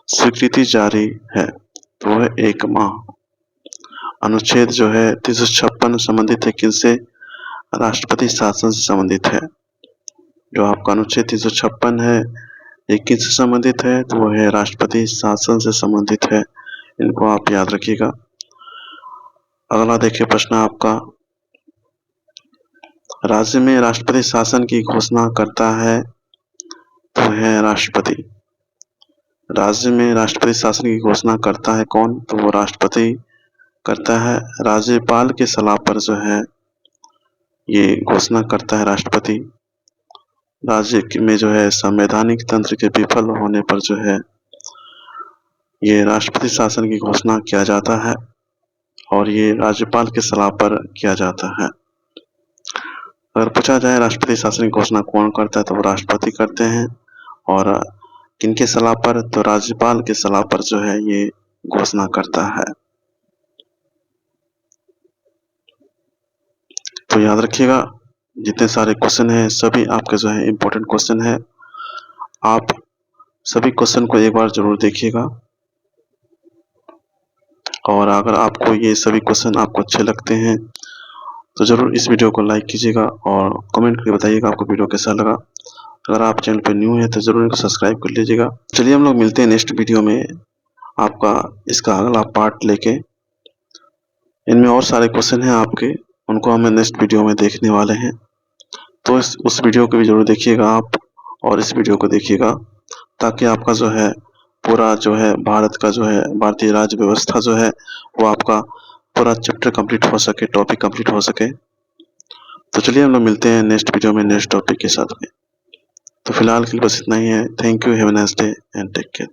स्वीकृति जारी है? तो वह 1 माह। अनुच्छेद जो है 356 संबंधित है किनसे? राष्ट्रपति शासन से संबंधित है। जो आपका अनुच्छेद 356 है ये किससे संबंधित है? तो वह है राष्ट्रपति शासन से संबंधित है। इनको आप याद रखिएगा। अगला देखिए प्रश्न आपका, राज्य में राष्ट्रपति शासन की घोषणा करता है तो है राष्ट्रपति। राज्य में राष्ट्रपति शासन की घोषणा करता है कौन? तो वो राष्ट्रपति करता है। राज्यपाल की सलाह पर जो है ये घोषणा करता है राष्ट्रपति। राज्य में जो है संवैधानिक तंत्र के विफल होने पर जो है ये राष्ट्रपति शासन की घोषणा किया जाता है और ये राज्यपाल की सलाह पर किया जाता है। अगर पूछा जाए राष्ट्रपति शासन की घोषणा कौन करता है, तो वो राष्ट्रपति करते हैं। और किनके सलाह पर? तो राज्यपाल की सलाह पर जो है ये घोषणा करता है। तो याद रखिएगा, जितने सारे क्वेश्चन हैं सभी आपके जो है इम्पोर्टेंट क्वेश्चन है। आप सभी क्वेश्चन को एक बार जरूर देखिएगा और अगर आपको ये सभी क्वेश्चन आपको अच्छे लगते हैं तो जरूर इस वीडियो को लाइक कीजिएगा और कमेंट करके बताइएगा आपको वीडियो कैसा लगा। अगर आप चैनल पर न्यू है तो जरूर इनको सब्सक्राइब कर लीजिएगा। चलिए हम लोग मिलते हैं नेक्स्ट वीडियो में आपका इसका अगला पार्ट लेके। इनमें और सारे क्वेश्चन हैं आपके, उनको हमें नेक्स्ट वीडियो में देखने वाले हैं। तो उस वीडियो को भी जरूर देखिएगा आप और इस वीडियो को देखिएगा ताकि आपका जो है पूरा जो है भारत का जो है भारतीय राज्य व्यवस्था जो है वो आपका पूरा चैप्टर कंप्लीट हो सके, टॉपिक कंप्लीट हो सके। तो चलिए हम लोग मिलते हैं नेक्स्ट वीडियो में नेक्स्ट टॉपिक के साथ में। तो फिलहाल के लिए बस इतना ही है। Thank you, have a nice day and take care.